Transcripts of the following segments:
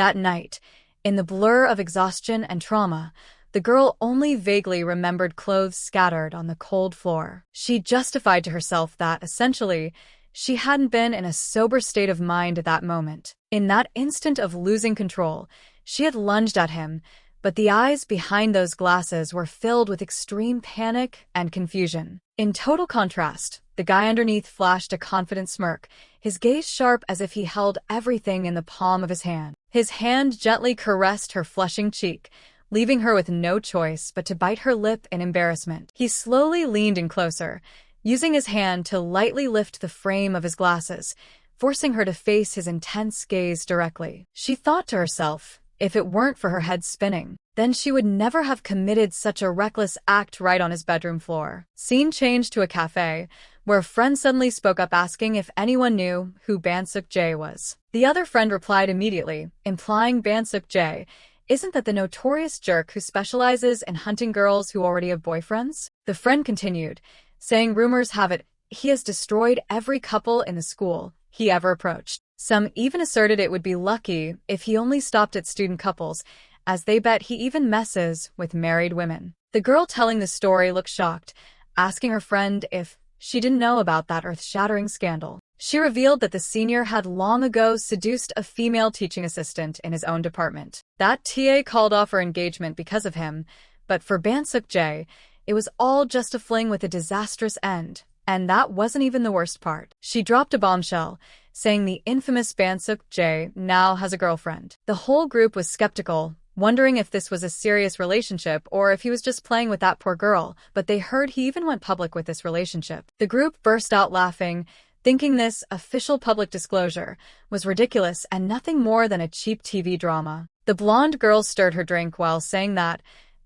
That night, in the blur of exhaustion and trauma, the girl only vaguely remembered clothes scattered on the cold floor. She justified to herself that, essentially, she hadn't been in a sober state of mind at that moment. In that instant of losing control, she had lunged at him, but the eyes behind those glasses were filled with extreme panic and confusion. In total contrast, the guy underneath flashed a confident smirk, his gaze sharp as if he held everything in the palm of his hand. His hand gently caressed her flushing cheek, leaving her with no choice but to bite her lip in embarrassment. He slowly leaned in closer, using his hand to lightly lift the frame of his glasses, forcing her to face his intense gaze directly. She thought to herself, if it weren't for her head spinning, then she would never have committed such a reckless act right on his bedroom floor. Scene changed to a cafe, where a friend suddenly spoke up asking if anyone knew who Bansuk Jae was. The other friend replied immediately, implying Bansuk Jae, isn't that the notorious jerk who specializes in hunting girls who already have boyfriends? The friend continued, saying rumors have it he has destroyed every couple in the school he ever approached. Some even asserted it would be lucky if he only stopped at student couples, as they bet he even messes with married women. The girl telling the story looked shocked, asking her friend if she didn't know about that earth-shattering scandal. She revealed that the senior had long ago seduced a female teaching assistant in his own department. That TA called off her engagement because of him, but for Bansuk Jae, it was all just a fling with a disastrous end. And that wasn't even the worst part. She dropped a bombshell, saying the infamous Bansuk Jae now has a girlfriend. The whole group was skeptical, wondering if this was a serious relationship or if he was just playing with that poor girl, but they heard he even went public with this relationship. The group burst out laughing, thinking this official public disclosure was ridiculous and nothing more than a cheap TV drama. The blonde girl stirred her drink while saying that,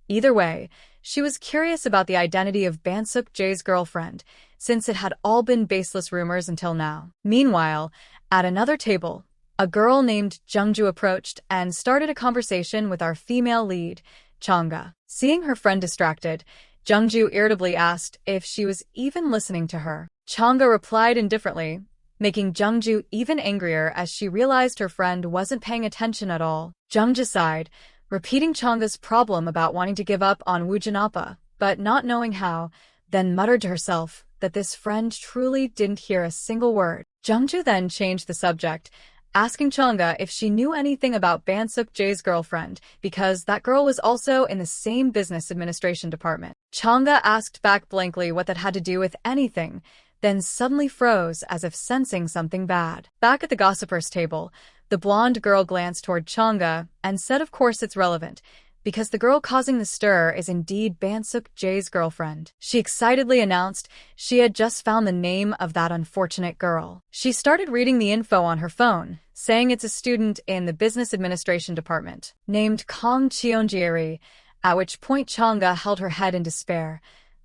either way, she was curious about the identity of Bansuk Jae's girlfriend, since it had all been baseless rumors until now. Meanwhile, at another table, a girl named Jungju approached and started a conversation with our female lead, Changga. Seeing her friend distracted, Jungju irritably asked if she was even listening to her. Changga replied indifferently, making Jungju even angrier as she realized her friend wasn't paying attention at all. Jungju sighed, repeating Changga's problem about wanting to give up on Woojanapa, but not knowing how, then muttered to herself that this friend truly didn't hear a single word. Jungju then changed the subject, asking Changga if she knew anything about Bansuk Jae's girlfriend, because that girl was also in the same business administration department. Changga asked back blankly what that had to do with anything, then suddenly froze as if sensing something bad. Back at the gossipers' table, the blonde girl glanced toward Changga and said of course it's relevant, because the girl causing the stir is indeed Bansuk Jae's girlfriend. She excitedly announced she had just found the name of that unfortunate girl. She started reading the info on her phone, saying it's a student in the business administration department, named Kang Cheonjieri, at which point Changga held her head in despair,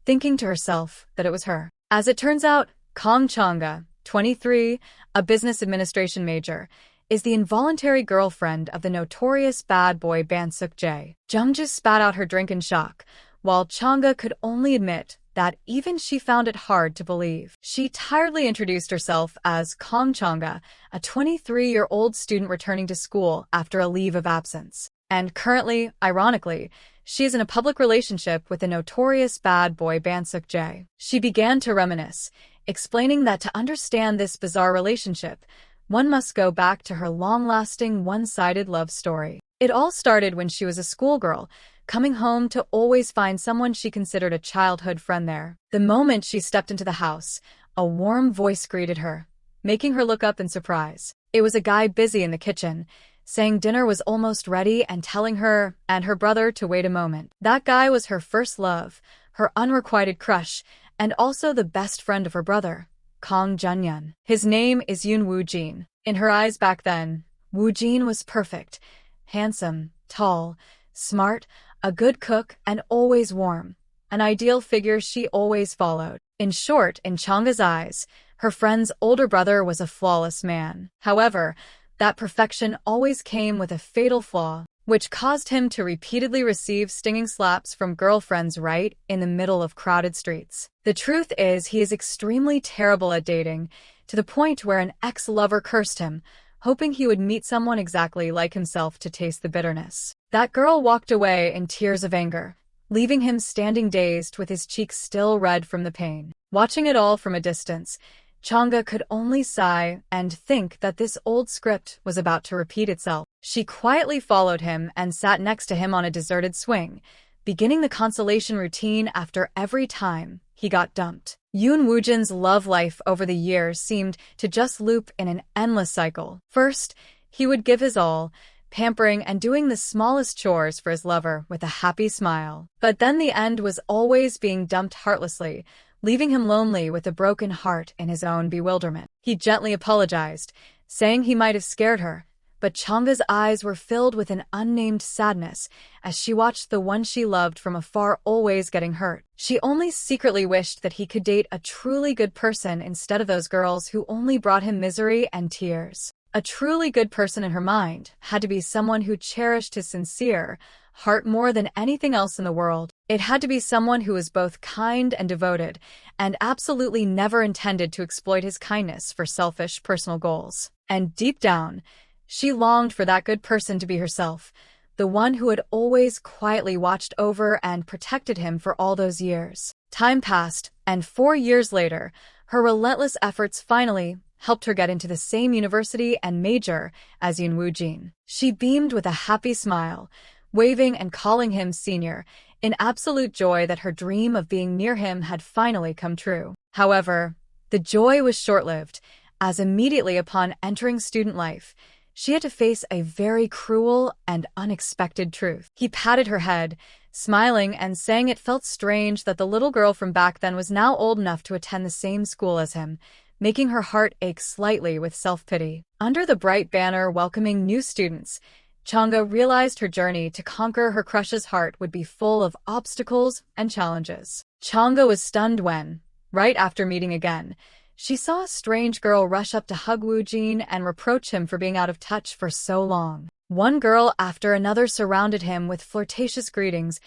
thinking to herself that it was her. As it turns out, Kang Changga, 23, a business administration major, is the involuntary girlfriend of the notorious bad boy Bansuk Jae. Jungju spat out her drink in shock, while Changga could only admit that even she found it hard to believe. She tiredly introduced herself as Kang Changga, a 23-year-old student returning to school after a leave of absence. And currently, ironically, she is in a public relationship with the notorious bad boy Bansuk Jae. She began to reminisce, explaining that to understand this bizarre relationship, one must go back to her long-lasting one-sided love story. It all started when she was a schoolgirl, coming home to always find someone she considered a childhood friend there. The moment she stepped into the house, a warm voice greeted her, making her look up in surprise. It was a guy busy in the kitchen, saying dinner was almost ready and telling her and her brother to wait a moment. That guy was her first love, her unrequited crush, and also the best friend of her brother, Kang Junhyun. His name is Yoon Woo-jin. In her eyes back then, Woo-jin was perfect, handsome, tall, smart, a good cook, and always warm, an ideal figure she always followed. In short, in Changga's eyes, her friend's older brother was a flawless man. However, that perfection always came with a fatal flaw, which caused him to repeatedly receive stinging slaps from girlfriends right in the middle of crowded streets. The truth is he is extremely terrible at dating, to the point where an ex-lover cursed him, hoping he would meet someone exactly like himself to taste the bitterness. That girl walked away in tears of anger, leaving him standing dazed with his cheeks still red from the pain. Watching it all from a distance, Chang'e could only sigh and think that this old script was about to repeat itself. She quietly followed him and sat next to him on a deserted swing, beginning the consolation routine after every time he got dumped. Yoon Woojin's love life over the years seemed to just loop in an endless cycle. First, he would give his all, pampering and doing the smallest chores for his lover with a happy smile. But then the end was always being dumped heartlessly, leaving him lonely with a broken heart in his own bewilderment. He gently apologized, saying he might have scared her, but Chang'e's eyes were filled with an unnamed sadness as she watched the one she loved from afar always getting hurt. She only secretly wished that he could date a truly good person instead of those girls who only brought him misery and tears. A truly good person in her mind had to be someone who cherished his sincere heart more than anything else in the world. It had to be someone who was both kind and devoted, and absolutely never intended to exploit his kindness for selfish personal goals. And deep down, she longed for that good person to be herself, the one who had always quietly watched over and protected him for all those years. Time passed, and 4 years later, her relentless efforts finally helped her get into the same university and major as Yoon Woojin. She beamed with a happy smile, waving and calling him senior, in absolute joy that her dream of being near him had finally come true. However, the joy was short-lived, as immediately upon entering student life, she had to face a very cruel and unexpected truth. He patted her head, smiling and saying it felt strange that the little girl from back then was now old enough to attend the same school as him, making her heart ache slightly with self-pity. Under the bright banner welcoming new students, Chang'e realized her journey to conquer her crush's heart would be full of obstacles and challenges. Chang'e was stunned when, right after meeting again, she saw a strange girl rush up to hug Woojin and reproach him for being out of touch for so long. One girl after another surrounded him with flirtatious greetings,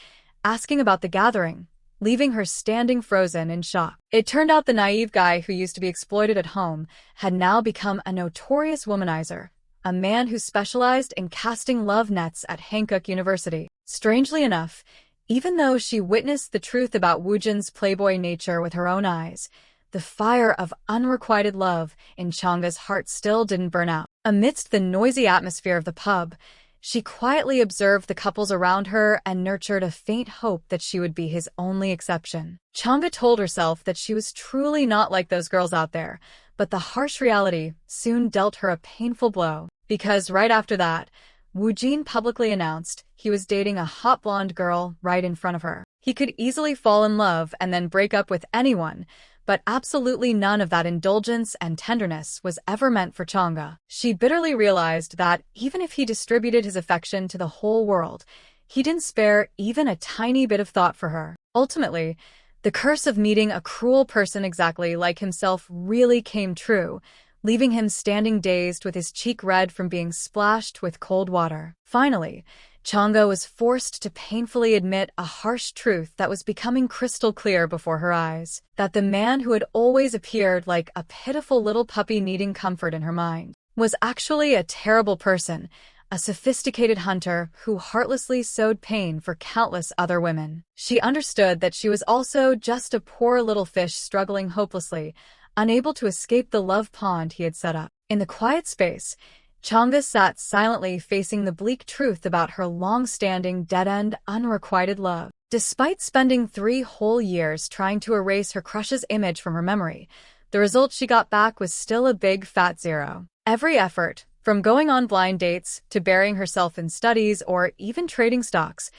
asking about the gathering, leaving her standing frozen in shock. It turned out the naive guy who used to be exploited at home had now become a notorious womanizer, a man who specialized in casting love nets at Hankook University. Strangely enough, even though she witnessed the truth about Woojin's playboy nature with her own eyes, the fire of unrequited love in Chang'e's heart still didn't burn out. Amidst the noisy atmosphere of the pub, she quietly observed the couples around her and nurtured a faint hope that she would be his only exception. Chang'e told herself that she was truly not like those girls out there, but the harsh reality soon dealt her a painful blow, because right after that, Woojin publicly announced he was dating a hot blonde girl right in front of her. He could easily fall in love and then break up with anyone, but absolutely none of that indulgence and tenderness was ever meant for Chang'e. She bitterly realized that even if he distributed his affection to the whole world, he didn't spare even a tiny bit of thought for her. Ultimately, the curse of meeting a cruel person exactly like himself really came true, leaving him standing dazed with his cheek red from being splashed with cold water. Finally, Chang'e was forced to painfully admit a harsh truth that was becoming crystal clear before her eyes, that the man who had always appeared like a pitiful little puppy needing comfort in her mind was actually a terrible person, a sophisticated hunter who heartlessly sowed pain for countless other women. She understood that she was also just a poor little fish struggling hopelessly, unable to escape the love pond he had set up. In the quiet space, Chang'e sat silently facing the bleak truth about her long-standing, dead-end, unrequited love. Despite spending 3 whole years trying to erase her crush's image from her memory, the result she got back was still a big fat 0. Every effort, from going on blind dates to burying herself in studies or even trading stocks,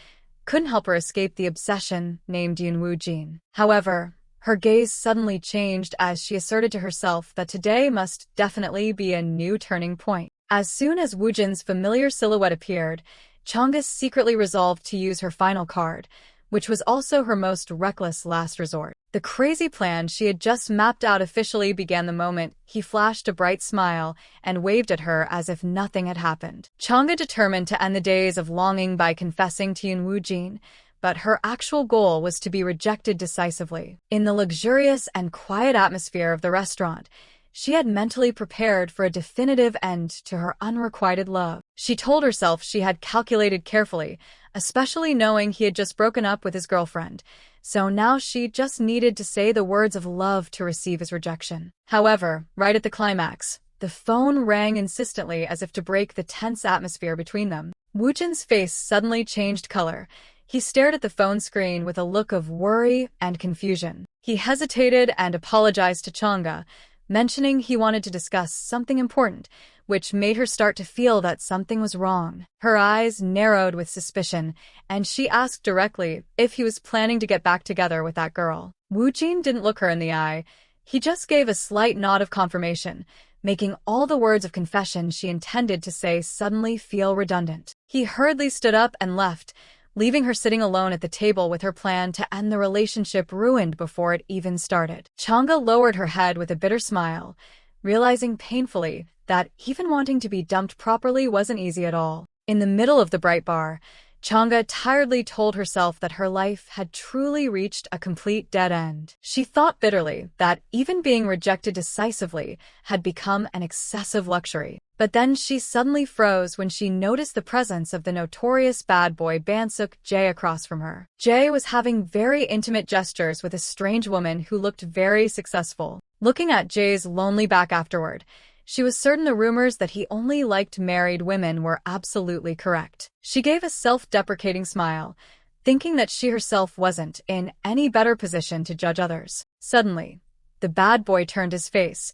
couldn't help her escape the obsession named Yoon Woojin. However, her gaze suddenly changed as she asserted to herself that today must definitely be a new turning point. As soon as Woojin's familiar silhouette appeared, Chang'e secretly resolved to use her final card, which was also her most reckless last resort. The crazy plan she had just mapped out officially began the moment he flashed a bright smile and waved at her as if nothing had happened. Chang'e determined to end the days of longing by confessing to Yoon Woojin, but her actual goal was to be rejected decisively. In the luxurious and quiet atmosphere of the restaurant, she had mentally prepared for a definitive end to her unrequited love. She told herself she had calculated carefully, especially knowing he had just broken up with his girlfriend, so now she just needed to say the words of love to receive his rejection. However, right at the climax, the phone rang insistently as if to break the tense atmosphere between them. Woojin's face suddenly changed color. He stared at the phone screen with a look of worry and confusion. He hesitated and apologized to Chang'e, mentioning he wanted to discuss something important, which made her start to feel that something was wrong. Her eyes narrowed with suspicion, and she asked directly if he was planning to get back together with that girl. Woojin didn't look her in the eye. He just gave a slight nod of confirmation, making all the words of confession she intended to say suddenly feel redundant. He hurriedly stood up and left, leaving her sitting alone at the table with her plan to end the relationship ruined before it even started. Chang'e lowered her head with a bitter smile, realizing painfully that even wanting to be dumped properly wasn't easy at all. In the middle of the bright bar, Chang'e tiredly told herself that her life had truly reached a complete dead end. She thought bitterly that even being rejected decisively had become an excessive luxury. But then she suddenly froze when she noticed the presence of the notorious bad boy Mistook across from her. Jay was having very intimate gestures with a strange woman who looked very successful. Looking at Jay's lonely back afterward, she was certain the rumors that he only liked married women were absolutely correct. She gave a self-deprecating smile, thinking that she herself wasn't in any better position to judge others. Suddenly, the bad boy turned his face,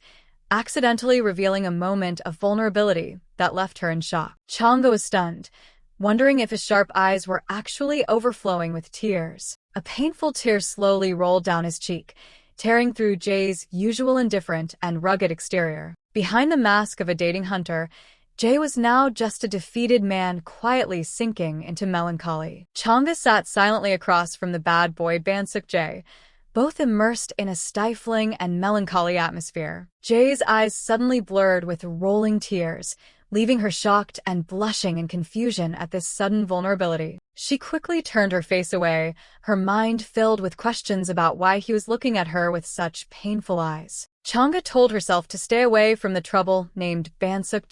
accidentally revealing a moment of vulnerability that left her in shock. Chang'e was stunned, wondering if his sharp eyes were actually overflowing with tears. A painful tear slowly rolled down his cheek, tearing through Jay's usual indifferent and rugged exterior. Behind the mask of a dating hunter, Jay was now just a defeated man quietly sinking into melancholy. Chang'e sat silently across from the bad boy Mistook, both immersed in a stifling and melancholy atmosphere. Jay's eyes suddenly blurred with rolling tears, leaving her shocked and blushing in confusion at this sudden vulnerability. She quickly turned her face away, her mind filled with questions about why he was looking at her with such painful eyes. Chang'e told herself to stay away from the trouble named Mistook,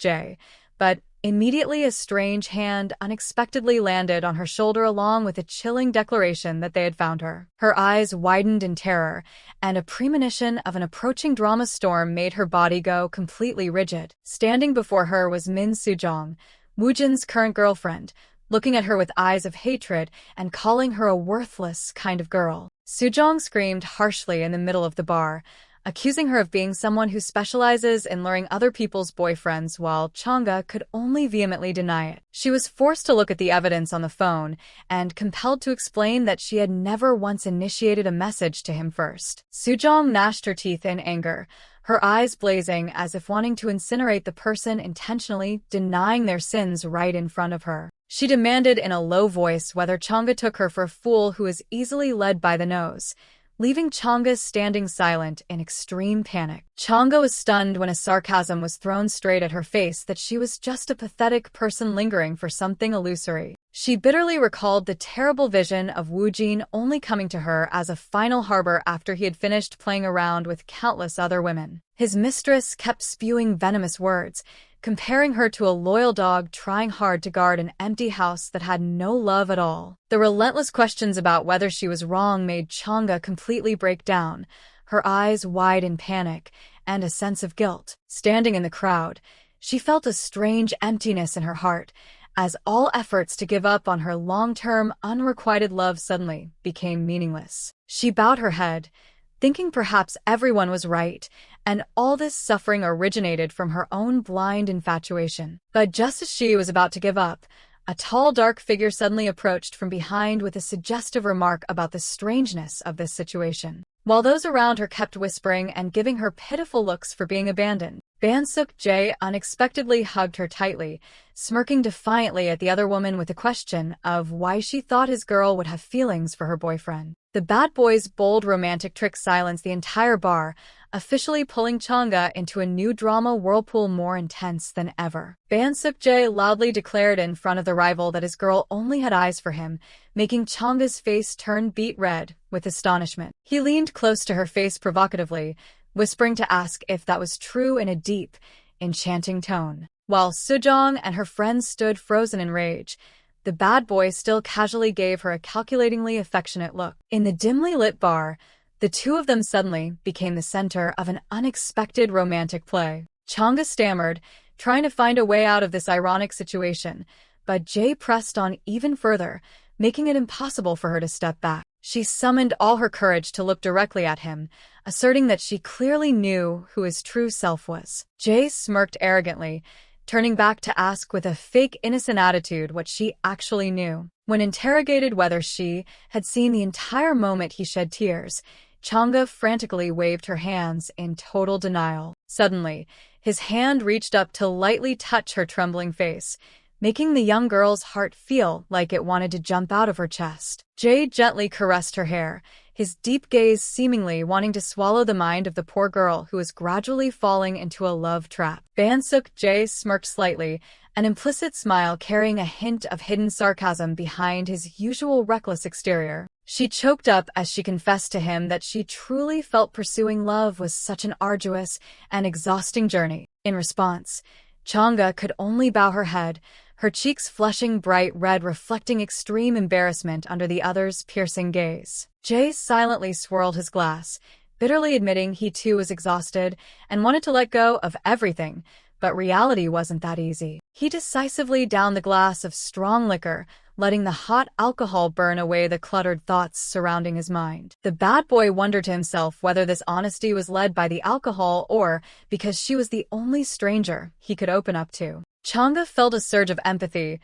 but immediately a strange hand unexpectedly landed on her shoulder along with a chilling declaration that they had found her. Her eyes widened in terror, and a premonition of an approaching drama storm made her body go completely rigid. Standing before her was Min Sujong, Woojin's current girlfriend, looking at her with eyes of hatred and calling her a worthless kind of girl. Sujong screamed harshly in the middle of the bar, accusing her of being someone who specializes in luring other people's boyfriends, while Chang'e could only vehemently deny it. She was forced to look at the evidence on the phone and compelled to explain that she had never once initiated a message to him first. Sujong gnashed her teeth in anger, her eyes blazing as if wanting to incinerate the person intentionally denying their sins right in front of her. She demanded in a low voice whether Chang'e took her for a fool who was easily led by the nose, leaving Chang'e standing silent in extreme panic. Chang'e was stunned when a sarcasm was thrown straight at her face that she was just a pathetic person lingering for something illusory. She bitterly recalled the terrible vision of Woojin only coming to her as a final harbor after he had finished playing around with countless other women. His mistress kept spewing venomous words, comparing her to a loyal dog trying hard to guard an empty house that had no love at all. The relentless questions about whether she was wrong made Chang'e completely break down, her eyes wide in panic and a sense of guilt. Standing in the crowd, she felt a strange emptiness in her heart, as all efforts to give up on her long-term, unrequited love suddenly became meaningless. She bowed her head, thinking perhaps everyone was right, and all this suffering originated from her own blind infatuation. But just as she was about to give up, a tall, dark figure suddenly approached from behind with a suggestive remark about the strangeness of this situation. While those around her kept whispering and giving her pitiful looks for being abandoned, Mistook unexpectedly hugged her tightly, smirking defiantly at the other woman with a question of why she thought his girl would have feelings for her boyfriend. The bad boy's bold romantic trick silenced the entire bar, officially pulling Chang'e into a new drama whirlpool more intense than ever. Mistook loudly declared in front of the rival that his girl only had eyes for him, making Chang'e's face turn beet red with astonishment. He leaned close to her face provocatively, whispering to ask if that was true in a deep, enchanting tone. While Sejong and her friends stood frozen in rage, the bad boy still casually gave her a calculatingly affectionate look. In the dimly lit bar, the two of them suddenly became the center of an unexpected romantic play. Chang'e stammered, trying to find a way out of this ironic situation, but Jae pressed on even further, making it impossible for her to step back. She summoned all her courage to look directly at him, asserting that she clearly knew who his true self was. Jae smirked arrogantly, turning back to ask with a fake innocent attitude what she actually knew. When interrogated whether she had seen the entire moment he shed tears, Chang'e frantically waved her hands in total denial. Suddenly, his hand reached up to lightly touch her trembling face, making the young girl's heart feel like it wanted to jump out of her chest. Jae gently caressed her hair, his deep gaze seemingly wanting to swallow the mind of the poor girl who was gradually falling into a love trap. Bansuk Jae smirked slightly, an implicit smile carrying a hint of hidden sarcasm behind his usual reckless exterior. She choked up as she confessed to him that she truly felt pursuing love was such an arduous and exhausting journey. In response, Chang'e could only bow her head, her cheeks flushing bright red, reflecting extreme embarrassment under the other's piercing gaze. Jae silently swirled his glass, bitterly admitting he too was exhausted and wanted to let go of everything, but reality wasn't that easy. He decisively downed the glass of strong liquor, letting the hot alcohol burn away the cluttered thoughts surrounding his mind. The bad boy wondered to himself whether this honesty was led by the alcohol or because she was the only stranger he could open up to. Chang'e felt a surge of empathy,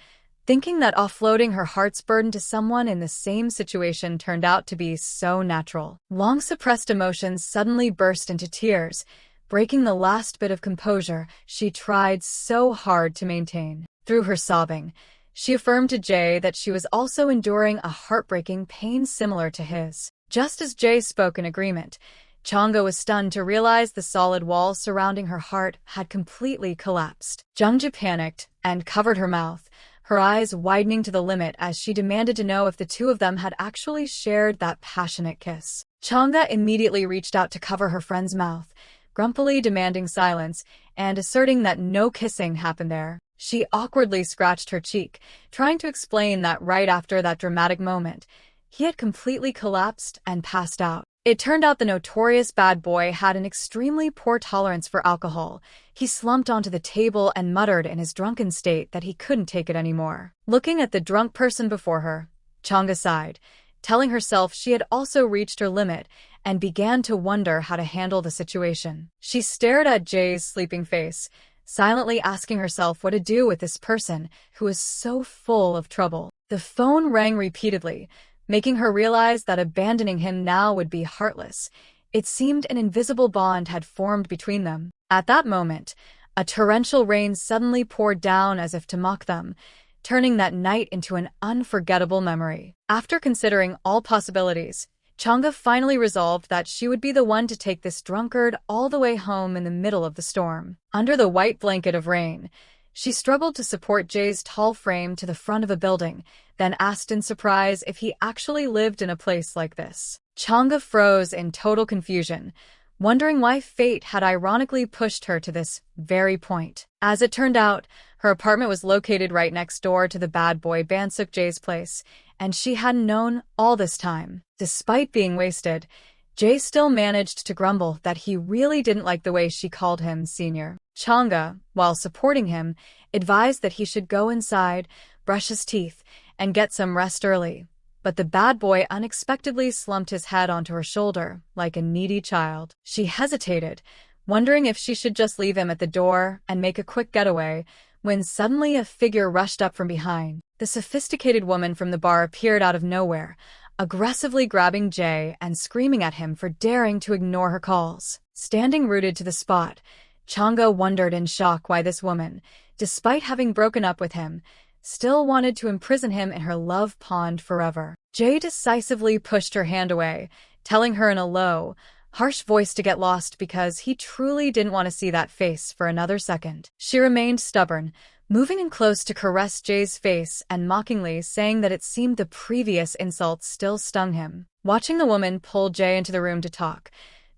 thinking that offloading her heart's burden to someone in the same situation turned out to be so natural. Long-suppressed emotions suddenly burst into tears, breaking the last bit of composure she tried so hard to maintain. Through her sobbing, she affirmed to Jae that she was also enduring a heartbreaking pain similar to his. Just as Jae spoke in agreement, Chang'e was stunned to realize the solid wall surrounding her heart had completely collapsed. Jungja panicked and covered her mouth, her eyes widening to the limit as she demanded to know if the two of them had actually shared that passionate kiss. Chang'e immediately reached out to cover her friend's mouth, grumpily demanding silence and asserting that no kissing happened there. She awkwardly scratched her cheek, trying to explain that right after that dramatic moment, he had completely collapsed and passed out. It turned out the notorious bad boy had an extremely poor tolerance for alcohol. He slumped onto the table and muttered in his drunken state that he couldn't take it anymore. Looking at the drunk person before her, Chang'e sighed, telling herself she had also reached her limit and began to wonder how to handle the situation. She stared at Jae's sleeping face, silently asking herself what to do with this person who was so full of trouble. The phone rang repeatedly, making her realize that abandoning him now would be heartless. It seemed an invisible bond had formed between them. At that moment, a torrential rain suddenly poured down as if to mock them, turning that night into an unforgettable memory. After considering all possibilities, Chang'e finally resolved that she would be the one to take this drunkard all the way home in the middle of the storm. Under the white blanket of rain, she struggled to support Jae's tall frame to the front of a building, then asked in surprise if he actually lived in a place like this. Chang'e froze in total confusion, wondering why fate had ironically pushed her to this very point. As it turned out, her apartment was located right next door to the bad boy Bansuk Jae's place, and she hadn't known all this time. Despite being wasted, Jae still managed to grumble that he really didn't like the way she called him senior. Chang'e, while supporting him, advised that he should go inside, brush his teeth, and get some rest early. But the bad boy unexpectedly slumped his head onto her shoulder, like a needy child. She hesitated, wondering if she should just leave him at the door and make a quick getaway, when suddenly a figure rushed up from behind. The sophisticated woman from the bar appeared out of nowhere, aggressively grabbing Jae and screaming at him for daring to ignore her calls. Standing rooted to the spot, Chang'e wondered in shock why this woman, despite having broken up with him, still wanted to imprison him in her love pond forever. Jae decisively pushed her hand away, telling her in a low, harsh voice to get lost because he truly didn't want to see that face for another second. She remained stubborn, moving in close to caress Jae's face and mockingly saying that it seemed the previous insults still stung him. Watching the woman pull Jae into the room to talk,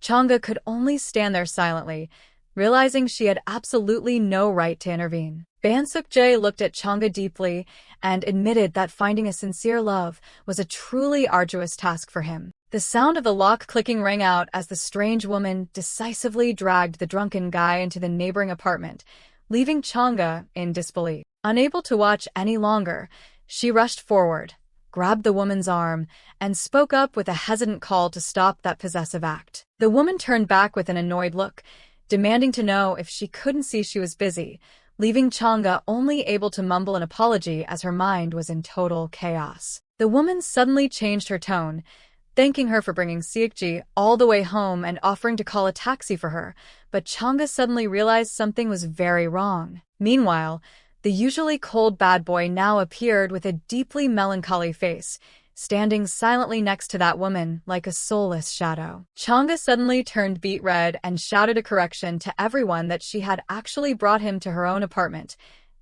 Chang'e could only stand there silently, realizing she had absolutely no right to intervene. Bansuk-jae looked at Chang'e deeply and admitted that finding a sincere love was a truly arduous task for him. The sound of the lock clicking rang out as the strange woman decisively dragged the drunken guy into the neighboring apartment, leaving Chang'e in disbelief. Unable to watch any longer, she rushed forward, grabbed the woman's arm, and spoke up with a hesitant call to stop that possessive act. The woman turned back with an annoyed look, demanding to know if she couldn't see she was busy, leaving Chang'e only able to mumble an apology as her mind was in total chaos. The woman suddenly changed her tone, thanking her for bringing Seokji all the way home and offering to call a taxi for her, but Chang'e suddenly realized something was very wrong. Meanwhile, the usually cold bad boy now appeared with a deeply melancholy face, standing silently next to that woman like a soulless shadow. Chang'e suddenly turned beet red and shouted a correction to everyone that she had actually brought him to her own apartment,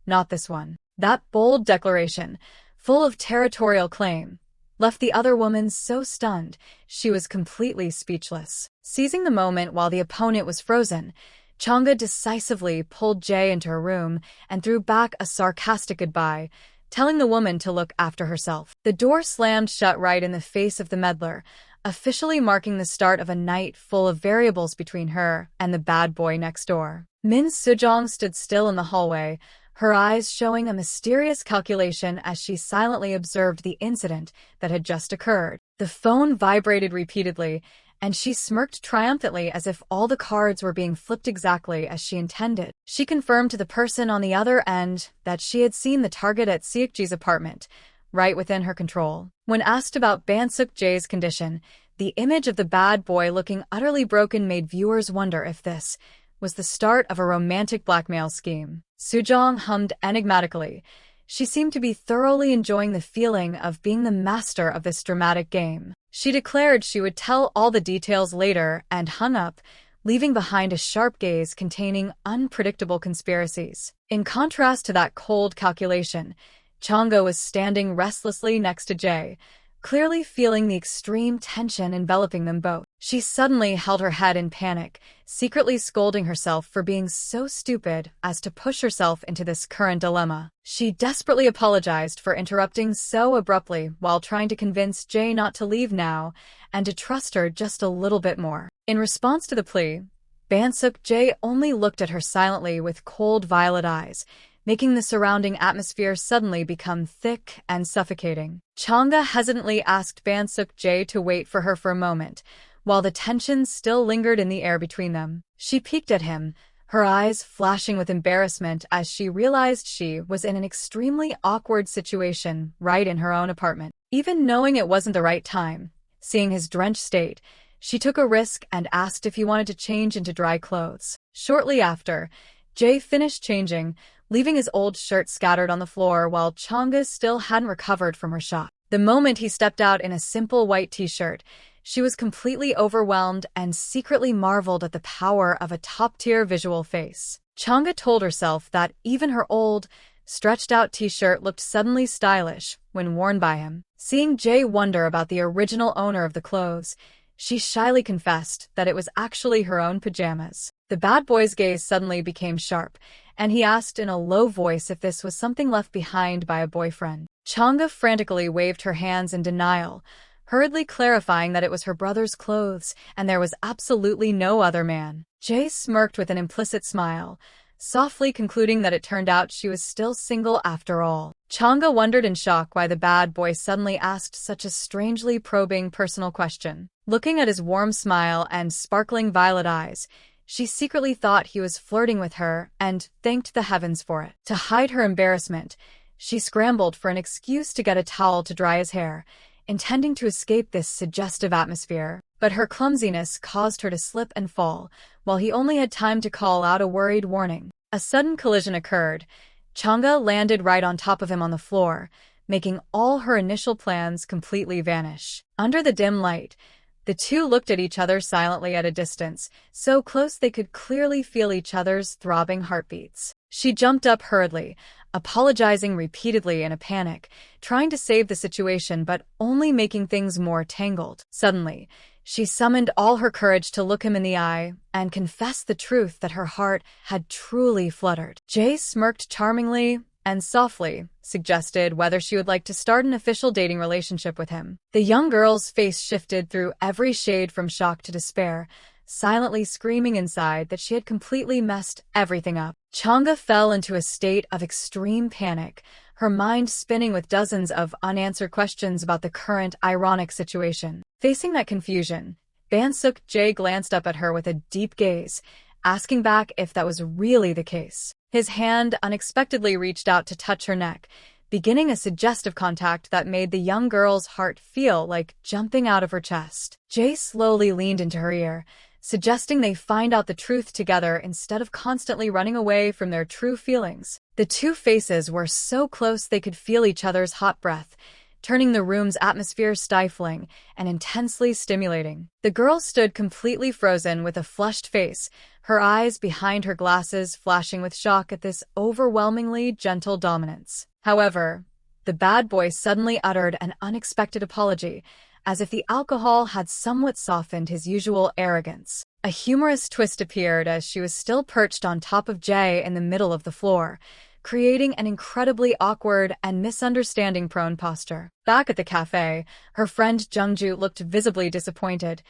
not this one. That bold declaration, full of territorial claim, left the other woman so stunned she was completely speechless. Seizing the moment while the opponent was frozen, Chang'e decisively pulled Jae into her room and threw back a sarcastic goodbye, telling the woman to look after herself. The door slammed shut right in the face of the meddler, officially marking the start of a night full of variables between her and the bad boy next door. Min Sujong stood still in the hallway, her eyes showing a mysterious calculation as she silently observed the incident that had just occurred. The phone vibrated repeatedly, and she smirked triumphantly as if all the cards were being flipped exactly as she intended. She confirmed to the person on the other end that she had seen the target at Seokji's apartment, right within her control. When asked about Bansuk-jae's condition, the image of the bad boy looking utterly broken made viewers wonder if this was the start of a romantic blackmail scheme. Sujong hummed enigmatically. She seemed to be thoroughly enjoying the feeling of being the master of this dramatic game. She declared she would tell all the details later and hung up, leaving behind a sharp gaze containing unpredictable conspiracies. In contrast to that cold calculation, Chang'e was standing restlessly next to Jae, clearly feeling the extreme tension enveloping them both. She suddenly held her head in panic, secretly scolding herself for being so stupid as to push herself into this current dilemma. She desperately apologized for interrupting so abruptly while trying to convince Jae not to leave now and to trust her just a little bit more. In response to the plea, Bansuk-jae only looked at her silently with cold violet eyes, making the surrounding atmosphere suddenly become thick and suffocating. Chang'e hesitantly asked Bansuk-jae to wait for her for a moment, while the tension still lingered in the air between them. She peeked at him, her eyes flashing with embarrassment as she realized she was in an extremely awkward situation right in her own apartment. Even knowing it wasn't the right time, seeing his drenched state, she took a risk and asked if he wanted to change into dry clothes. Shortly after, Jae finished changing, leaving his old shirt scattered on the floor while Chang'e still hadn't recovered from her shock. The moment he stepped out in a simple white t-shirt, she was completely overwhelmed and secretly marveled at the power of a top-tier visual face. Chang'e told herself that even her old, stretched-out t-shirt looked suddenly stylish when worn by him. Seeing Jae wonder about the original owner of the clothes, she shyly confessed that it was actually her own pajamas. The bad boy's gaze suddenly became sharp, and he asked in a low voice if this was something left behind by a boyfriend. Chang'e frantically waved her hands in denial, hurriedly clarifying that it was her brother's clothes and there was absolutely no other man. Jae smirked with an implicit smile, softly concluding that it turned out she was still single after all. Chang'e wondered in shock why the bad boy suddenly asked such a strangely probing personal question. Looking at his warm smile and sparkling violet eyes, she secretly thought he was flirting with her and thanked the heavens for it. To hide her embarrassment, she scrambled for an excuse to get a towel to dry his hair, intending to escape this suggestive atmosphere. But her clumsiness caused her to slip and fall, while he only had time to call out a worried warning. A sudden collision occurred. Chang'e landed right on top of him on the floor, making all her initial plans completely vanish. Under the dim light, the two looked at each other silently at a distance, so close they could clearly feel each other's throbbing heartbeats. She jumped up hurriedly, apologizing repeatedly in a panic, trying to save the situation but only making things more tangled. Suddenly, She summoned all her courage to look him in the eye and confess the truth that her heart had truly fluttered. Jae smirked charmingly and softly suggested whether she would like to start an official dating relationship with him. The young girl's face shifted through every shade from shock to despair, silently screaming inside that she had completely messed everything up. Chang'e fell into a state of extreme panic, her mind spinning with dozens of unanswered questions about the current ironic situation. Facing that confusion, Bansuk Jae glanced up at her with a deep gaze, asking back if that was really the case. His hand unexpectedly reached out to touch her neck, beginning a suggestive contact that made the young girl's heart feel like jumping out of her chest. Jae slowly leaned into her ear, suggesting they find out the truth together instead of constantly running away from their true feelings. The two faces were so close they could feel each other's hot breath, turning the room's atmosphere stifling and intensely stimulating. The girl stood completely frozen with a flushed face, her eyes behind her glasses flashing with shock at this overwhelmingly gentle dominance. However, the bad boy suddenly uttered an unexpected apology, as if the alcohol had somewhat softened his usual arrogance. A humorous twist appeared as she was still perched on top of Jae in the middle of the floor, creating an incredibly awkward and misunderstanding-prone posture. Back at the cafe, her friend Jungju looked visibly disappointed,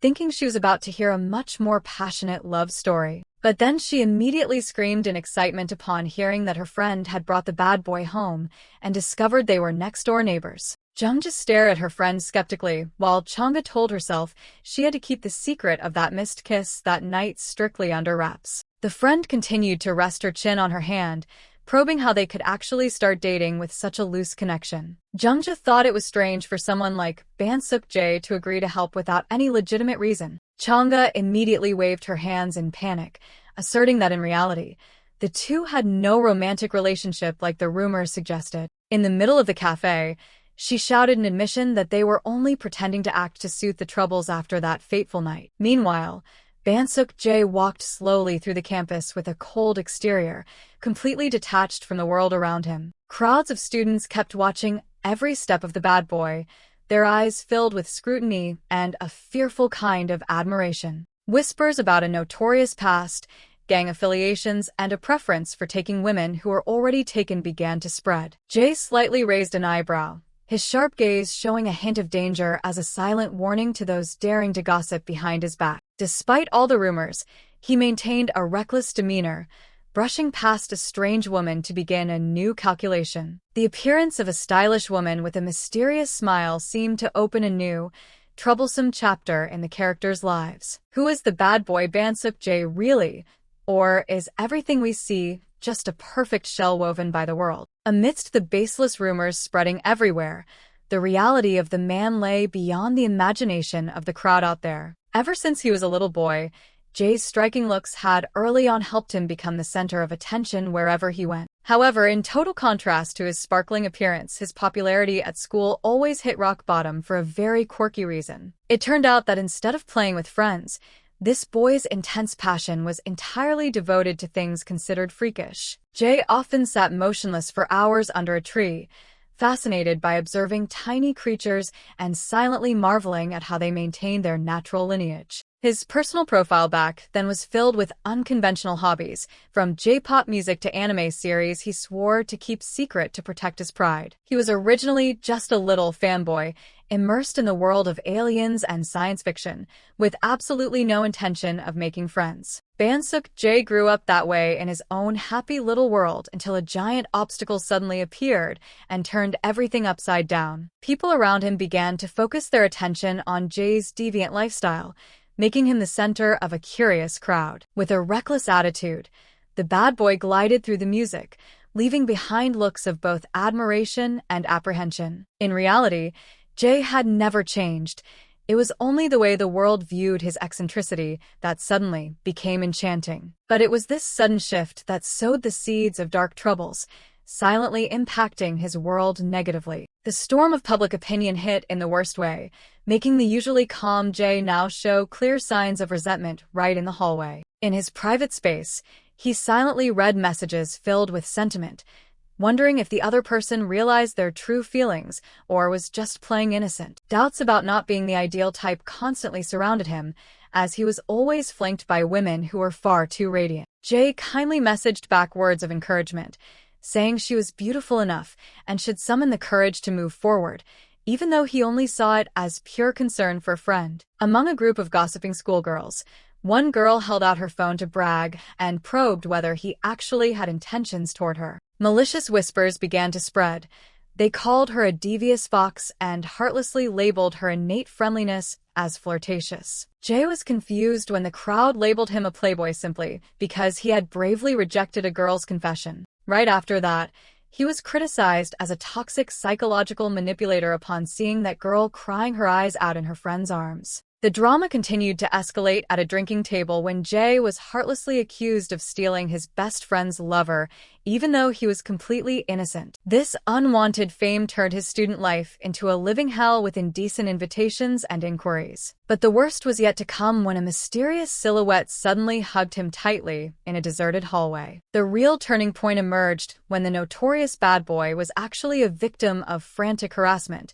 thinking she was about to hear a much more passionate love story. But then she immediately screamed in excitement upon hearing that her friend had brought the bad boy home and discovered they were next-door neighbors. Jungju stared at her friend skeptically, while Chang'e told herself she had to keep the secret of that missed kiss that night strictly under wraps. The friend continued to rest her chin on her hand, probing how they could actually start dating with such a loose connection. Jungja thought it was strange for someone like Bansuk Jae to agree to help without any legitimate reason. Chang'e immediately waved her hands in panic, asserting that in reality, the two had no romantic relationship like the rumors suggested. In the middle of the cafe, she shouted an admission that they were only pretending to act to soothe the troubles after that fateful night. Meanwhile, Bansuk Jae walked slowly through the campus with a cold exterior, completely detached from the world around him. Crowds of students kept watching every step of the bad boy, their eyes filled with scrutiny and a fearful kind of admiration. Whispers about a notorious past, gang affiliations, and a preference for taking women who were already taken began to spread. Jae slightly raised an eyebrow, his sharp gaze showing a hint of danger as a silent warning to those daring to gossip behind his back. Despite all the rumors, he maintained a reckless demeanor, brushing past a strange woman to begin a new calculation. The appearance of a stylish woman with a mysterious smile seemed to open a new, troublesome chapter in the characters' lives. Who is the bad boy Bansuk Jae really? Or is everything we see just a perfect shell woven by the world? Amidst the baseless rumors spreading everywhere, the reality of the man lay beyond the imagination of the crowd out there. Ever since he was a little boy, Jae's striking looks had early on helped him become the center of attention wherever he went. However, in total contrast to his sparkling appearance, his popularity at school always hit rock bottom for a very quirky reason. It turned out that instead of playing with friends, this boy's intense passion was entirely devoted to things considered freakish. Jae often sat motionless for hours under a tree, fascinated by observing tiny creatures and silently marveling at how they maintained their natural lineage. His personal profile back then was filled with unconventional hobbies, from J-pop music to anime series he swore to keep secret to protect his pride. He was originally just a little fanboy, immersed in the world of aliens and science fiction, with absolutely no intention of making friends. Bansuk Jae grew up that way in his own happy little world until a giant obstacle suddenly appeared and turned everything upside down. People around him began to focus their attention on Jae's deviant lifestyle, making him the center of a curious crowd. With a reckless attitude, the bad boy glided through the music, leaving behind looks of both admiration and apprehension. In reality, Jae had never changed. It was only the way the world viewed his eccentricity that suddenly became enchanting. But it was this sudden shift that sowed the seeds of dark troubles, silently impacting his world negatively. The storm of public opinion hit in the worst way, making the usually calm Jae now show clear signs of resentment right in the hallway. In his private space, he silently read messages filled with sentiment, wondering if the other person realized their true feelings or was just playing innocent. Doubts about not being the ideal type constantly surrounded him, as he was always flanked by women who were far too radiant. Jae kindly messaged back words of encouragement, saying she was beautiful enough and should summon the courage to move forward, even though he only saw it as pure concern for a friend. Among a group of gossiping schoolgirls, one girl held out her phone to brag and probed whether he actually had intentions toward her. Malicious whispers began to spread. They called her a devious fox and heartlessly labeled her innate friendliness as flirtatious. Jae was confused when the crowd labeled him a playboy simply because he had bravely rejected a girl's confession. Right after that, he was criticized as a toxic psychological manipulator upon seeing that girl crying her eyes out in her friend's arms. The drama continued to escalate at a drinking table when Jae was heartlessly accused of stealing his best friend's lover, even though he was completely innocent. This unwanted fame turned his student life into a living hell with indecent invitations and inquiries. But the worst was yet to come when a mysterious silhouette suddenly hugged him tightly in a deserted hallway. The real turning point emerged when the notorious bad boy was actually a victim of frantic harassment,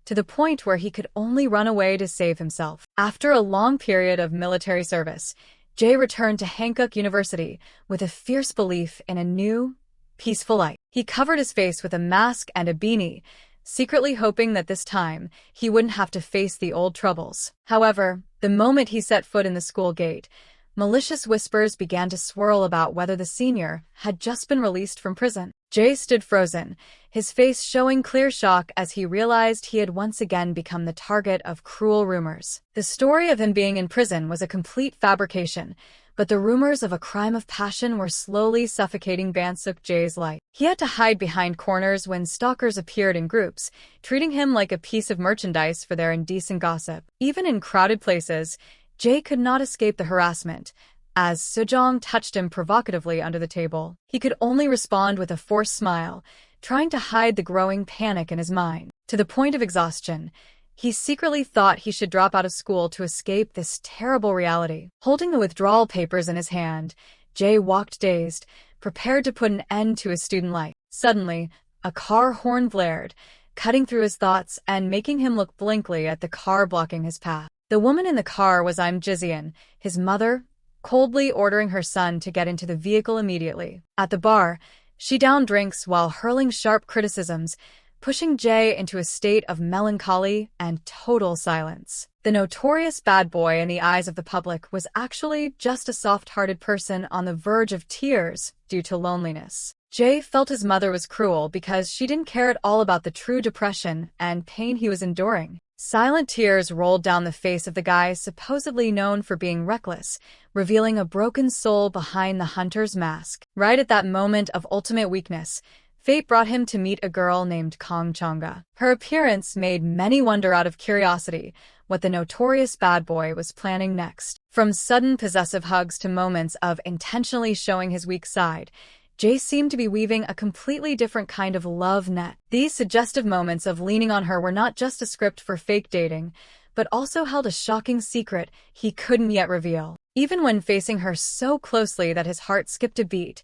to the point where he could only run away to save himself. After a long period of military service, Jae returned to Hankook University with a fierce belief in a new, peaceful life. He covered his face with a mask and a beanie, secretly hoping that this time he wouldn't have to face the old troubles. However, the moment he set foot in the school gate, malicious whispers began to swirl about whether the senior had just been released from prison. Jae stood frozen, his face showing clear shock as he realized he had once again become the target of cruel rumors. The story of him being in prison was a complete fabrication, but the rumors of a crime of passion were slowly suffocating Bansuk Jae's life. He had to hide behind corners when stalkers appeared in groups, treating him like a piece of merchandise for their indecent gossip. Even in crowded places, Jae could not escape the harassment. As Sejong touched him provocatively under the table, he could only respond with a forced smile, trying to hide the growing panic in his mind. To the point of exhaustion, he secretly thought he should drop out of school to escape this terrible reality. Holding the withdrawal papers in his hand, Jae walked dazed, prepared to put an end to his student life. Suddenly, a car horn blared, cutting through his thoughts and making him look blankly at the car blocking his path. The woman in the car was Im Jizeon, his mother, coldly ordering her son to get into the vehicle immediately. At the bar, she downed drinks while hurling sharp criticisms, pushing Jae into a state of melancholy and total silence. The notorious bad boy in the eyes of the public was actually just a soft-hearted person on the verge of tears due to loneliness. Jae felt his mother was cruel because she didn't care at all about the true depression and pain he was enduring. Silent tears rolled down the face of the guy supposedly known for being reckless, revealing a broken soul behind the hunter's mask. Right at that moment of ultimate weakness, fate brought him to meet a girl named Kang Changa. Her appearance made many wonder out of curiosity what the notorious bad boy was planning next. From sudden possessive hugs to moments of intentionally showing his weak side, Jae seemed to be weaving a completely different kind of love net. These suggestive moments of leaning on her were not just a script for fake dating, but also held a shocking secret he couldn't yet reveal. Even when facing her so closely that his heart skipped a beat,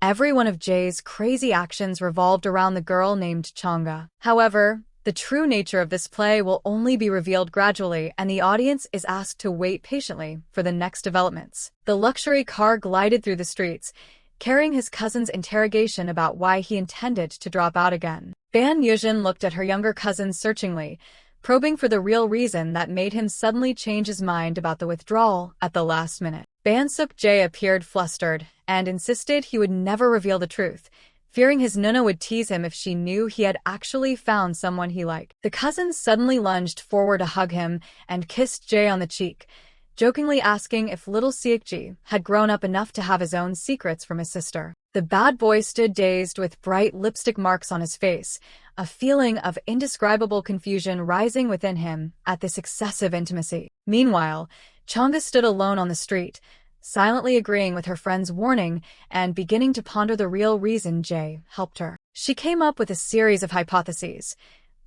every one of Jae's crazy actions revolved around the girl named Changa. However, the true nature of this play will only be revealed gradually, and the audience is asked to wait patiently for the next developments. The luxury car glided through the streets, carrying his cousin's interrogation about why he intended to drop out again. Ban Yuzhin looked at her younger cousin searchingly, probing for the real reason that made him suddenly change his mind about the withdrawal at the last minute. Bansuk Jae appeared flustered and insisted he would never reveal the truth, fearing his Nuna would tease him if she knew he had actually found someone he liked. The cousin suddenly lunged forward to hug him and kissed Jae on the cheek, jokingly asking if little Seokji had grown up enough to have his own secrets from his sister. The bad boy stood dazed with bright lipstick marks on his face, a feeling of indescribable confusion rising within him at this excessive intimacy. Meanwhile, Changa stood alone on the street, silently agreeing with her friend's warning and beginning to ponder the real reason Jae helped her. She came up with a series of hypotheses.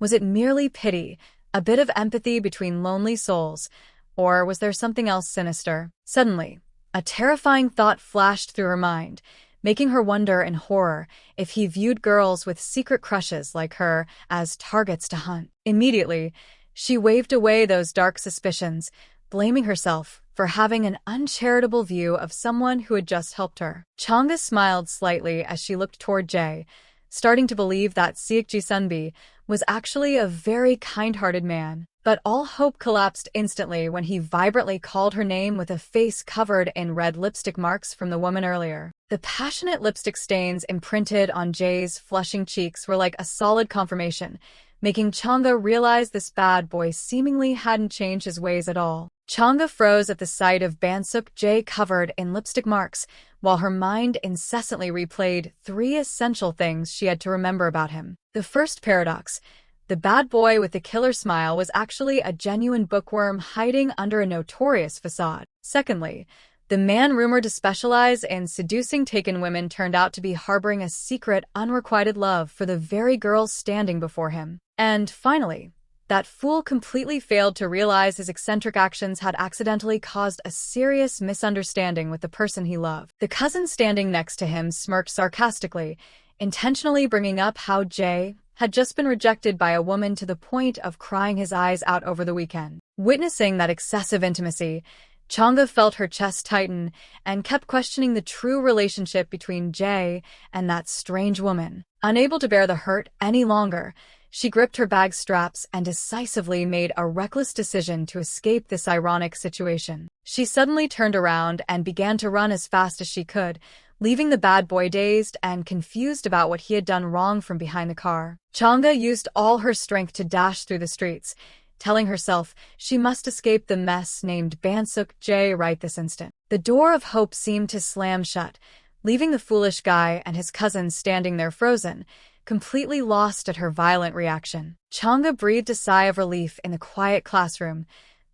Was it merely pity, a bit of empathy between lonely souls, or was there something else sinister? Suddenly, a terrifying thought flashed through her mind, making her wonder in horror if he viewed girls with secret crushes like her as targets to hunt. Immediately, she waved away those dark suspicions, blaming herself for having an uncharitable view of someone who had just helped her. Chang'e smiled slightly as she looked toward Jae, starting to believe that Seokji Sunbi was actually a very kind-hearted man. But all hope collapsed instantly when he vibrantly called her name with a face covered in red lipstick marks from the woman earlier. The passionate lipstick stains imprinted on Jae's flushing cheeks were like a solid confirmation, making Chang'e realize this bad boy seemingly hadn't changed his ways at all. Chang'e froze at the sight of Bansuk Jae covered in lipstick marks, while her mind incessantly replayed 3 essential things she had to remember about him. The first paradox: the bad boy with the killer smile was actually a genuine bookworm hiding under a notorious facade. Secondly, the man rumored to specialize in seducing taken women turned out to be harboring a secret, unrequited love for the very girls standing before him. And finally, that fool completely failed to realize his eccentric actions had accidentally caused a serious misunderstanding with the person he loved. The cousin standing next to him smirked sarcastically, intentionally bringing up how Jae had just been rejected by a woman to the point of crying his eyes out over the weekend. Witnessing that excessive intimacy, Chang'e felt her chest tighten and kept questioning the true relationship between Jae and that strange woman. Unable to bear the hurt any longer, she gripped her bag straps and decisively made a reckless decision to escape this ironic situation. She suddenly turned around and began to run as fast as she could, leaving the bad boy dazed and confused about what he had done wrong from behind the car. Chang'e used all her strength to dash through the streets, telling herself she must escape the mess named Bansuk Jae right this instant. The door of hope seemed to slam shut, leaving the foolish guy and his cousin standing there frozen, completely lost at her violent reaction. Chang'e breathed a sigh of relief in the quiet classroom,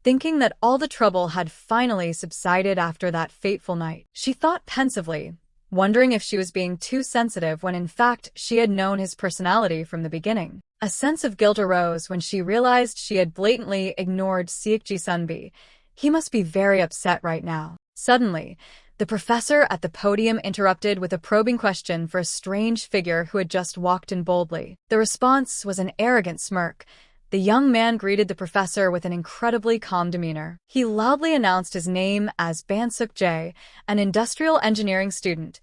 thinking that all the trouble had finally subsided after that fateful night. She thought pensively, wondering if she was being too sensitive when in fact she had known his personality from the beginning. A sense of guilt arose when she realized she had blatantly ignored Seokji Sunbi. He must be very upset right now. Suddenly, the professor at the podium interrupted with a probing question for a strange figure who had just walked in boldly. The response was an arrogant smirk. The young man greeted the professor with an incredibly calm demeanor. He loudly announced his name as Bansuk Jae, an industrial engineering student,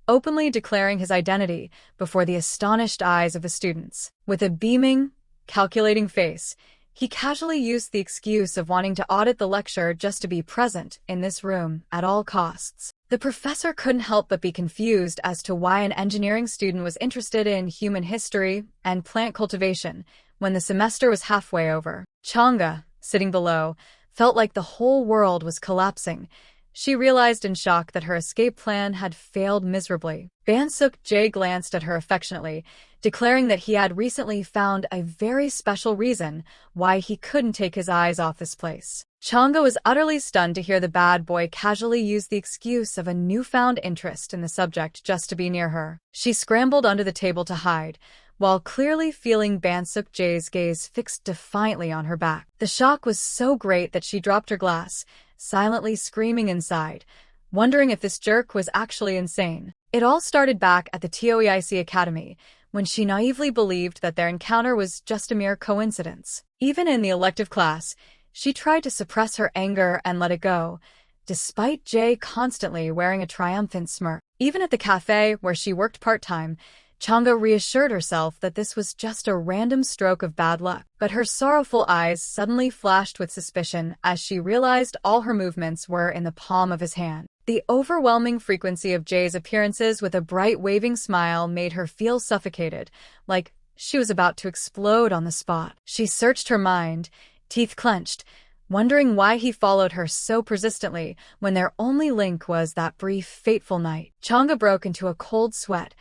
openly declaring his identity before the astonished eyes of the students. With a beaming, calculating face, he casually used the excuse of wanting to audit the lecture just to be present in this room at all costs. The professor couldn't help but be confused as to why an engineering student was interested in human history and plant cultivation when the semester was halfway over. Chang'e, sitting below, felt like the whole world was collapsing. She realized in shock that her escape plan had failed miserably. Bansuk Jae glanced at her affectionately, declaring that he had recently found a very special reason why he couldn't take his eyes off this place. Chang'e was utterly stunned to hear the bad boy casually use the excuse of a newfound interest in the subject just to be near her. She scrambled under the table to hide, while clearly feeling Bansuk Jae's gaze fixed defiantly on her back. The shock was so great that she dropped her glass, silently screaming inside, wondering if this jerk was actually insane. It all started back at the TOEIC Academy, when she naively believed that their encounter was just a mere coincidence. Even in the elective class, she tried to suppress her anger and let it go, despite Jae constantly wearing a triumphant smirk. Even at the cafe where she worked part-time, Chang'e reassured herself that this was just a random stroke of bad luck. But her sorrowful eyes suddenly flashed with suspicion as she realized all her movements were in the palm of his hand. The overwhelming frequency of Jae's appearances with a bright waving smile made her feel suffocated, like she was about to explode on the spot. She searched her mind, teeth clenched, wondering why he followed her so persistently when their only link was that brief, fateful night. Chang'e broke into a cold sweat,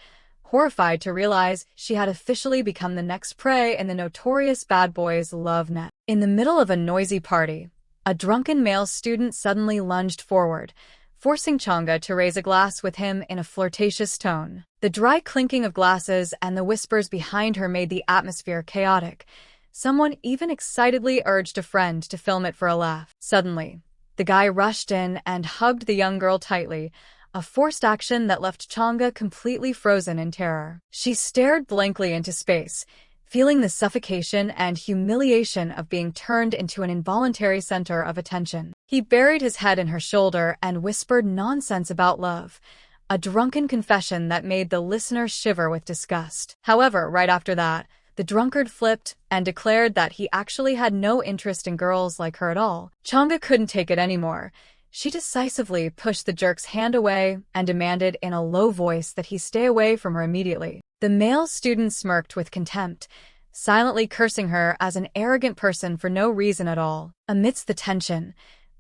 horrified to realize she had officially become the next prey in the notorious bad boy's love net. In the middle of a noisy party, a drunken male student suddenly lunged forward, forcing Chang'e to raise a glass with him in a flirtatious tone. The dry clinking of glasses and the whispers behind her made the atmosphere chaotic. Someone even excitedly urged a friend to film it for a laugh. Suddenly, the guy rushed in and hugged the young girl tightly, a forced action that left Chang'e completely frozen in terror. She stared blankly into space, feeling the suffocation and humiliation of being turned into an involuntary center of attention. He buried his head in her shoulder and whispered nonsense about love, a drunken confession that made the listener shiver with disgust. However, right after that, the drunkard flipped and declared that he actually had no interest in girls like her at all. Chang'e couldn't take it anymore. She decisively pushed the jerk's hand away and demanded in a low voice that he stay away from her immediately. The male student smirked with contempt, silently cursing her as an arrogant person for no reason at all. Amidst the tension,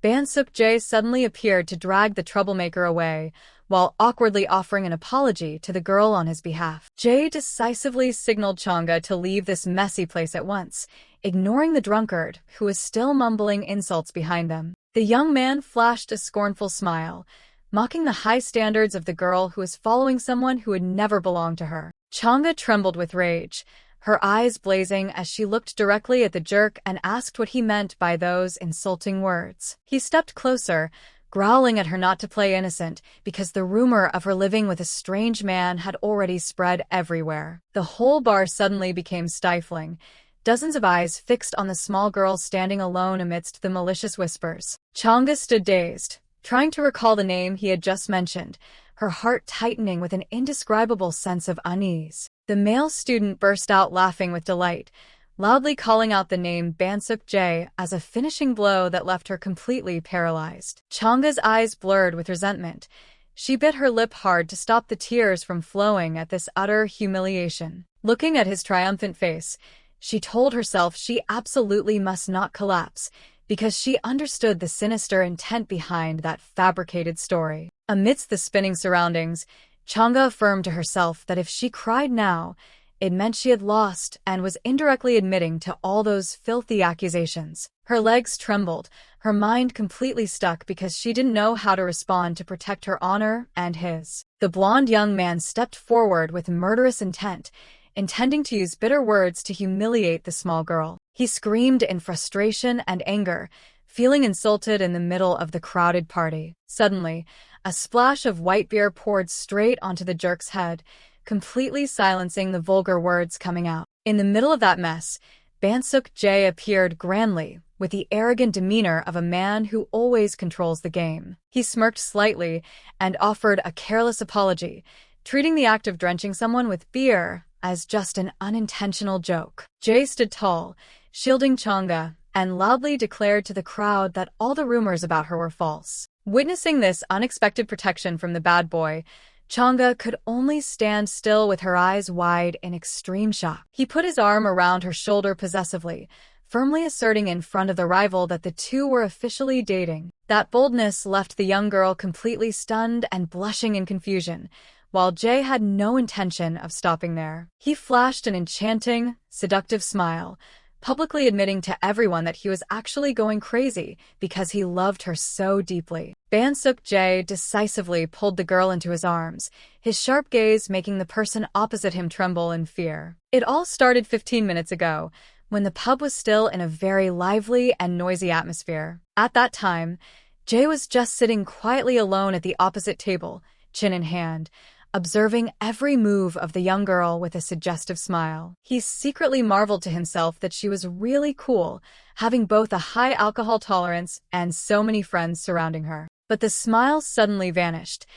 Mistook suddenly appeared to drag the troublemaker away, while awkwardly offering an apology to the girl on his behalf. Jae decisively signaled Chang'e to leave this messy place at once, ignoring the drunkard, who was still mumbling insults behind them. The young man flashed a scornful smile, mocking the high standards of the girl who was following someone who had never belonged to her. Chang'e trembled with rage, her eyes blazing as she looked directly at the jerk and asked what he meant by those insulting words. He stepped closer, growling at her not to play innocent because the rumor of her living with a strange man had already spread everywhere. The whole bar suddenly became stifling, dozens of eyes fixed on the small girl standing alone amidst the malicious whispers. Chang'e stood dazed, trying to recall the name he had just mentioned, her heart tightening with an indescribable sense of unease. The male student burst out laughing with delight, loudly calling out the name Mistook as a finishing blow that left her completely paralyzed. Chang'e's eyes blurred with resentment. She bit her lip hard to stop the tears from flowing at this utter humiliation. Looking at his triumphant face, she told herself she absolutely must not collapse, because she understood the sinister intent behind that fabricated story. Amidst the spinning surroundings, Chang'e affirmed to herself that if she cried now, it meant she had lost and was indirectly admitting to all those filthy accusations. Her legs trembled, her mind completely stuck because she didn't know how to respond to protect her honor and his. The blonde young man stepped forward with murderous intent, intending to use bitter words to humiliate the small girl. He screamed in frustration and anger, feeling insulted in the middle of the crowded party. Suddenly, a splash of white beer poured straight onto the jerk's head, completely silencing the vulgar words coming out. In the middle of that mess, Mistook appeared grandly, with the arrogant demeanor of a man who always controls the game. He smirked slightly and offered a careless apology, treating the act of drenching someone with beer as just an unintentional joke. Jae stood tall, shielding Chang'e, and loudly declared to the crowd that all the rumors about her were false. Witnessing this unexpected protection from the bad boy, Chang'e could only stand still with her eyes wide in extreme shock. He put his arm around her shoulder possessively, firmly asserting in front of the rival that the two were officially dating. That boldness left the young girl completely stunned and blushing in confusion, while Jae had no intention of stopping there. He flashed an enchanting, seductive smile, publicly admitting to everyone that he was actually going crazy because he loved her so deeply. Mistook decisively pulled the girl into his arms, his sharp gaze making the person opposite him tremble in fear. It all started 15 minutes ago, when the pub was still in a very lively and noisy atmosphere. At that time, Jae was just sitting quietly alone at the opposite table, chin in hand, observing every move of the young girl with a suggestive smile. He secretly marveled to himself that she was really cool, having both a high alcohol tolerance and so many friends surrounding her. But the smile suddenly vanished.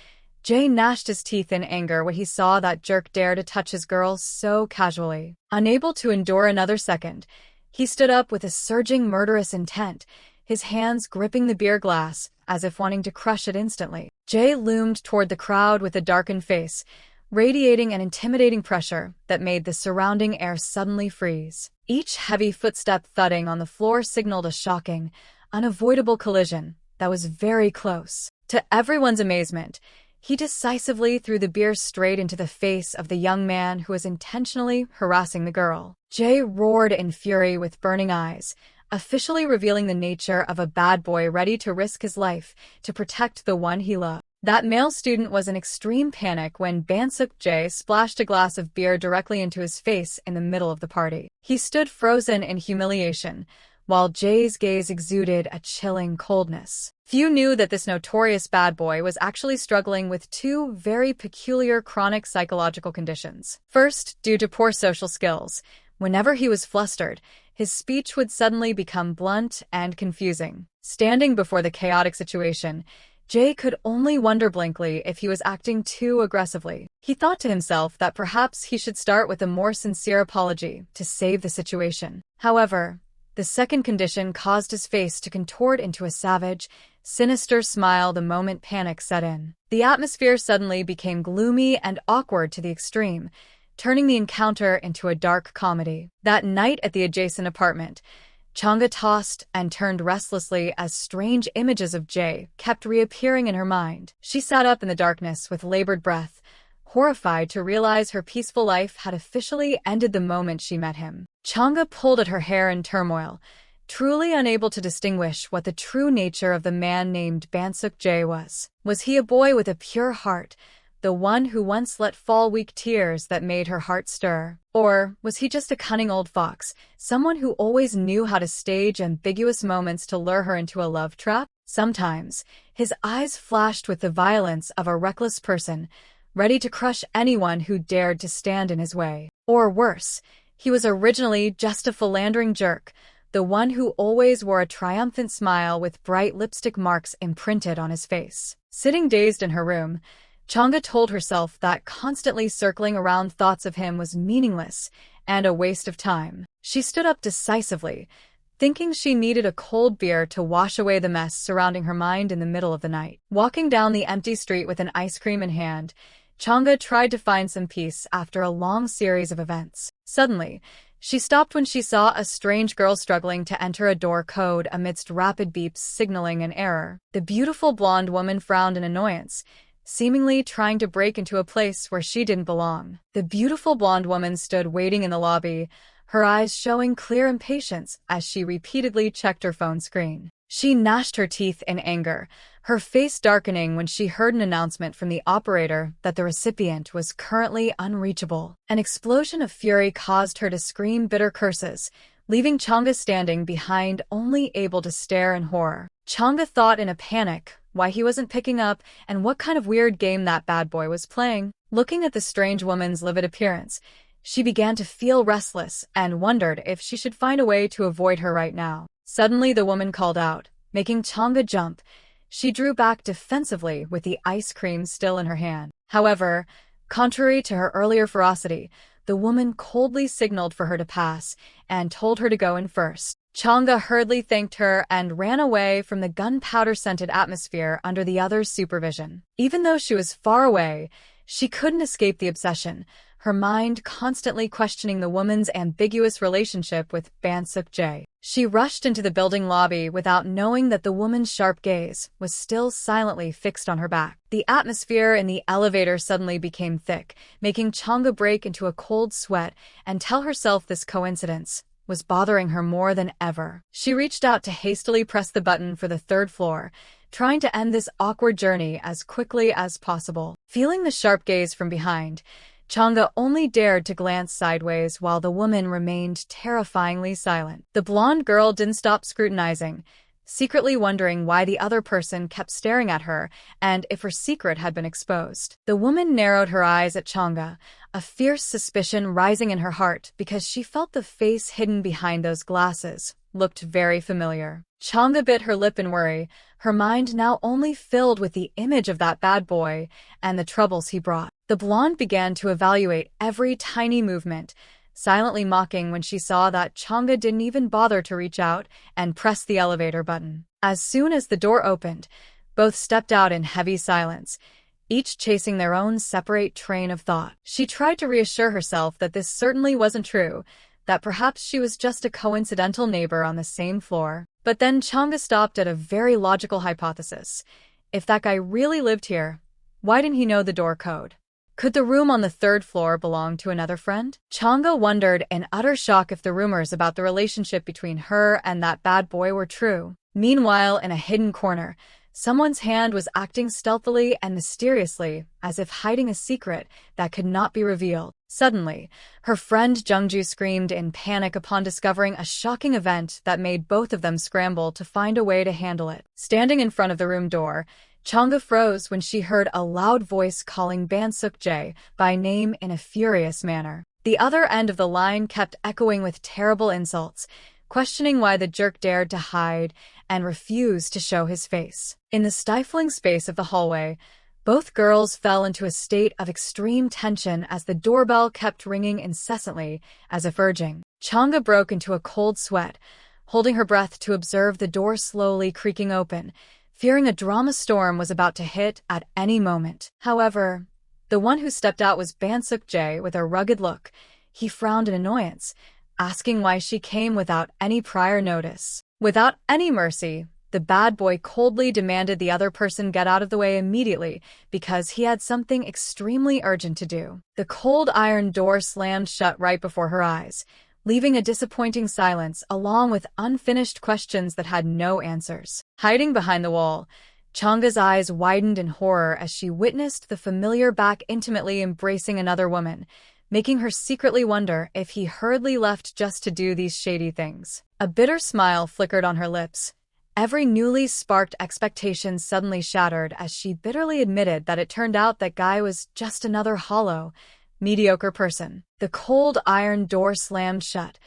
Jae gnashed his teeth in anger when he saw that jerk dare to touch his girl so casually. Unable to endure another second, he stood up with a surging murderous intent, his hands gripping the beer glass, as if wanting to crush it instantly. Jae loomed toward the crowd with a darkened face, radiating an intimidating pressure that made the surrounding air suddenly freeze. Each heavy footstep thudding on the floor signaled a shocking, unavoidable collision that was very close. To everyone's amazement, he decisively threw the beer straight into the face of the young man who was intentionally harassing the girl. Jae roared in fury with burning eyes, officially revealing the nature of a bad boy ready to risk his life to protect the one he loved. That male student was in extreme panic when Mistook splashed a glass of beer directly into his face in the middle of the party. He stood frozen in humiliation, while Jay's gaze exuded a chilling coldness. Few knew that this notorious bad boy was actually struggling with two very peculiar chronic psychological conditions. First, due to poor social skills, whenever he was flustered, his speech would suddenly become blunt and confusing. Standing before the chaotic situation, Jay could only wonder blankly if he was acting too aggressively. He thought to himself that perhaps he should start with a more sincere apology to save the situation. However, the second condition caused his face to contort into a savage, sinister smile the moment panic set in. The atmosphere suddenly became gloomy and awkward to the extreme, turning the encounter into a dark comedy. That night at the adjacent apartment, Chang'e tossed and turned restlessly as strange images of Jay kept reappearing in her mind. She sat up in the darkness with labored breath, horrified to realize her peaceful life had officially ended the moment she met him. Chang'e pulled at her hair in turmoil, truly unable to distinguish what the true nature of the man named Mistook Jay was. Was he a boy with a pure heart, the one who once let fall weak tears that made her heart stir? Or was he just a cunning old fox, someone who always knew how to stage ambiguous moments to lure her into a love trap? Sometimes, his eyes flashed with the violence of a reckless person, ready to crush anyone who dared to stand in his way. Or worse, he was originally just a philandering jerk, the one who always wore a triumphant smile with bright lipstick marks imprinted on his face. Sitting dazed in her room, Chang'e told herself that constantly circling around thoughts of him was meaningless and a waste of time. She stood up decisively, thinking she needed a cold beer to wash away the mess surrounding her mind in the middle of the night. Walking down the empty street with an ice cream in hand, Chang'e tried to find some peace after a long series of events. Suddenly, she stopped when she saw a strange girl struggling to enter a door code amidst rapid beeps signaling an error. The beautiful blonde woman frowned in annoyance, seemingly trying to break into a place where she didn't belong. The beautiful blonde woman stood waiting in the lobby, her eyes showing clear impatience as she repeatedly checked her phone screen. She gnashed her teeth in anger, her face darkening when she heard an announcement from the operator that the recipient was currently unreachable. An explosion of fury caused her to scream bitter curses, leaving Chang'e standing behind, only able to stare in horror. Chang'e thought in a panic why he wasn't picking up and what kind of weird game that bad boy was playing. Looking at the strange woman's livid appearance, she began to feel restless and wondered if she should find a way to avoid her right now. Suddenly the woman called out, making Chang'e jump. She drew back defensively with the ice cream still in her hand. However, contrary to her earlier ferocity, the woman coldly signaled for her to pass and told her to go in first. Chang'e hurriedly thanked her and ran away from the gunpowder-scented atmosphere under the other's supervision. Even though she was far away, she couldn't escape the obsession, her mind constantly questioning the woman's ambiguous relationship with Mistook Jay. She rushed into the building lobby without knowing that the woman's sharp gaze was still silently fixed on her back. The atmosphere in the elevator suddenly became thick, making Chang'e break into a cold sweat and tell herself this coincidence was bothering her more than ever. She reached out to hastily press the button for the third floor, trying to end this awkward journey as quickly as possible. Feeling the sharp gaze from behind, Chang'e only dared to glance sideways while the woman remained terrifyingly silent. The blonde girl didn't stop scrutinizing, secretly wondering why the other person kept staring at her and if her secret had been exposed. The woman narrowed her eyes at Chang'e, a fierce suspicion rising in her heart because she felt the face hidden behind those glasses looked very familiar. Chang'e bit her lip in worry, her mind now only filled with the image of that bad boy and the troubles he brought. The blonde began to evaluate every tiny movement, silently mocking when she saw that Chang'e didn't even bother to reach out and press the elevator button. As soon as the door opened, both stepped out in heavy silence, each chasing their own separate train of thought. She tried to reassure herself that this certainly wasn't true, that perhaps she was just a coincidental neighbor on the same floor. But then Chang'e stopped at a very logical hypothesis. If that guy really lived here, why didn't he know the door code? Could the room on the third floor belong to another friend? Chang'e wondered in utter shock if the rumors about the relationship between her and that bad boy were true. Meanwhile, in a hidden corner, Someone's hand was acting stealthily and mysteriously, as if hiding a secret that could not be revealed. Suddenly, her friend Jungju screamed in panic upon discovering a shocking event that made both of them scramble to find a way to handle it. Standing in front of the room door, Changga froze when she heard a loud voice calling Bansuk-jae by name in a furious manner. The other end of the line kept echoing with terrible insults, questioning why the jerk dared to hide and refused to show his face. In the stifling space of the hallway, both girls fell into a state of extreme tension as the doorbell kept ringing incessantly, as if urging. Changga broke into a cold sweat, holding her breath to observe the door slowly creaking open, fearing a drama storm was about to hit at any moment. However, the one who stepped out was Bansuk-jae with a rugged look. He frowned in annoyance, asking why she came without any prior notice. Without any mercy, the bad boy coldly demanded the other person get out of the way immediately because he had something extremely urgent to do. The cold iron door slammed shut right before her eyes, leaving a disappointing silence along with unfinished questions that had no answers. Hiding behind the wall, Changga's eyes widened in horror as she witnessed the familiar back intimately embracing another woman, making her secretly wonder if he hurriedly left just to do these shady things. A bitter smile flickered on her lips. Every newly sparked expectation suddenly shattered as she bitterly admitted that it turned out that guy was just another hollow, mediocre person. The cold iron door slammed shut,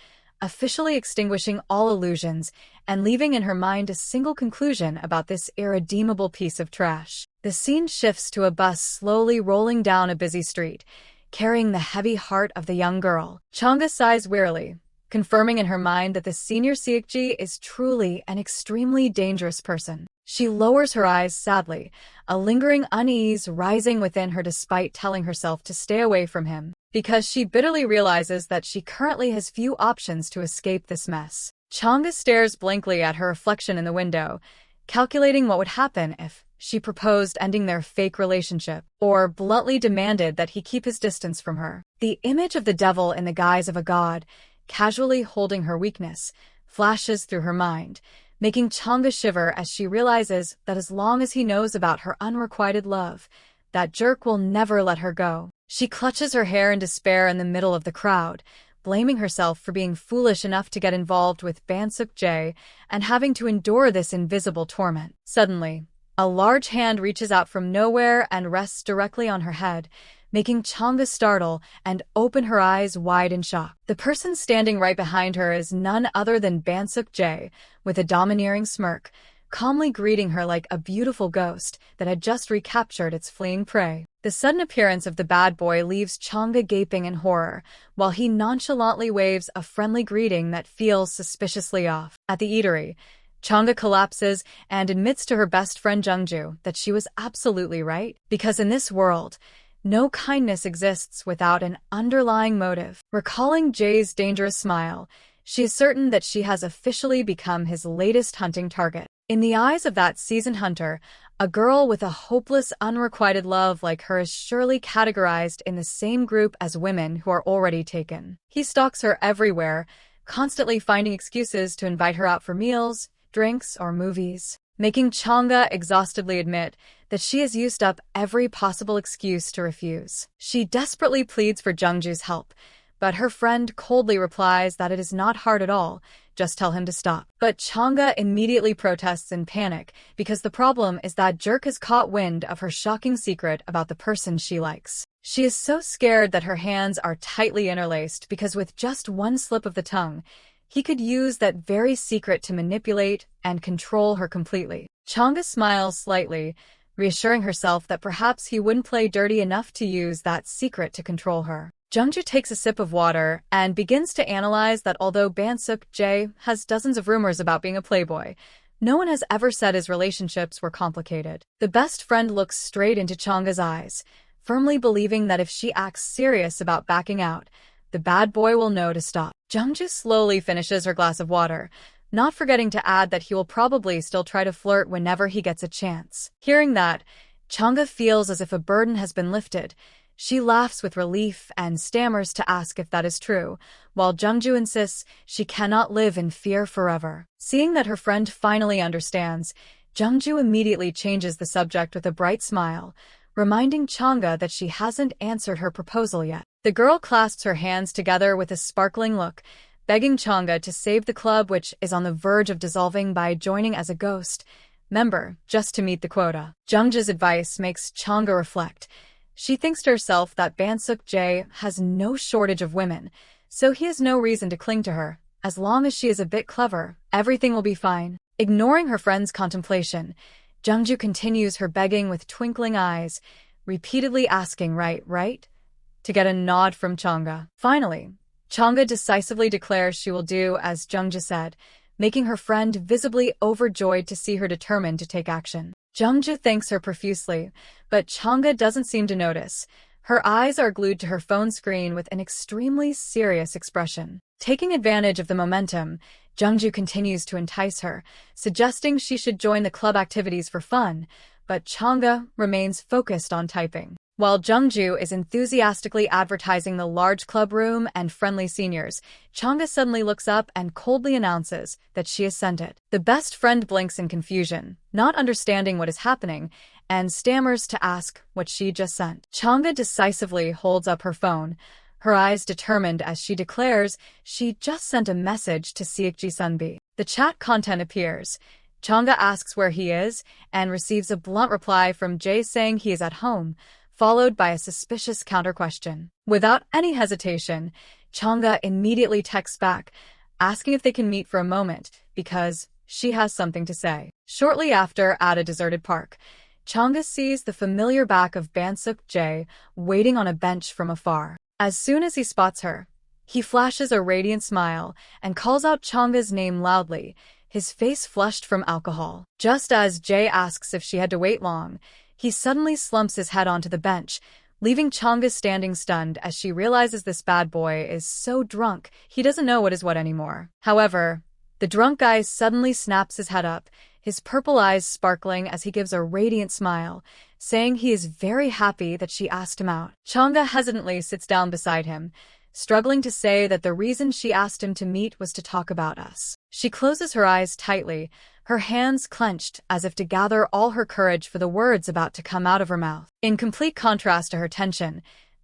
officially extinguishing all illusions and leaving in her mind a single conclusion about this irredeemable piece of trash. The scene shifts to a bus slowly rolling down a busy street, carrying the heavy heart of the young girl. Changga sighs wearily, confirming in her mind that the senior Siekji is truly an extremely dangerous person. She lowers her eyes sadly, a lingering unease rising within her despite telling herself to stay away from him, because she bitterly realizes that she currently has few options to escape this mess. Changga stares blankly at her reflection in the window, calculating what would happen if she proposed ending their fake relationship, or bluntly demanded that he keep his distance from her. The image of the devil in the guise of a god, casually holding her weakness, flashes through her mind, making Changga shiver as she realizes that as long as he knows about her unrequited love, that jerk will never let her go. She clutches her hair in despair in the middle of the crowd, blaming herself for being foolish enough to get involved with Bansuk-jae and having to endure this invisible torment. Suddenly, a large hand reaches out from nowhere and rests directly on her head, making Changga startle and open her eyes wide in shock. The person standing right behind her is none other than Bansuk-jae, with a domineering smirk, calmly greeting her like a beautiful ghost that had just recaptured its fleeing prey. The sudden appearance of the bad boy leaves Changga gaping in horror, while he nonchalantly waves a friendly greeting that feels suspiciously off. At the eatery, Changga collapses and admits to her best friend Jungju that she was absolutely right, because in this world, no kindness exists without an underlying motive. Recalling Jay's dangerous smile, she is certain that she has officially become his latest hunting target. In the eyes of that seasoned hunter, a girl with a hopeless, unrequited love like her is surely categorized in the same group as women who are already taken. He stalks her everywhere, constantly finding excuses to invite her out for meals, drinks, or movies, making Changga exhaustedly admit that she has used up every possible excuse to refuse. She desperately pleads for Jungju's help, but her friend coldly replies that it is not hard at all, just tell him to stop. But Changga immediately protests in panic because the problem is that jerk has caught wind of her shocking secret about the person she likes. She is so scared that her hands are tightly interlaced because with just one slip of the tongue, he could use that very secret to manipulate and control her completely. Changga smiles slightly, reassuring herself that perhaps he wouldn't play dirty enough to use that secret to control her. Jungju takes a sip of water and begins to analyze that although Bansuk-jae has dozens of rumors about being a playboy, no one has ever said his relationships were complicated. The best friend looks straight into Changga's eyes, firmly believing that if she acts serious about backing out, the bad boy will know to stop. Jungju slowly finishes her glass of water, not forgetting to add that he will probably still try to flirt whenever he gets a chance. Hearing that, Changga feels as if a burden has been lifted. She laughs with relief and stammers to ask if that is true, while Jungju insists she cannot live in fear forever. Seeing that her friend finally understands, Jungju immediately changes the subject with a bright smile, reminding Chang'e that she hasn't answered her proposal yet. The girl clasps her hands together with a sparkling look, begging Chang'e to save the club, which is on the verge of dissolving, by joining as a ghost member just to meet the quota. Jungju's advice makes Chang'e reflect. She thinks to herself that Mistook has no shortage of women, so he has no reason to cling to her. As long as she is a bit clever, everything will be fine. Ignoring her friend's contemplation, Jungju continues her begging with twinkling eyes, repeatedly asking right, to get a nod from Chang'e. Finally, Chang'e decisively declares she will do as Jungju said, making her friend visibly overjoyed to see her determined to take action. Jungju thanks her profusely, but Chang'e doesn't seem to notice. Her eyes are glued to her phone screen with an extremely serious expression. Taking advantage of the momentum, Jungju continues to entice her, suggesting she should join the club activities for fun, but Chang'e remains focused on typing. While Jungju is enthusiastically advertising the large club room and friendly seniors, Chang'e suddenly looks up and coldly announces that she has sent it. The best friend blinks in confusion, not understanding what is happening, and stammers to ask what she just sent. Chang'e decisively holds up her phone, her eyes determined as she declares she just sent a message to Seokji Sunbi. The chat content appears. Chang'e asks where he is and receives a blunt reply from Jae saying he is at home, followed by a suspicious counter-question. Without any hesitation, Chang'e immediately texts back, asking if they can meet for a moment, because she has something to say. Shortly after, at a deserted park, Chang'e sees the familiar back of Mistook waiting on a bench from afar. As soon as he spots her, he flashes a radiant smile and calls out Chang'e's name loudly, his face flushed from alcohol. Just as Jae asks if she had to wait long, he suddenly slumps his head onto the bench, leaving Chang'e standing stunned as she realizes this bad boy is so drunk he doesn't know what is what anymore. However, the drunk guy suddenly snaps his head up, his purple eyes sparkling as he gives a radiant smile, saying he is very happy that she asked him out. Chang'e hesitantly sits down beside him, struggling to say that the reason she asked him to meet was to talk about us. She closes her eyes tightly, her hands clenched as if to gather all her courage for the words about to come out of her mouth. In complete contrast to her tension,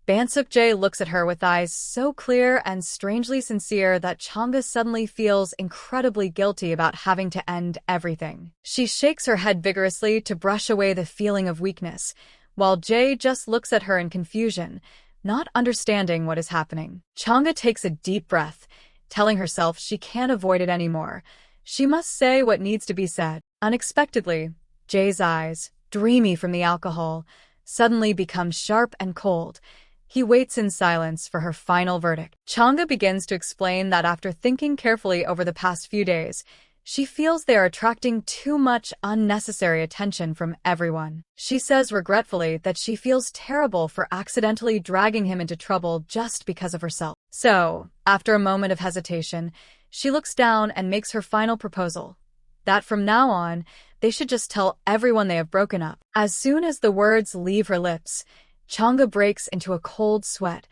Mistook looks at her with eyes so clear and strangely sincere that Chang'e suddenly feels incredibly guilty about having to end everything. She shakes her head vigorously to brush away the feeling of weakness, while Jae just looks at her in confusion, not understanding what is happening. Chang'e takes a deep breath, telling herself she can't avoid it anymore. She must say what needs to be said. Unexpectedly, Jae's eyes, dreamy from the alcohol, suddenly become sharp and cold. He waits in silence for her final verdict. Chang'e begins to explain that after thinking carefully over the past few days, she feels they are attracting too much unnecessary attention from everyone. She says regretfully that she feels terrible for accidentally dragging him into trouble just because of herself. So, after a moment of hesitation, she looks down and makes her final proposal, that from now on, they should just tell everyone they have broken up. As soon as the words leave her lips, Chang'e breaks into a cold sweat,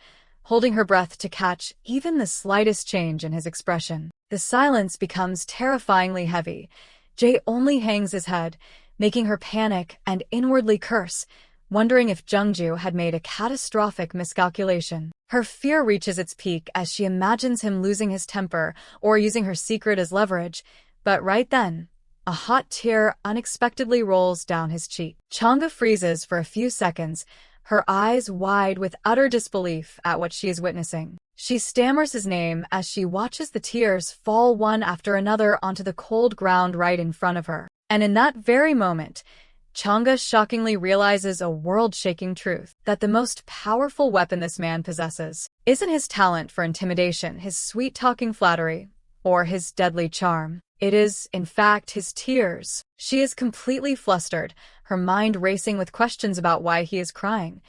holding her breath to catch even the slightest change in his expression. The silence becomes terrifyingly heavy. Jae only hangs his head, making her panic and inwardly curse, wondering if Jungju had made a catastrophic miscalculation. Her fear reaches its peak as she imagines him losing his temper or using her secret as leverage, but right then, a hot tear unexpectedly rolls down his cheek. Chang'e freezes for a few seconds, her eyes wide with utter disbelief at what she is witnessing. She stammers his name as she watches the tears fall one after another onto the cold ground right in front of her. And in that very moment, Chang'e shockingly realizes a world-shaking truth, that the most powerful weapon this man possesses isn't his talent for intimidation, his sweet-talking flattery, or his deadly charm. It is, in fact, his tears. She is completely flustered, her mind racing with questions about why he is crying.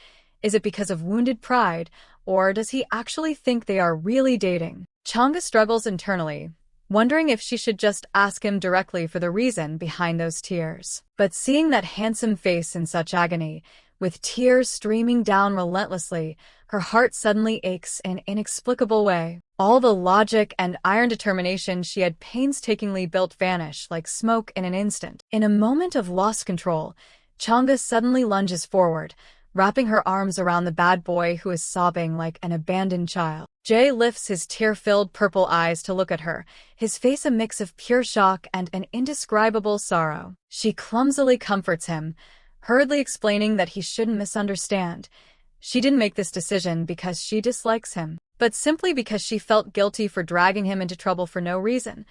Is it because of wounded pride, or does he actually think they are really dating? Chang'e struggles internally, wondering if she should just ask him directly for the reason behind those tears. But seeing that handsome face in such agony, with tears streaming down relentlessly, her heart suddenly aches in an inexplicable way. All the logic and iron determination she had painstakingly built vanish like smoke in an instant. In a moment of lost control, Chang'e suddenly lunges forward, wrapping her arms around the bad boy who is sobbing like an abandoned child. Jay lifts his tear-filled purple eyes to look at her, his face a mix of pure shock and an indescribable sorrow. She clumsily comforts him, hurriedly explaining that he shouldn't misunderstand. She didn't make this decision because she dislikes him, but simply because she felt guilty for dragging him into trouble for no reason.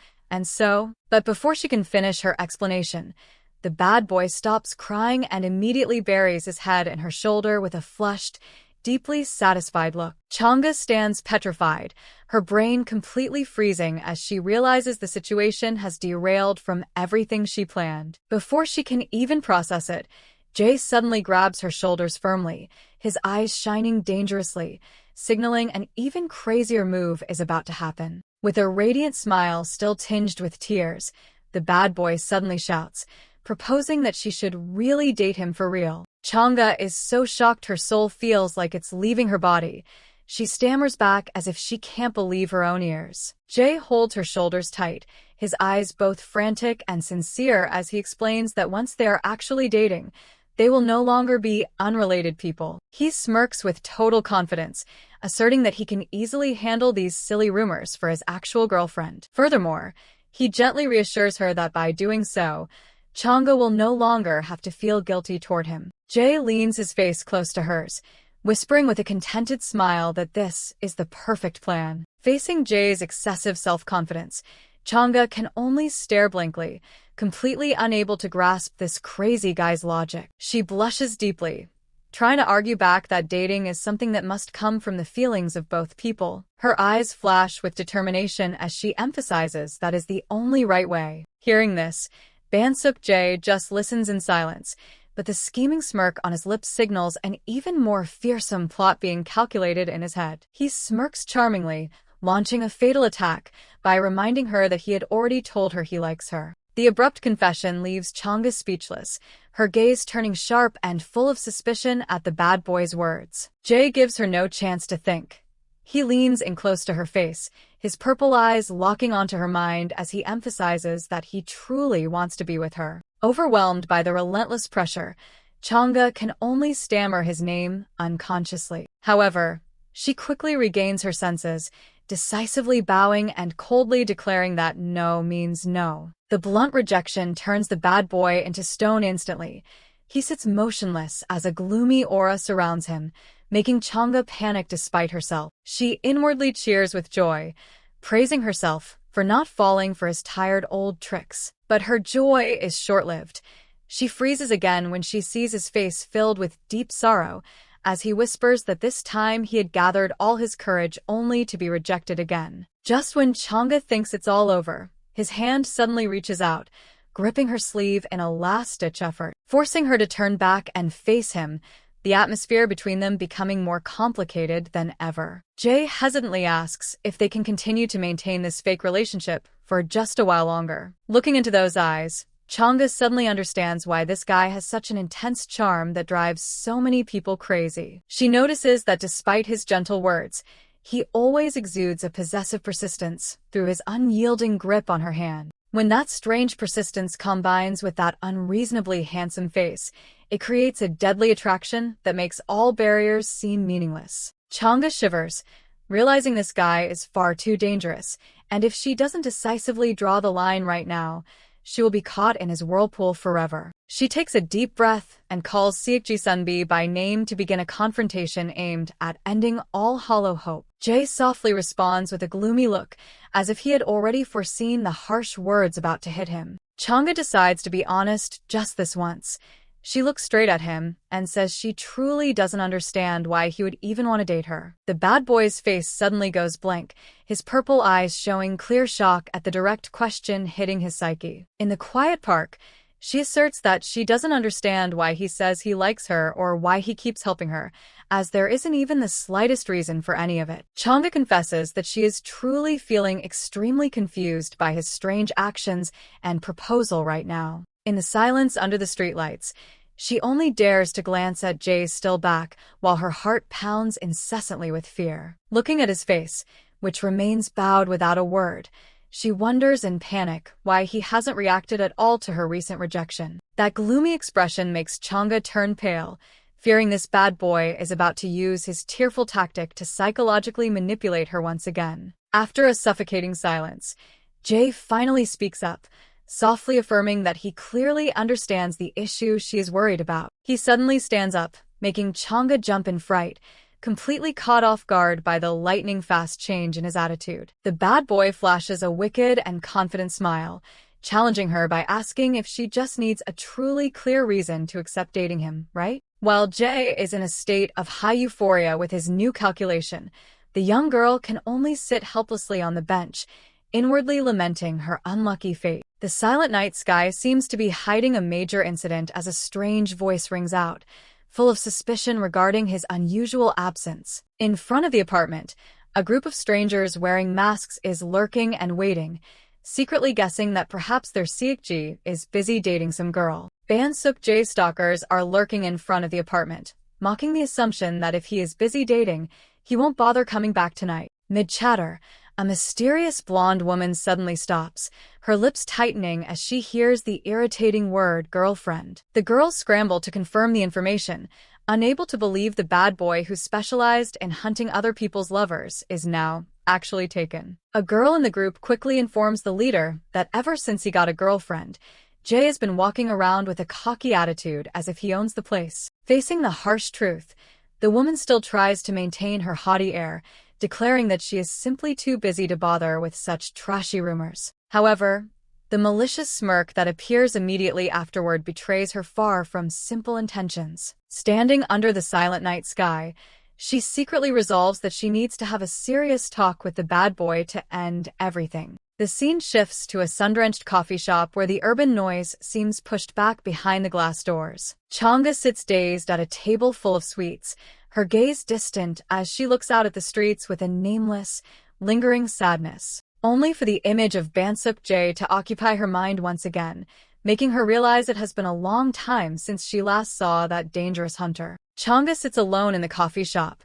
But before she can finish her explanation, the bad boy stops crying and immediately buries his head in her shoulder with a flushed, deeply satisfied look. Chang'e stands petrified, her brain completely freezing as she realizes the situation has derailed from everything she planned. Before she can even process it, Jay suddenly grabs her shoulders firmly, his eyes shining dangerously, signaling an even crazier move is about to happen. With a radiant smile still tinged with tears, the bad boy suddenly shouts, proposing that she should really date him for real. Chang'e is so shocked her soul feels like it's leaving her body. She stammers back as if she can't believe her own ears. Jay holds her shoulders tight, his eyes both frantic and sincere as he explains that once they are actually dating, they will no longer be unrelated people. He smirks with total confidence, asserting that he can easily handle these silly rumors for his actual girlfriend. Furthermore, he gently reassures her that by doing so, Chang'e will no longer have to feel guilty toward him. Jay leans his face close to hers, whispering with a contented smile that this is the perfect plan. Facing Jay's excessive self-confidence, Chang'e can only stare blankly, completely unable to grasp this crazy guy's logic. She blushes deeply, trying to argue back that dating is something that must come from the feelings of both people. Her eyes flash with determination as she emphasizes that is the only right way. Hearing this, Mistook Jay just listens in silence, but the scheming smirk on his lips signals an even more fearsome plot being calculated in his head. He smirks charmingly, launching a fatal attack by reminding her that he had already told her he likes her. The abrupt confession leaves Chang'e speechless, her gaze turning sharp and full of suspicion at the bad boy's words. Jay gives her no chance to think. He leans in close to her face, his purple eyes locking onto her mind as he emphasizes that he truly wants to be with her. Overwhelmed by the relentless pressure, Chang'e can only stammer his name unconsciously. However, she quickly regains her senses, decisively bowing and coldly declaring that no means no. The blunt rejection turns the bad boy into stone instantly. He sits motionless as a gloomy aura surrounds him, making Chang'e panic despite herself. She inwardly cheers with joy, praising herself for not falling for his tired old tricks. But her joy is short-lived. She freezes again when she sees his face filled with deep sorrow, as he whispers that this time he had gathered all his courage only to be rejected again. Just when Chang'e thinks it's all over, his hand suddenly reaches out, gripping her sleeve in a last-ditch effort, forcing her to turn back and face him, the atmosphere between them becoming more complicated than ever. Jay hesitantly asks if they can continue to maintain this fake relationship for just a while longer. Looking into those eyes, Chang'e suddenly understands why this guy has such an intense charm that drives so many people crazy. She notices that despite his gentle words, he always exudes a possessive persistence through his unyielding grip on her hand. When that strange persistence combines with that unreasonably handsome face, it creates a deadly attraction that makes all barriers seem meaningless. Chang'e shivers, realizing this guy is far too dangerous, and if she doesn't decisively draw the line right now, she will be caught in his whirlpool forever. She takes a deep breath and calls Seokji Sunbi by name to begin a confrontation aimed at ending all hollow hope. Jay softly responds with a gloomy look, as if he had already foreseen the harsh words about to hit him. Chang'e decides to be honest just this once. She looks straight at him and says she truly doesn't understand why he would even want to date her. The bad boy's face suddenly goes blank, his purple eyes showing clear shock at the direct question hitting his psyche. In the quiet park, she asserts that she doesn't understand why he says he likes her or why he keeps helping her, as there isn't even the slightest reason for any of it. Chang'e confesses that she is truly feeling extremely confused by his strange actions and proposal right now. In the silence under the streetlights, she only dares to glance at Jay's still back while her heart pounds incessantly with fear. Looking at his face, which remains bowed without a word. She wonders in panic why he hasn't reacted at all to her recent rejection. That gloomy expression makes Chang'e turn pale, fearing this bad boy is about to use his tearful tactic to psychologically manipulate her once again. After a suffocating silence, Jae finally speaks up, softly affirming that he clearly understands the issue she is worried about. He suddenly stands up, making Chang'e jump in fright, completely caught off guard by the lightning-fast change in his attitude. The bad boy flashes a wicked and confident smile, challenging her by asking if she just needs a truly clear reason to accept dating him, right? While Jae is in a state of high euphoria with his new calculation, the young girl can only sit helplessly on the bench, inwardly lamenting her unlucky fate. The silent night sky seems to be hiding a major incident as a strange voice rings out, full of suspicion regarding his unusual absence. In front of the apartment, a group of strangers wearing masks is lurking and waiting, secretly guessing that perhaps their Seokji is busy dating some girl. Bansuk Jae's stalkers are lurking in front of the apartment, mocking the assumption that if he is busy dating, he won't bother coming back tonight. Mid-chatter, a mysterious blonde woman suddenly stops, her lips tightening as she hears the irritating word girlfriend. The girls scramble to confirm the information, unable to believe the bad boy who specialized in hunting other people's lovers is now actually taken. A girl in the group quickly informs the leader that ever since he got a girlfriend, Jae has been walking around with a cocky attitude as if he owns the place. Facing the harsh truth, the woman still tries to maintain her haughty air, declaring that she is simply too busy to bother with such trashy rumors. However, the malicious smirk that appears immediately afterward betrays her far from simple intentions. Standing under the silent night sky, she secretly resolves that she needs to have a serious talk with the bad boy to end everything. The scene shifts to a sun-drenched coffee shop where the urban noise seems pushed back behind the glass doors. Chang'e sits dazed at a table full of sweets, her gaze distant as she looks out at the streets with a nameless, lingering sadness, only for the image of Bansuk Jae to occupy her mind once again, making her realize it has been a long time since she last saw that dangerous hunter. Chang'e sits alone in the coffee shop,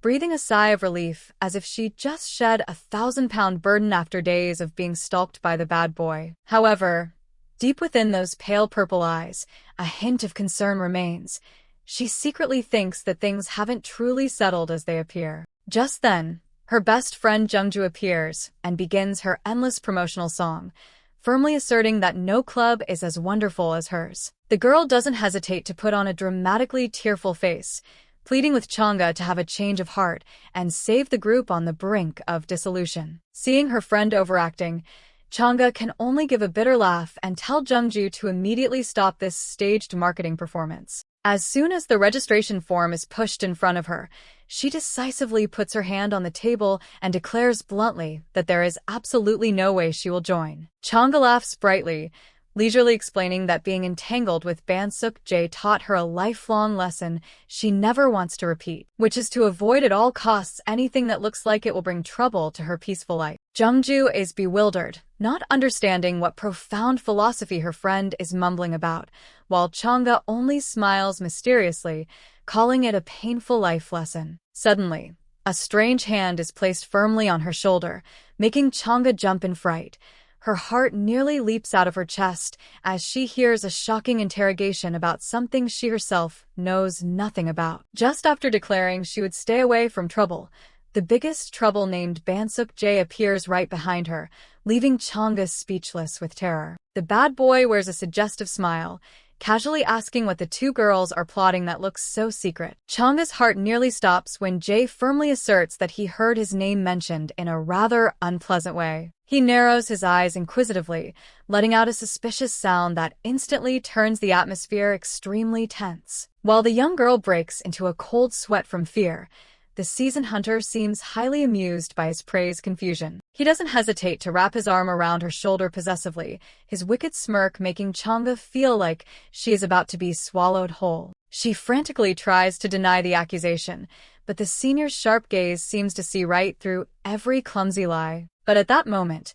breathing a sigh of relief as if she just shed a 1,000-pound burden after days of being stalked by the bad boy. However, deep within those pale purple eyes, a hint of concern remains. She secretly thinks that things haven't truly settled as they appear. Just then, her best friend Jungju appears and begins her endless promotional song, firmly asserting that no club is as wonderful as hers. The girl doesn't hesitate to put on a dramatically tearful face, pleading with Chang'e to have a change of heart and save the group on the brink of dissolution. Seeing her friend overacting, Chang'e can only give a bitter laugh and tell Jungju to immediately stop this staged marketing performance. As soon as the registration form is pushed in front of her, she decisively puts her hand on the table and declares bluntly that there is absolutely no way she will join. Chang'e laughs brightly, leisurely explaining that being entangled with Bansuk Jae taught her a lifelong lesson she never wants to repeat, which is to avoid at all costs anything that looks like it will bring trouble to her peaceful life. Jungju is bewildered, not understanding what profound philosophy her friend is mumbling about, while Chang'e only smiles mysteriously, calling it a painful life lesson. Suddenly, a strange hand is placed firmly on her shoulder, making Chang'e jump in fright. Her heart nearly leaps out of her chest as she hears a shocking interrogation about something she herself knows nothing about. Just after declaring she would stay away from trouble, the biggest trouble named Bansuk Jae appears right behind her, leaving Chang'e speechless with terror. The bad boy wears a suggestive smile, casually asking what the two girls are plotting that looks so secret. Chang'e's heart nearly stops when Jae firmly asserts that he heard his name mentioned in a rather unpleasant way. He narrows his eyes inquisitively, letting out a suspicious sound that instantly turns the atmosphere extremely tense. While the young girl breaks into a cold sweat from fear, the seasoned hunter seems highly amused by his prey's confusion. He doesn't hesitate to wrap his arm around her shoulder possessively, his wicked smirk making Chang'e feel like she is about to be swallowed whole. She frantically tries to deny the accusation, but the senior's sharp gaze seems to see right through every clumsy lie. But at that moment,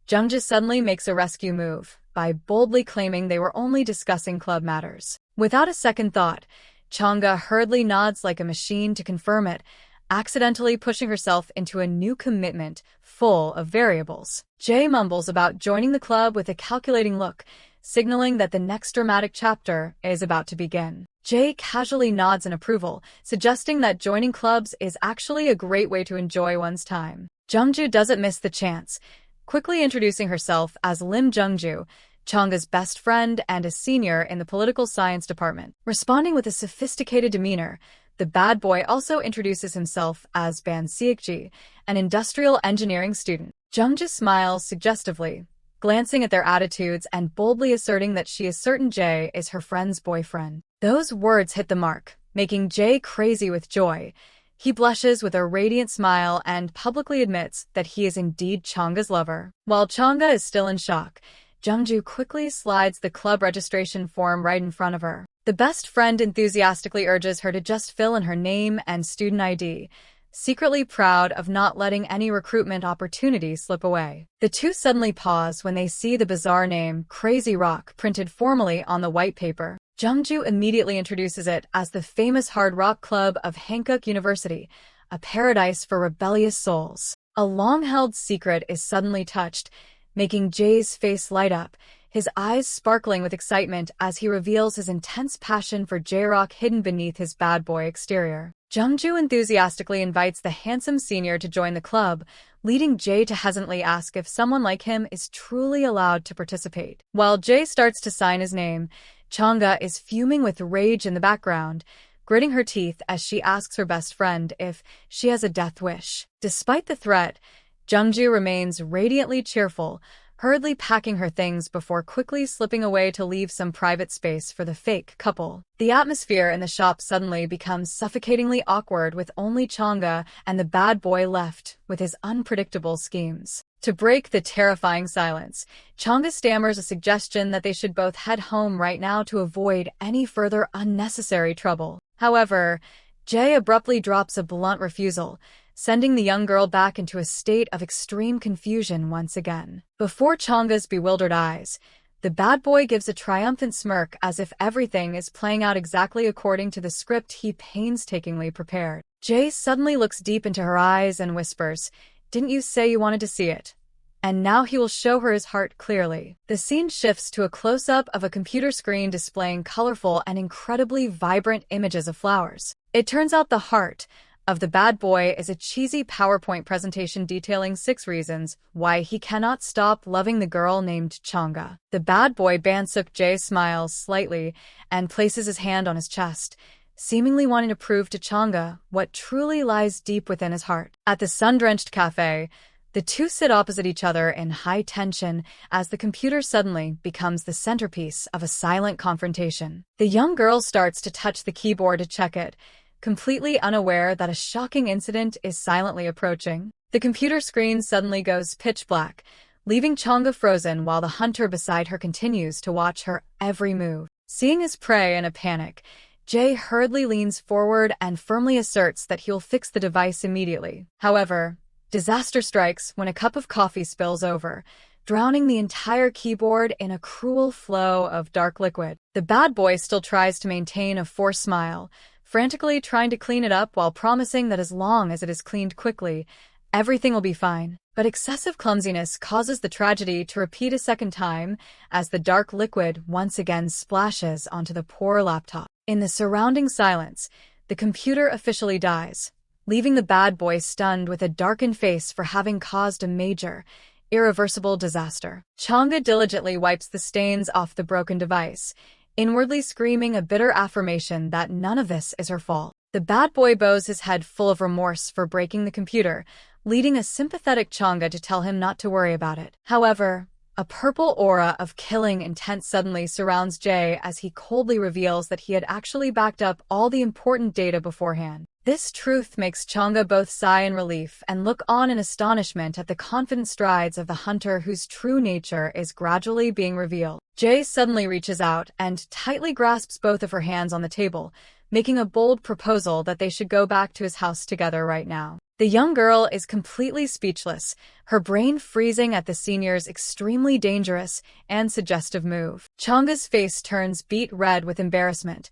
Jungju suddenly makes a rescue move by boldly claiming they were only discussing club matters. Without a second thought, Chang'e hurriedly nods like a machine to confirm it, accidentally pushing herself into a new commitment full of variables. Jae mumbles about joining the club with a calculating look, signaling that the next dramatic chapter is about to begin. Jae casually nods in approval, suggesting that joining clubs is actually a great way to enjoy one's time. Jungju doesn't miss the chance, quickly introducing herself as Lim Jungju, Changa's best friend and a senior in the political science department. Responding with a sophisticated demeanor, the bad boy also introduces himself as Ban Seokji, an industrial engineering student. Jungju smiles suggestively, glancing at their attitudes and boldly asserting that she is certain Jae is her friend's boyfriend. Those words hit the mark, making Jae crazy with joy. He blushes with a radiant smile and publicly admits that he is indeed Changa's lover. While Changa is still in shock, Jungju quickly slides the club registration form right in front of her. The best friend enthusiastically urges her to just fill in her name and student ID, secretly proud of not letting any recruitment opportunity slip away. The two suddenly pause when they see the bizarre name Crazy Rock printed formally on the white paper. Jungju immediately introduces it as the famous hard rock club of Hankook University, a paradise for rebellious souls. A long-held secret is suddenly touched, making Jae's face light up, his eyes sparkling with excitement as he reveals his intense passion for J-Rock hidden beneath his bad boy exterior. Jungju enthusiastically invites the handsome senior to join the club, leading Jae to hesitantly ask if someone like him is truly allowed to participate. While Jae starts to sign his name, Changa is fuming with rage in the background, gritting her teeth as she asks her best friend if she has a death wish. Despite the threat, Jungju remains radiantly cheerful, hurriedly packing her things before quickly slipping away to leave some private space for the fake couple. The atmosphere in the shop suddenly becomes suffocatingly awkward with only Changa and the bad boy left with his unpredictable schemes. To break the terrifying silence, Changa stammers a suggestion that they should both head home right now to avoid any further unnecessary trouble. However, Jae abruptly drops a blunt refusal, sending the young girl back into a state of extreme confusion once again. Before Changa's bewildered eyes, the bad boy gives a triumphant smirk as if everything is playing out exactly according to the script he painstakingly prepared. Jae suddenly looks deep into her eyes and whispers, "Didn't you say you wanted to see it?" And now he will show her his heart clearly. The scene shifts to a close-up of a computer screen displaying colorful and incredibly vibrant images of flowers. It turns out the heart of the bad boy is a cheesy PowerPoint presentation detailing 6 reasons why he cannot stop loving the girl named Changa. The bad boy Bansuk Jae smiles slightly and places his hand on his chest, seemingly wanting to prove to Changa what truly lies deep within his heart. At the sun-drenched cafe, the two sit opposite each other in high tension as the computer suddenly becomes the centerpiece of a silent confrontation. The young girl starts to touch the keyboard to check it, completely unaware that a shocking incident is silently approaching. The computer screen suddenly goes pitch black, leaving Changa frozen while the hunter beside her continues to watch her every move. Seeing his prey in a panic, Jae hurriedly leans forward and firmly asserts that he'll fix the device immediately. However, disaster strikes when a cup of coffee spills over, drowning the entire keyboard in a cruel flow of dark liquid. The bad boy still tries to maintain a forced smile, frantically trying to clean it up while promising that as long as it is cleaned quickly, everything will be fine. But excessive clumsiness causes the tragedy to repeat a second time as the dark liquid once again splashes onto the poor laptop. In the surrounding silence, the computer officially dies, leaving the bad boy stunned with a darkened face for having caused a major, irreversible disaster. Changa diligently wipes the stains off the broken device, inwardly screaming a bitter affirmation that none of this is her fault. The bad boy bows his head full of remorse for breaking the computer, leading a sympathetic Changa to tell him not to worry about it. However, a purple aura of killing intent suddenly surrounds Jae as he coldly reveals that he had actually backed up all the important data beforehand. This truth makes Changa both sigh in relief and look on in astonishment at the confident strides of the hunter whose true nature is gradually being revealed. Jae suddenly reaches out and tightly grasps both of her hands on the table, making a bold proposal that they should go back to his house together right now. The young girl is completely speechless, her brain freezing at the senior's extremely dangerous and suggestive move. Changa's face turns beet red with embarrassment.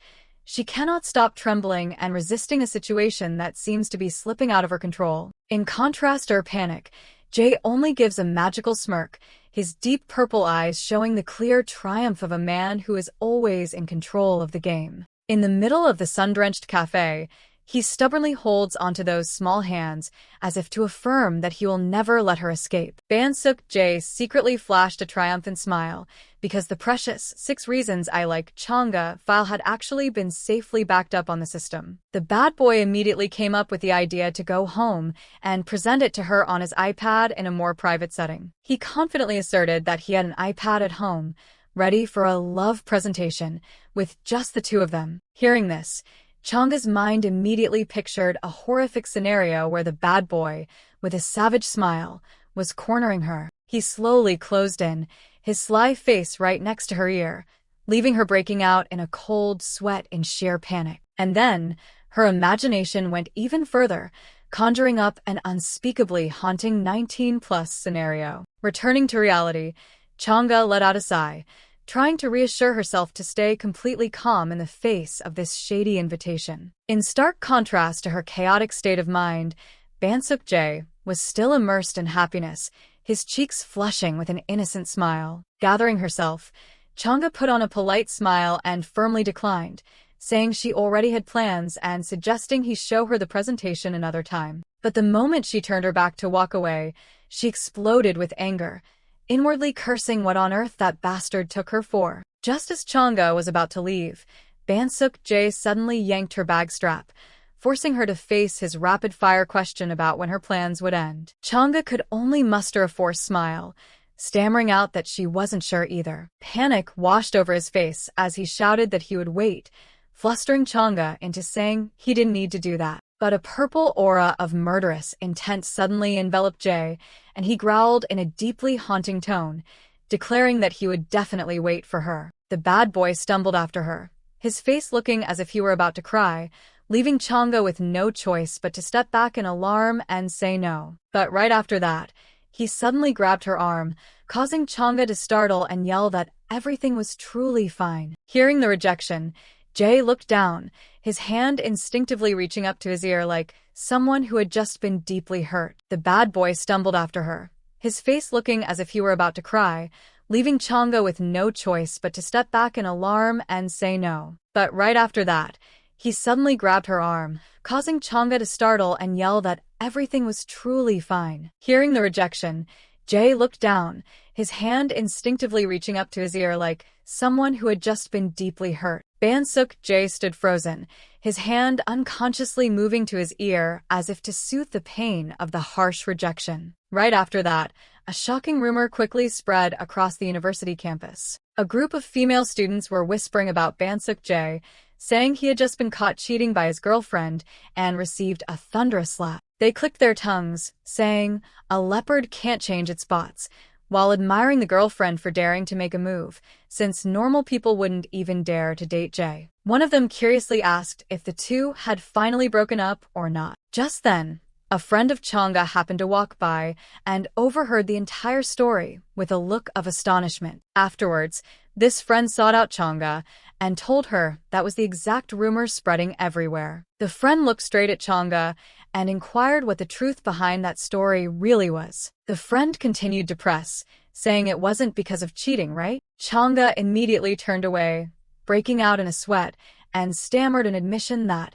She cannot stop trembling and resisting a situation that seems to be slipping out of her control. In contrast to her panic, Jay only gives a magical smirk, his deep purple eyes showing the clear triumph of a man who is always in control of the game. In the middle of the sun-drenched cafe, he stubbornly holds onto those small hands as if to affirm that he will never let her escape. Bansuk Jae secretly flashed a triumphant smile because the precious 6 Reasons I Like Changga file had actually been safely backed up on the system. The bad boy immediately came up with the idea to go home and present it to her on his iPad in a more private setting. He confidently asserted that he had an iPad at home, ready for a love presentation with just the two of them. Hearing this, Changga's mind immediately pictured a horrific scenario where the bad boy, with a savage smile, was cornering her. He slowly closed in, his sly face right next to her ear, leaving her breaking out in a cold sweat in sheer panic. And then, her imagination went even further, conjuring up an unspeakably haunting 19-plus scenario. Returning to reality, Changga let out a sigh, trying to reassure herself to stay completely calm in the face of this shady invitation. In stark contrast to her chaotic state of mind, Bansuk Jae was still immersed in happiness, his cheeks flushing with an innocent smile. Gathering herself, Changga put on a polite smile and firmly declined, saying she already had plans and suggesting he show her the presentation another time. But the moment she turned her back to walk away, she exploded with anger, inwardly cursing what on earth that bastard took her for. Just as Changga was about to leave, Bansuk Jae suddenly yanked her bag strap, forcing her to face his rapid-fire question about when her plans would end. Changga could only muster a forced smile, stammering out that she wasn't sure either. Panic washed over his face as he shouted that he would wait, flustering Changga into saying he didn't need to do that. But a purple aura of murderous intent suddenly enveloped Jay, and he growled in a deeply haunting tone, declaring that he would definitely wait for her. The bad boy stumbled after her, his face looking as if he were about to cry, leaving Changga with no choice but to step back in alarm and say no. But right after that, he suddenly grabbed her arm, causing Changga to startle and yell that everything was truly fine. Hearing the rejection, Jay looked down, his hand instinctively reaching up to his ear like someone who had just been deeply hurt. The bad boy stumbled after her, his face looking as if he were about to cry, leaving Changga with no choice but to step back in alarm and say no. But right after that, he suddenly grabbed her arm, causing Changga to startle and yell that everything was truly fine. Hearing the rejection, Jay looked down, his hand instinctively reaching up to his ear like someone who had just been deeply hurt. Bansuk Jay stood frozen, his hand unconsciously moving to his ear as if to soothe the pain of the harsh rejection. Right after that, a shocking rumor quickly spread across the university campus. A group of female students were whispering about Bansuk Jay, saying he had just been caught cheating by his girlfriend and received a thunderous slap. They clicked their tongues, saying, "A leopard can't change its spots," while admiring the girlfriend for daring to make a move, since normal people wouldn't even dare to date Jay. One of them curiously asked if the two had finally broken up or not. Just then, a friend of Changga happened to walk by and overheard the entire story with a look of astonishment. Afterwards, this friend sought out Changga and told her that was the exact rumor spreading everywhere. The friend looked straight at Changga and inquired what the truth behind that story really was. The friend continued to press, saying it wasn't because of cheating, right? Changga immediately turned away, breaking out in a sweat, and stammered an admission that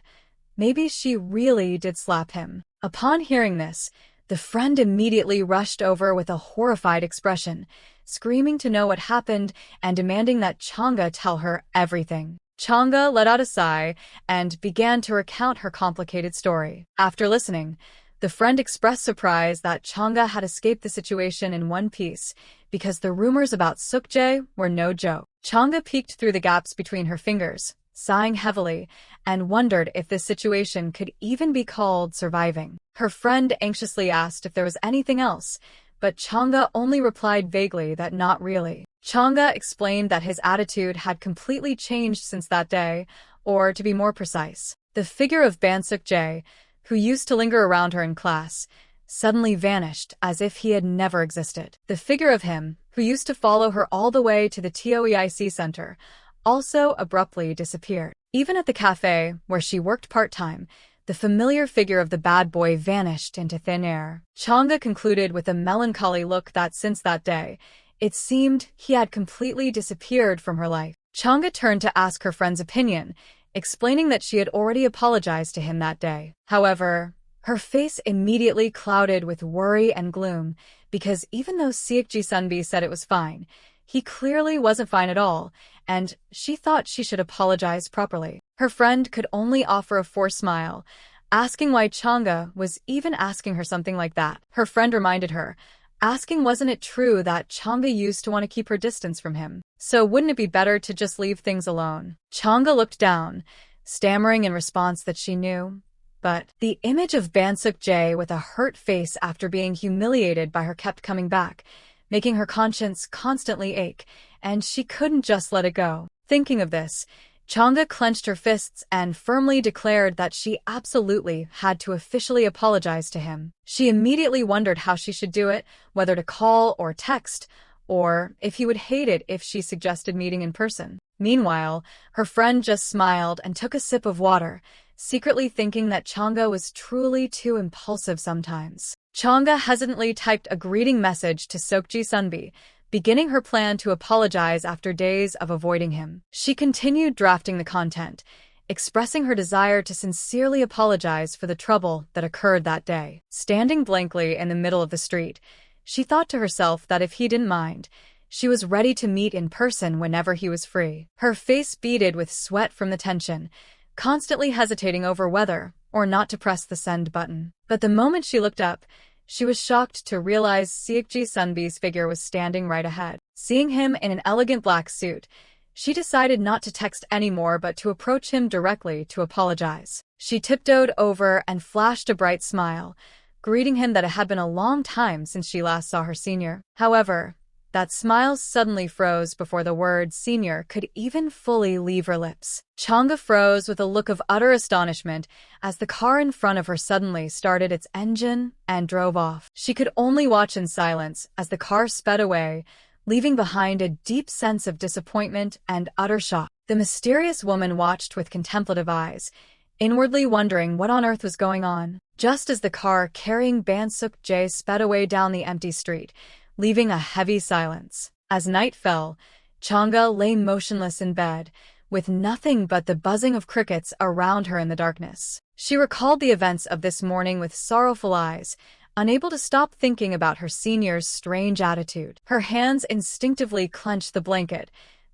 maybe she really did slap him. Upon hearing this, the friend immediately rushed over with a horrified expression, screaming to know what happened and demanding that Changga tell her everything. Changga let out a sigh and began to recount her complicated story. After listening, the friend expressed surprise that Changga had escaped the situation in one piece because the rumors about Sukjae were no joke. Changga peeked through the gaps between her fingers, sighing heavily, and wondered if this situation could even be called surviving. Her friend anxiously asked if there was anything else, but Changga only replied vaguely that not really. Changga explained that his attitude had completely changed since that day, or to be more precise, the figure of Bansuk Jae, who used to linger around her in class, suddenly vanished as if he had never existed. The figure of him, who used to follow her all the way to the TOEIC center, also abruptly disappeared. Even at the cafe, where she worked part-time, the familiar figure of the bad boy vanished into thin air. Chang'e concluded with a melancholy look that since that day, it seemed he had completely disappeared from her life. Chang'e turned to ask her friend's opinion, explaining that she had already apologized to him that day. However, her face immediately clouded with worry and gloom, because even though Seokji-sunbi said it was fine, he clearly wasn't fine at all, and she thought she should apologize properly. Her friend could only offer a forced smile, asking why Chang'e was even asking her something like that. Her friend reminded her, asking wasn't it true that Chang'e used to want to keep her distance from him, so wouldn't it be better to just leave things alone? Chang'e looked down, stammering in response that she knew. But the image of Bansuk-jae with a hurt face after being humiliated by her kept coming back, making her conscience constantly ache, and she couldn't just let it go. Thinking of this, Chang'e clenched her fists and firmly declared that she absolutely had to officially apologize to him. She immediately wondered how she should do it, whether to call or text, or if he would hate it if she suggested meeting in person. Meanwhile, her friend just smiled and took a sip of water, secretly thinking that Chang'e was truly too impulsive sometimes. Chang'e hesitantly typed a greeting message to Seokji-sunbi, beginning her plan to apologize after days of avoiding him. She continued drafting the content, expressing her desire to sincerely apologize for the trouble that occurred that day. Standing blankly in the middle of the street, she thought to herself that if he didn't mind, she was ready to meet in person whenever he was free. Her face beaded with sweat from the tension, constantly hesitating over whether or not to press the send button. But the moment she looked up, she was shocked to realize Seokji-sunbi's figure was standing right ahead. Seeing him in an elegant black suit, she decided not to text anymore but to approach him directly to apologize. She tiptoed over and flashed a bright smile, greeting him that it had been a long time since she last saw her senior. However, that smile suddenly froze before the word senior could even fully leave her lips. Chang'e froze with a look of utter astonishment as the car in front of her suddenly started its engine and drove off. She could only watch in silence as the car sped away, leaving behind a deep sense of disappointment and utter shock. The mysterious woman watched with contemplative eyes, inwardly wondering what on earth was going on. Just as the car carrying Bansuk-jae sped away down the empty street, leaving a heavy silence. As night fell, Chang'e lay motionless in bed, with nothing but the buzzing of crickets around her in the darkness. She recalled the events of this morning with sorrowful eyes, unable to stop thinking about her senior's strange attitude. Her hands instinctively clenched the blanket,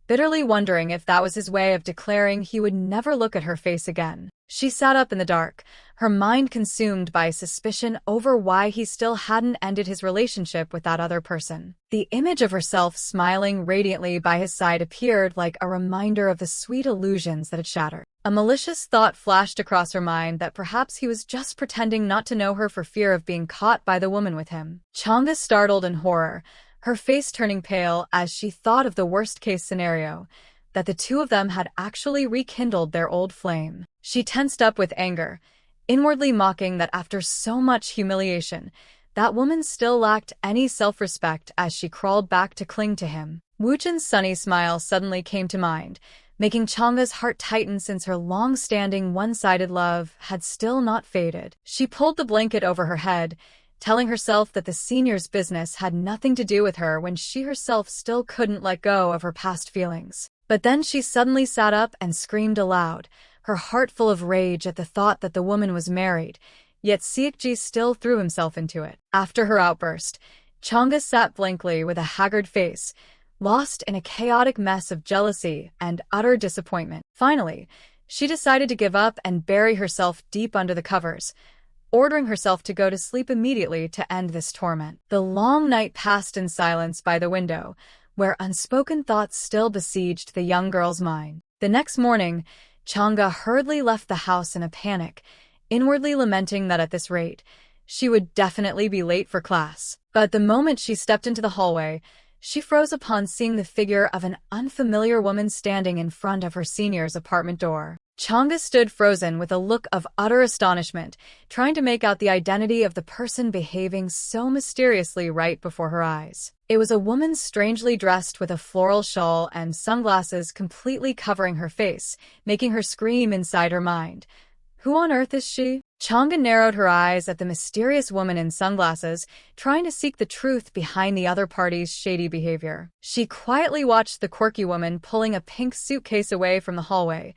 bitterly wondering if that was his way of declaring he would never look at her face again. She sat up in the dark, her mind consumed by suspicion over why he still hadn't ended his relationship with that other person. The image of herself smiling radiantly by his side appeared like a reminder of the sweet illusions that had shattered. A malicious thought flashed across her mind that perhaps he was just pretending not to know her for fear of being caught by the woman with him. Chang'e startled in horror, her face turning pale as she thought of the worst-case scenario, that the two of them had actually rekindled their old flame. She tensed up with anger, inwardly mocking that after so much humiliation, that woman still lacked any self-respect as she crawled back to cling to him. Woochun's sunny smile suddenly came to mind, making Chang'e's heart tighten since her long-standing one-sided love had still not faded. She pulled the blanket over her head, telling herself that the senior's business had nothing to do with her when she herself still couldn't let go of her past feelings. But then she suddenly sat up and screamed aloud, her heart full of rage at the thought that the woman was married, yet Seokji still threw himself into it. After her outburst, Chang'e sat blankly with a haggard face, lost in a chaotic mess of jealousy and utter disappointment. Finally, she decided to give up and bury herself deep under the covers, ordering herself to go to sleep immediately to end this torment. The long night passed in silence by the window, where unspoken thoughts still besieged the young girl's mind. The next morning, Chang'e hurriedly left the house in a panic, inwardly lamenting that at this rate, she would definitely be late for class. But the moment she stepped into the hallway, she froze upon seeing the figure of an unfamiliar woman standing in front of her senior's apartment door. Chang'e stood frozen with a look of utter astonishment, trying to make out the identity of the person behaving so mysteriously right before her eyes. It was a woman strangely dressed with a floral shawl and sunglasses completely covering her face, making her scream inside her mind. Who on earth is she? Chang'e narrowed her eyes at the mysterious woman in sunglasses, trying to seek the truth behind the other party's shady behavior. She quietly watched the quirky woman pulling a pink suitcase away from the hallway,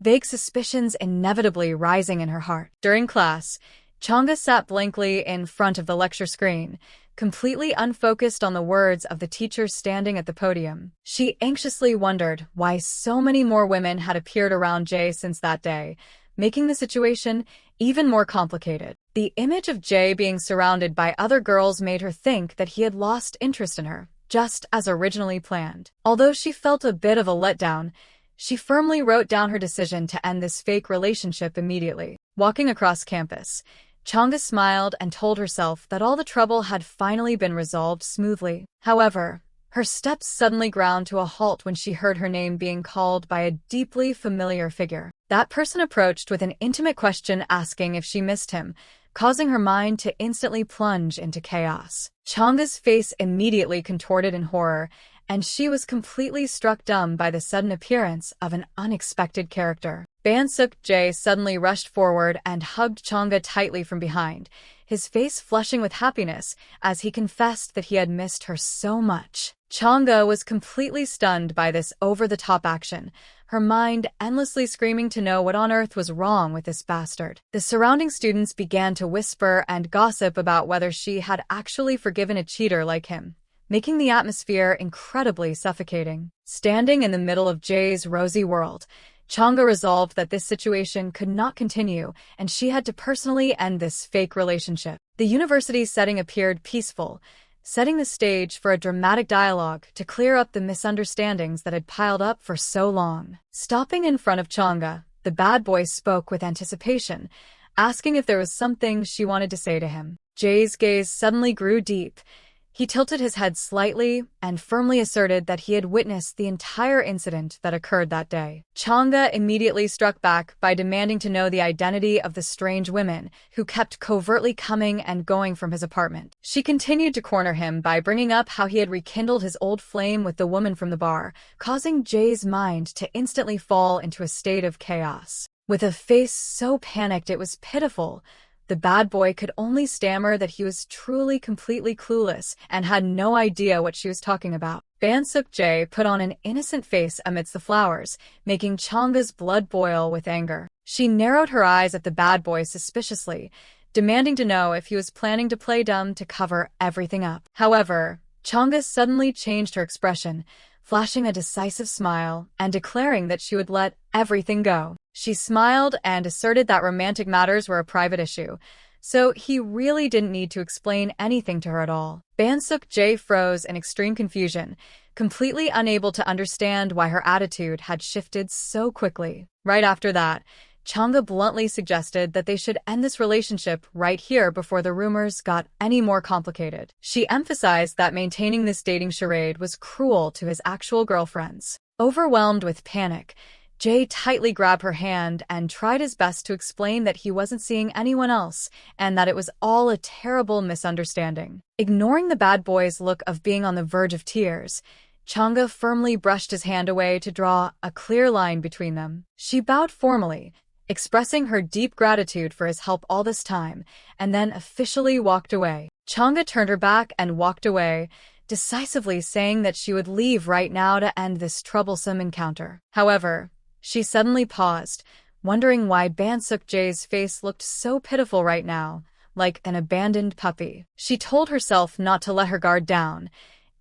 vague suspicions inevitably rising in her heart. During class, Chang'e sat blankly in front of the lecture screen, completely unfocused on the words of the teacher standing at the podium. She anxiously wondered why so many more women had appeared around Jay since that day, making the situation even more complicated. The image of Jay being surrounded by other girls made her think that he had lost interest in her, just as originally planned. Although she felt a bit of a letdown, she firmly wrote down her decision to end this fake relationship immediately. Walking across campus, Chang'e smiled and told herself that all the trouble had finally been resolved smoothly. However, her steps suddenly ground to a halt when she heard her name being called by a deeply familiar figure. That person approached with an intimate question asking if she missed him, causing her mind to instantly plunge into chaos. Chang'e's face immediately contorted in horror, and she was completely struck dumb by the sudden appearance of an unexpected character. Mistook suddenly rushed forward and hugged Chang'e tightly from behind, his face flushing with happiness as he confessed that he had missed her so much. Chang'e was completely stunned by this over-the-top action, her mind endlessly screaming to know what on earth was wrong with this bastard. The surrounding students began to whisper and gossip about whether she had actually forgiven a cheater like him, making the atmosphere incredibly suffocating. Standing in the middle of Jay's rosy world, Chang'e resolved that this situation could not continue, and she had to personally end this fake relationship. The university setting appeared peaceful, setting the stage for a dramatic dialogue to clear up the misunderstandings that had piled up for so long. Stopping in front of Chang'e, the bad boy spoke with anticipation, asking if there was something she wanted to say to him. Jay's gaze suddenly grew deep. He tilted his head slightly and firmly asserted that he had witnessed the entire incident that occurred that day. Chang'e immediately struck back by demanding to know the identity of the strange women who kept covertly coming and going from his apartment. She continued to corner him by bringing up how he had rekindled his old flame with the woman from the bar, causing Jay's mind to instantly fall into a state of chaos. With a face so panicked it was pitiful, the bad boy could only stammer that he was truly completely clueless and had no idea what she was talking about. Mistook put on an innocent face amidst the flowers, making Chang'e's blood boil with anger. She narrowed her eyes at the bad boy suspiciously, demanding to know if he was planning to play dumb to cover everything up. However, Chang'e suddenly changed her expression, flashing a decisive smile and declaring that she would let everything go. She smiled and asserted that romantic matters were a private issue, so he really didn't need to explain anything to her at all. Mistook froze in extreme confusion, completely unable to understand why her attitude had shifted so quickly. Right after that, Chang'e bluntly suggested that they should end this relationship right here before the rumors got any more complicated. She emphasized that maintaining this dating charade was cruel to his actual girlfriends. Overwhelmed with panic, Jay tightly grabbed her hand and tried his best to explain that he wasn't seeing anyone else and that it was all a terrible misunderstanding. Ignoring the bad boy's look of being on the verge of tears, Chang'e firmly brushed his hand away to draw a clear line between them. She bowed formally, expressing her deep gratitude for his help all this time, and then officially walked away. Chang'e turned her back and walked away, decisively saying that she would leave right now to end this troublesome encounter. However, she suddenly paused, wondering why Mistook's face looked so pitiful right now, like an abandoned puppy. She told herself not to let her guard down,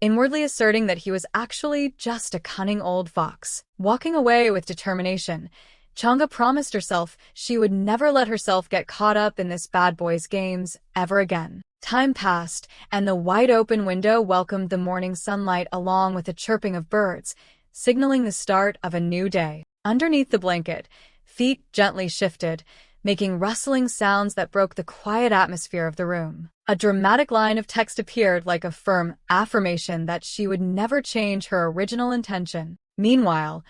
inwardly asserting that he was actually just a cunning old fox. Walking away with determination, Chang'e promised herself she would never let herself get caught up in this bad boy's games ever again. Time passed, and the wide-open window welcomed the morning sunlight along with the chirping of birds, signaling the start of a new day. Underneath the blanket, feet gently shifted, making rustling sounds that broke the quiet atmosphere of the room. A dramatic line of text appeared like a firm affirmation that she would never change her original intention. Meanwhile,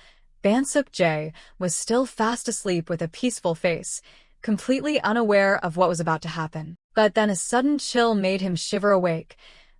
Bansuk-jae was still fast asleep with a peaceful face, completely unaware of what was about to happen. But then a sudden chill made him shiver awake,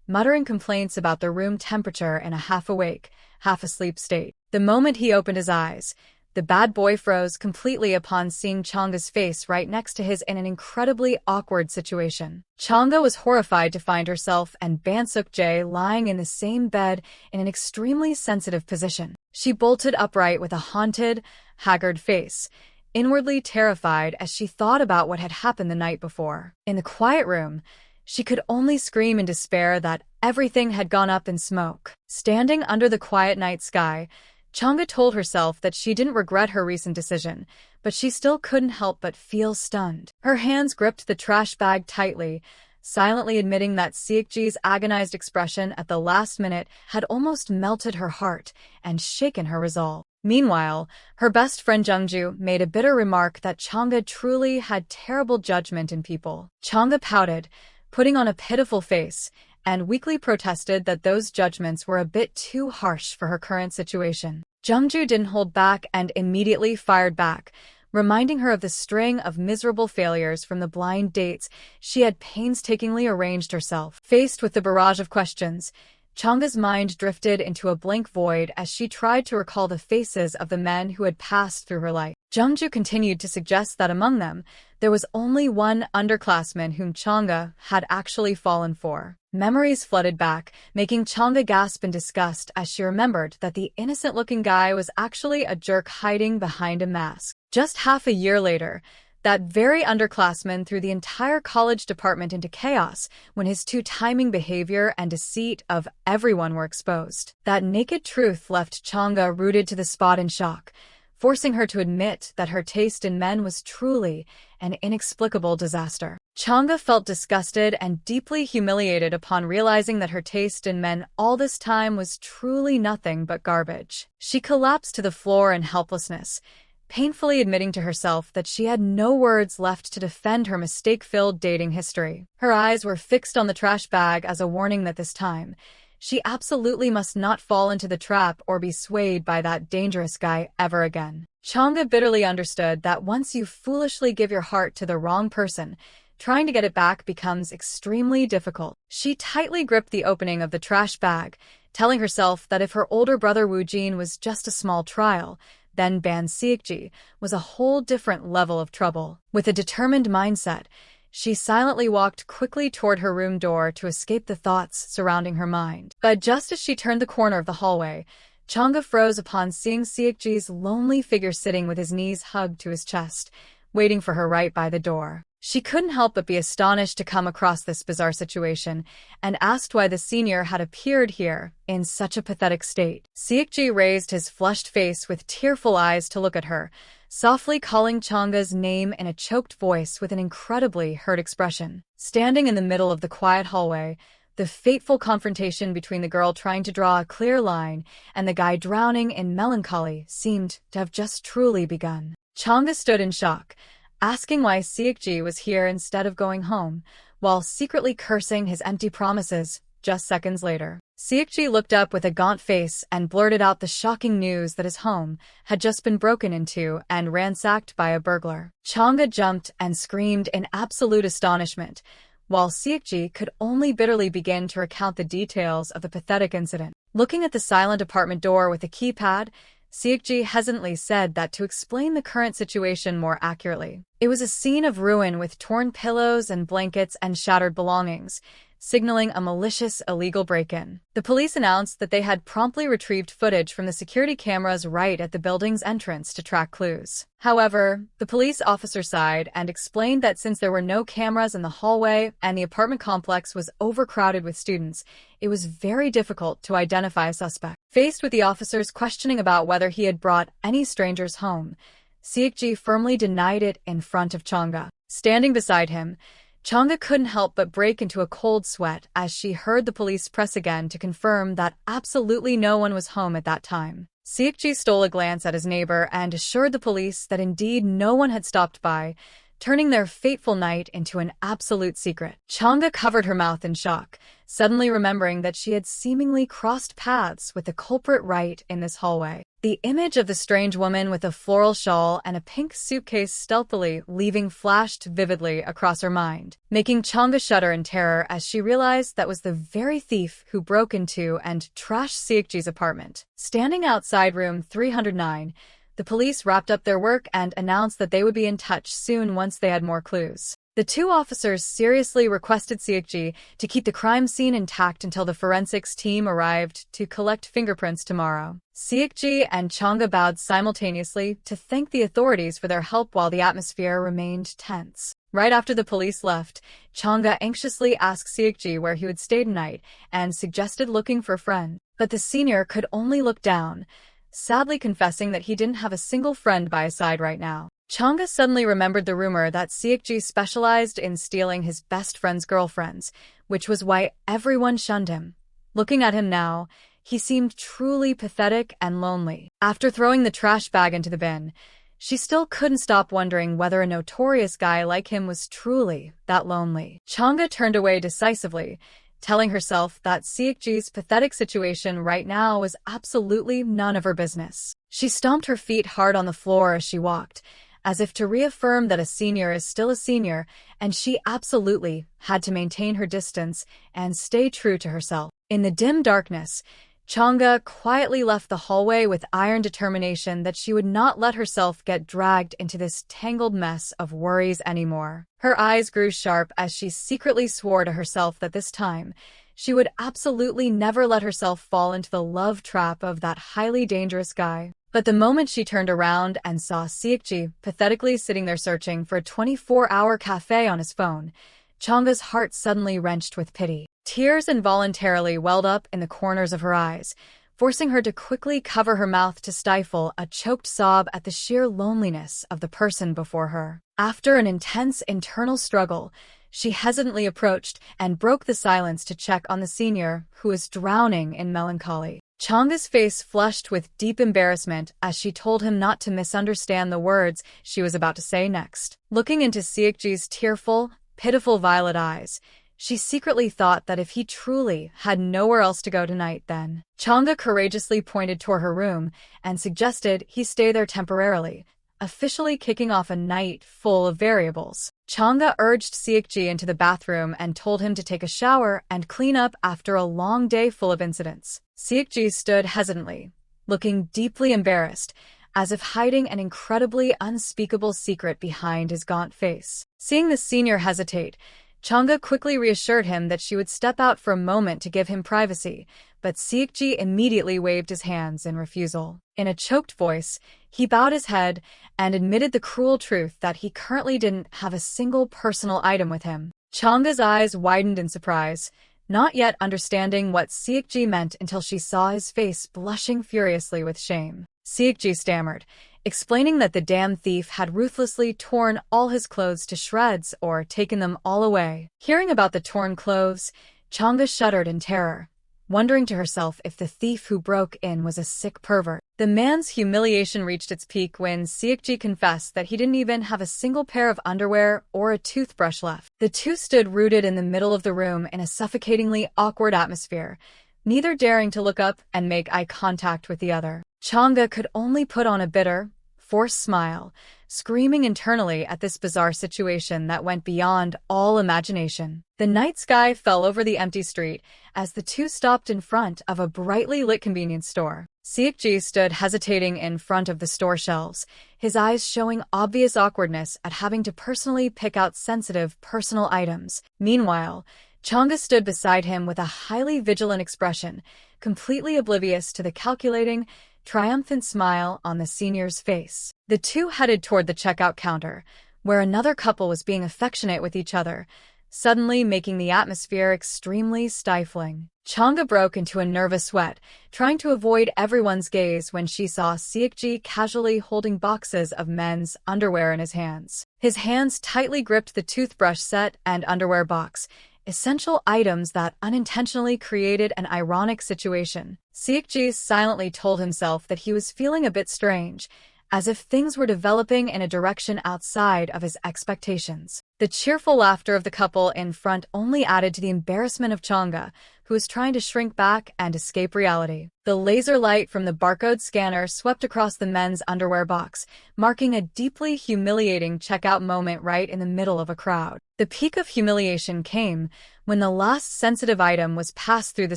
muttering complaints about the room temperature in a half-awake, half-asleep state. The moment he opened his eyes, the bad boy froze completely upon seeing Changa's face right next to his in an incredibly awkward situation. Changa was horrified to find herself and Bansuk-jae lying in the same bed in an extremely sensitive position. She bolted upright with a haunted, haggard face, inwardly terrified as she thought about what had happened the night before. In the quiet room, she could only scream in despair that everything had gone up in smoke. Standing under the quiet night sky, Changa told herself that she didn't regret her recent decision, but she still couldn't help but feel stunned. Her hands gripped the trash bag tightly, silently admitting that Seokji's agonized expression at the last minute had almost melted her heart and shaken her resolve. Meanwhile, her best friend Jungju made a bitter remark that Changa truly had terrible judgment in people. Changa pouted, putting on a pitiful face, and weakly protested that those judgments were a bit too harsh for her current situation. Jungju didn't hold back and immediately fired back, reminding her of the string of miserable failures from the blind dates she had painstakingly arranged herself. Faced with the barrage of questions, Changa's mind drifted into a blank void as she tried to recall the faces of the men who had passed through her life. Jungju continued to suggest that among them, there was only one underclassman whom Changa had actually fallen for. Memories flooded back, making Changa gasp in disgust as she remembered that the innocent-looking guy was actually a jerk hiding behind a mask. Just half a year later, that very underclassman threw the entire college department into chaos when his two-timing behavior and deceit of everyone were exposed. That naked truth left Changa rooted to the spot in shock, forcing her to admit that her taste in men was truly an inexplicable disaster. Changa felt disgusted and deeply humiliated upon realizing that her taste in men all this time was truly nothing but garbage. She collapsed to the floor in helplessness, painfully admitting to herself that she had no words left to defend her mistake-filled dating history. Her eyes were fixed on the trash bag as a warning that this time, she absolutely must not fall into the trap or be swayed by that dangerous guy ever again. Changa bitterly understood that once you foolishly give your heart to the wrong person, trying to get it back becomes extremely difficult. She tightly gripped the opening of the trash bag, telling herself that if her older brother Woojin was just a small trial, then Ban Seokji was a whole different level of trouble. With a determined mindset, she silently walked quickly toward her room door to escape the thoughts surrounding her mind. But just as she turned the corner of the hallway, Changa froze upon seeing Seokji's lonely figure sitting with his knees hugged to his chest, waiting for her right by the door. She couldn't help but be astonished to come across this bizarre situation and asked why the senior had appeared here in such a pathetic state. Seokji raised his flushed face with tearful eyes to look at her, softly calling Changa's name in a choked voice with an incredibly hurt expression. Standing in the middle of the quiet hallway, the fateful confrontation between the girl trying to draw a clear line and the guy drowning in melancholy seemed to have just truly begun. Changa stood in shock, asking why Seokji was here instead of going home, while secretly cursing his empty promises just seconds later. Seokji looked up with a gaunt face and blurted out the shocking news that his home had just been broken into and ransacked by a burglar. Changa jumped and screamed in absolute astonishment, while Seokji could only bitterly begin to recount the details of the pathetic incident. Looking at the silent apartment door with a keypad, Seokji hesitantly said that to explain the current situation more accurately, it was a scene of ruin with torn pillows and blankets and shattered belongings, signaling a malicious illegal break-in. The police announced that they had promptly retrieved footage from the security cameras right at the building's entrance to track clues. However, the police officer sighed and explained that since there were no cameras in the hallway and the apartment complex was overcrowded with students, it was very difficult to identify a suspect. Faced with the officer's questioning about whether he had brought any strangers home, Seokji firmly denied it in front of Changa. Standing beside him, Changa couldn't help but break into a cold sweat as she heard the police press again to confirm that absolutely no one was home at that time. Seokji stole a glance at his neighbor and assured the police that indeed no one had stopped by, turning their fateful night into an absolute secret. Chang'e covered her mouth in shock, suddenly remembering that she had seemingly crossed paths with the culprit right in this hallway. The image of the strange woman with a floral shawl and a pink suitcase stealthily leaving flashed vividly across her mind, making Chang'e shudder in terror as she realized that was the very thief who broke into and trashed Siekji's apartment. Standing outside room 309, the police wrapped up their work and announced that they would be in touch soon once they had more clues. The two officers seriously requested Siekji to keep the crime scene intact until the forensics team arrived to collect fingerprints tomorrow. Siekji and Chang'e bowed simultaneously to thank the authorities for their help while the atmosphere remained tense. Right after the police left, Chang'e anxiously asked Siekji where he would stay tonight and suggested looking for a friend. But the senior could only look down, sadly confessing that he didn't have a single friend by his side right now. Chang'e suddenly remembered the rumor that Siekji specialized in stealing his best friend's girlfriends, which was why everyone shunned him. Looking at him now, he seemed truly pathetic and lonely. After throwing the trash bag into the bin, she still couldn't stop wondering whether a notorious guy like him was truly that lonely. Chang'e turned away decisively, telling herself that Siekji's pathetic situation right now was absolutely none of her business. She stomped her feet hard on the floor as she walked, as if to reaffirm that a senior is still a senior, and she absolutely had to maintain her distance and stay true to herself. In the dim darkness, Chang'e quietly left the hallway with iron determination that she would not let herself get dragged into this tangled mess of worries anymore. Her eyes grew sharp as she secretly swore to herself that this time, she would absolutely never let herself fall into the love trap of that highly dangerous guy. But the moment she turned around and saw Siekji pathetically sitting there searching for a 24-hour cafe on his phone, Chang'e's heart suddenly wrenched with pity. Tears involuntarily welled up in the corners of her eyes, forcing her to quickly cover her mouth to stifle a choked sob at the sheer loneliness of the person before her. After an intense internal struggle, she hesitantly approached and broke the silence to check on the senior, who was drowning in melancholy. Chang'e's face flushed with deep embarrassment as she told him not to misunderstand the words she was about to say next. Looking into Siekji's tearful, pitiful violet eyes, she secretly thought that if he truly had nowhere else to go tonight, then Chang'e courageously pointed toward her room and suggested he stay there temporarily, officially kicking off a night full of variables. Chang'e urged Siekji into the bathroom and told him to take a shower and clean up after a long day full of incidents. Siekji stood hesitantly, looking deeply embarrassed, as if hiding an incredibly unspeakable secret behind his gaunt face. Seeing the senior hesitate, Chang'e quickly reassured him that she would step out for a moment to give him privacy, but Siekji immediately waved his hands in refusal. In a choked voice, he bowed his head and admitted the cruel truth that he currently didn't have a single personal item with him. Chang'e's eyes widened in surprise, not yet understanding what Siekji meant until she saw his face blushing furiously with shame. Siekji stammered, explaining that the damn thief had ruthlessly torn all his clothes to shreds or taken them all away. Hearing about the torn clothes, Chang'e shuddered in terror, wondering to herself if the thief who broke in was a sick pervert. The man's humiliation reached its peak when Siekji confessed that he didn't even have a single pair of underwear or a toothbrush left. The two stood rooted in the middle of the room in a suffocatingly awkward atmosphere, neither daring to look up and make eye contact with the other. Chang'e could only put on a bitter, forced smile, screaming internally at this bizarre situation that went beyond all imagination. The night sky fell over the empty street as the two stopped in front of a brightly lit convenience store. Siekji stood hesitating in front of the store shelves, his eyes showing obvious awkwardness at having to personally pick out sensitive personal items. Meanwhile, Chang'e stood beside him with a highly vigilant expression, completely oblivious to the calculating, triumphant smile on the senior's face. The two headed toward the checkout counter, where another couple was being affectionate with each other, suddenly making the atmosphere extremely stifling. Chang'e broke into a nervous sweat, trying to avoid everyone's gaze when she saw Siekji casually holding boxes of men's underwear in his hands. His hands tightly gripped the toothbrush set and underwear box, essential items that unintentionally created an ironic situation. Siekji silently told himself that he was feeling a bit strange, as if things were developing in a direction outside of his expectations. The cheerful laughter of the couple in front only added to the embarrassment of Chang'e, who was trying to shrink back and escape reality. The laser light from the barcode scanner swept across the men's underwear box, marking a deeply humiliating checkout moment right in the middle of a crowd. The peak of humiliation came when the last sensitive item was passed through the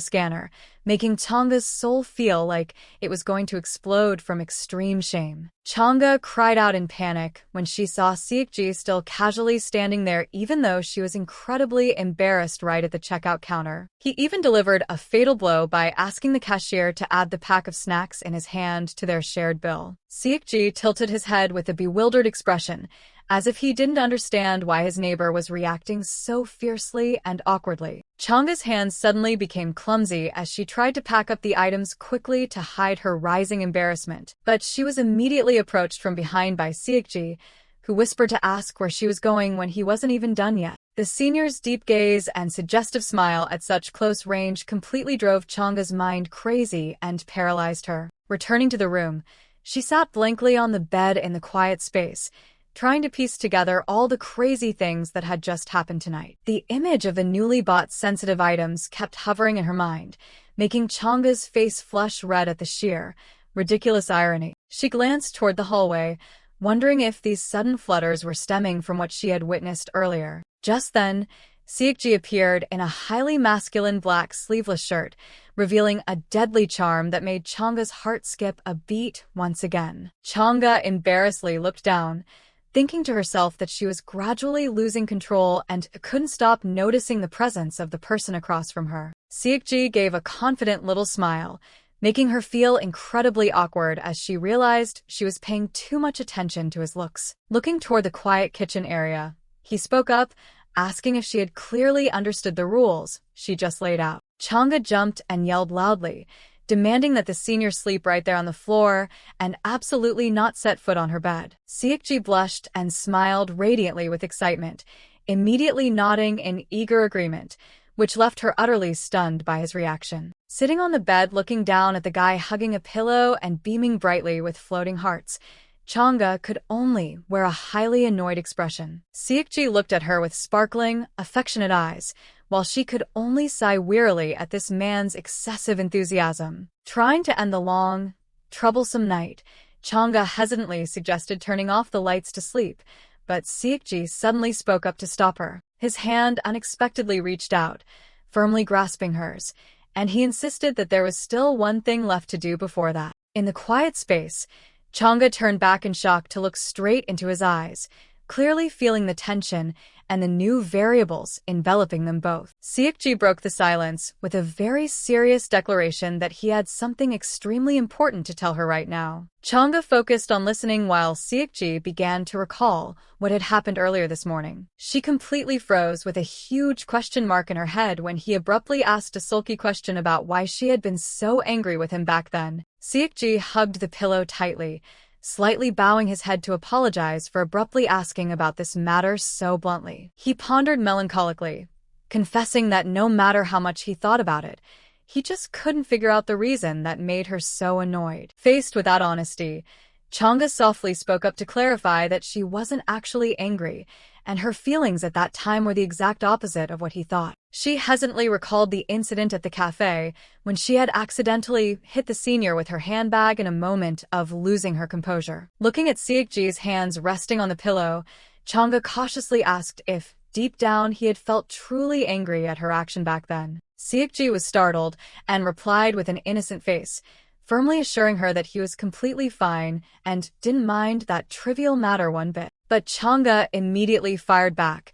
scanner, making Chang'e's soul feel like it was going to explode from extreme shame. Chang'e cried out in panic when she saw Siekji still casually standing there, even though she was incredibly embarrassed right at the checkout counter. He even delivered a fatal blow by asking the cashier to add the pack of snacks in his hand to their shared bill. Siekji tilted his head with a bewildered expression, as if he didn't understand why his neighbor was reacting so fiercely and awkwardly. Chang'e's hands suddenly became clumsy as she tried to pack up the items quickly to hide her rising embarrassment. But she was immediately approached from behind by Siekji, who whispered to ask where she was going when he wasn't even done yet. The senior's deep gaze and suggestive smile at such close range completely drove Chang'e's mind crazy and paralyzed her. Returning to the room, she sat blankly on the bed in the quiet space, trying to piece together all the crazy things that had just happened tonight. The image of the newly bought sensitive items kept hovering in her mind, making Chang'e's face flush red at the sheer, ridiculous irony. She glanced toward the hallway, wondering if these sudden flutters were stemming from what she had witnessed earlier. Just then, Siekji appeared in a highly masculine black sleeveless shirt, revealing a deadly charm that made Chang'e's heart skip a beat once again. Chang'e embarrassedly looked down, thinking to herself that she was gradually losing control and couldn't stop noticing the presence of the person across from her. Siekji gave a confident little smile, making her feel incredibly awkward as she realized she was paying too much attention to his looks. Looking toward the quiet kitchen area, he spoke up, asking if she had clearly understood the rules she just laid out. Chang'e jumped and yelled loudly, demanding that the senior sleep right there on the floor and absolutely not set foot on her bed. Siekji blushed and smiled radiantly with excitement, immediately nodding in eager agreement, which left her utterly stunned by his reaction. Sitting on the bed looking down at the guy hugging a pillow and beaming brightly with floating hearts, Chang'e could only wear a highly annoyed expression. Siekji looked at her with sparkling, affectionate eyes, while she could only sigh wearily at this man's excessive enthusiasm. Trying to end the long, troublesome night, Chang'e hesitantly suggested turning off the lights to sleep, but Siekji suddenly spoke up to stop her. His hand unexpectedly reached out, firmly grasping hers, and he insisted that there was still one thing left to do before that. In the quiet space, Chang'e turned back in shock to look straight into his eyes, clearly feeling the tension and the new variables enveloping them both. Siekji broke the silence with a very serious declaration that he had something extremely important to tell her right now. Chang'e focused on listening while Siekji began to recall what had happened earlier this morning. She completely froze with a huge question mark in her head when he abruptly asked a sulky question about why she had been so angry with him back then. Siekji hugged the pillow tightly, slightly bowing his head to apologize for abruptly asking about this matter so bluntly. He pondered melancholically, confessing that no matter how much he thought about it, he just couldn't figure out the reason that made her so annoyed. Faced with that honesty, Chang'e softly spoke up to clarify that she wasn't actually angry, and her feelings at that time were the exact opposite of what he thought. She hesitantly recalled the incident at the cafe when she had accidentally hit the senior with her handbag in a moment of losing her composure. Looking at Siekji's hands resting on the pillow, Chang'e cautiously asked if, deep down, he had felt truly angry at her action back then. Siekji was startled and replied with an innocent face, firmly assuring her that he was completely fine and didn't mind that trivial matter one bit. But Chang'e immediately fired back,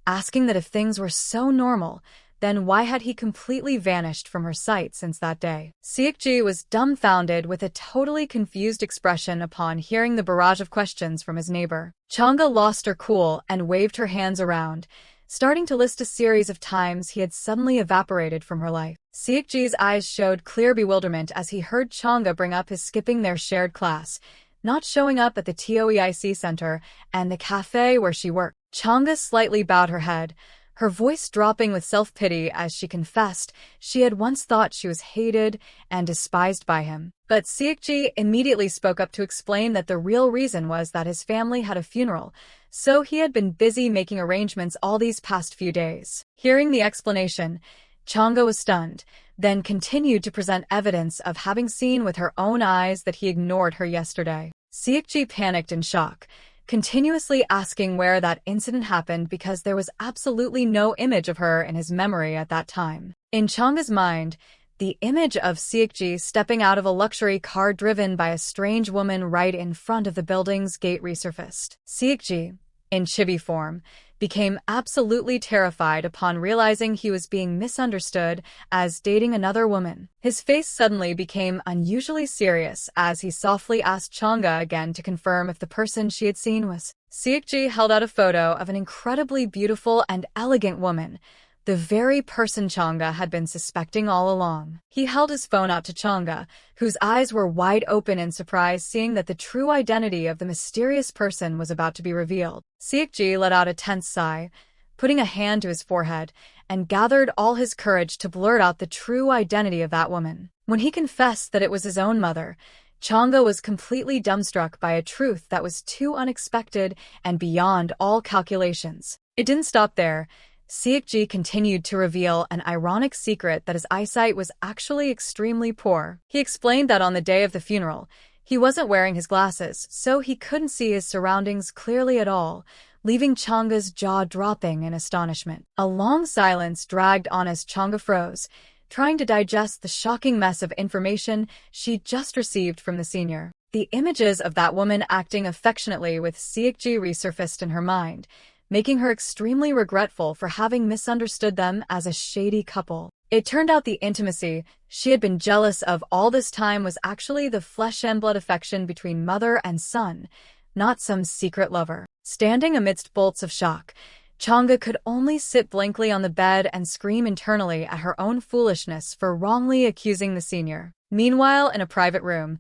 asking that if things were so normal, then why had he completely vanished from her sight since that day? Siekji was dumbfounded with a totally confused expression upon hearing the barrage of questions from his neighbor. Chang'e lost her cool and waved her hands around, starting to list a series of times he had suddenly evaporated from her life. Siekji's eyes showed clear bewilderment as he heard Chang'e bring up his skipping their shared class, not showing up at the TOEIC center and the cafe where she worked. Chang'e slightly bowed her head, her voice dropping with self-pity as she confessed she had once thought she was hated and despised by him. But Seokji immediately spoke up to explain that the real reason was that his family had a funeral, so he had been busy making arrangements all these past few days. Hearing the explanation, Changga was stunned, then continued to present evidence of having seen with her own eyes that he ignored her yesterday. Seokji panicked in shock, continuously asking where that incident happened because there was absolutely no image of her in his memory at that time. In Changga's mind, the image of Seokji stepping out of a luxury car driven by a strange woman right in front of the building's gate resurfaced. Seokji, in chibi form, became absolutely terrified upon realizing he was being misunderstood as dating another woman. His face suddenly became unusually serious as he softly asked Changga again to confirm if the person she had seen was. Seokji held out a photo of an incredibly beautiful and elegant woman, the very person Changga had been suspecting all along. He held his phone out to Changga, whose eyes were wide open in surprise seeing that the true identity of the mysterious person was about to be revealed. Seokji let out a tense sigh, putting a hand to his forehead, and gathered all his courage to blurt out the true identity of that woman. When he confessed that it was his own mother, Changga was completely dumbstruck by a truth that was too unexpected and beyond all calculations. It didn't stop there. Seokji continued to reveal an ironic secret that his eyesight was actually extremely poor. He explained that on the day of the funeral, he wasn't wearing his glasses, so he couldn't see his surroundings clearly at all, leaving Changga's jaw dropping in astonishment. A long silence dragged on as Changga froze, trying to digest the shocking mess of information she'd just received from the senior. The images of that woman acting affectionately with Seokji resurfaced in her mind, making her extremely regretful for having misunderstood them as a shady couple. It turned out the intimacy she had been jealous of all this time was actually the flesh and blood affection between mother and son, not some secret lover. Standing amidst bolts of shock, Changga could only sit blankly on the bed and scream internally at her own foolishness for wrongly accusing the senior. Meanwhile, in a private room,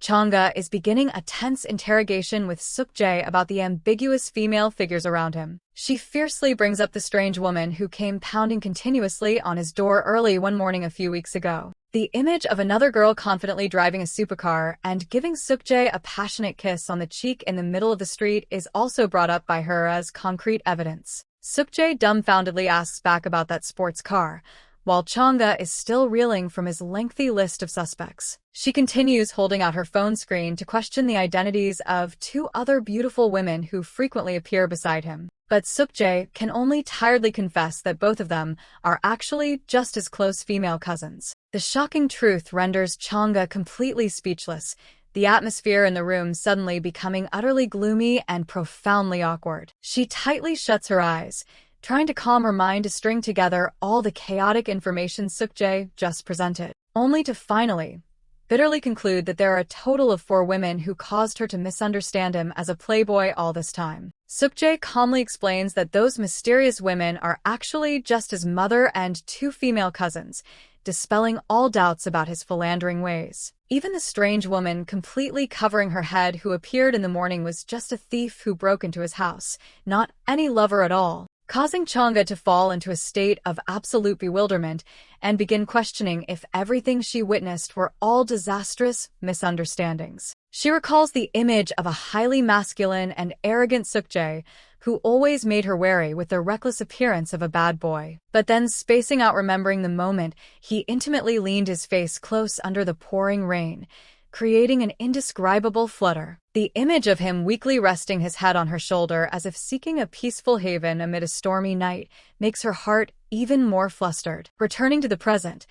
Changga is beginning a tense interrogation with Seokji about the ambiguous female figures around him. She fiercely brings up the strange woman who came pounding continuously on his door early one morning a few weeks ago. The image of another girl confidently driving a supercar and giving Seokji a passionate kiss on the cheek in the middle of the street is also brought up by her as concrete evidence. Seokji dumbfoundedly asks back about that sports car, while Changga is still reeling from his lengthy list of suspects. She continues holding out her phone screen to question the identities of two other beautiful women who frequently appear beside him. But Seokji can only tiredly confess that both of them are actually just as close female cousins. The shocking truth renders Changga completely speechless, the atmosphere in the room suddenly becoming utterly gloomy and profoundly awkward. She tightly shuts her eyes, trying to calm her mind to string together all the chaotic information Seokji just presented, only to finally, bitterly conclude that there are a total of 4 women who caused her to misunderstand him as a playboy all this time. Seokji calmly explains that those mysterious women are actually just his mother and 2 female cousins, dispelling all doubts about his philandering ways. Even the strange woman completely covering her head who appeared in the morning was just a thief who broke into his house, not any lover at all, causing Changga to fall into a state of absolute bewilderment and begin questioning if everything she witnessed were all disastrous misunderstandings. She recalls the image of a highly masculine and arrogant Seokji who always made her wary with the reckless appearance of a bad boy. But then, spacing out remembering the moment he intimately leaned his face close under the pouring rain, creating an indescribable flutter. The image of him weakly resting his head on her shoulder as if seeking a peaceful haven amid a stormy night makes her heart even more flustered. Returning to the present,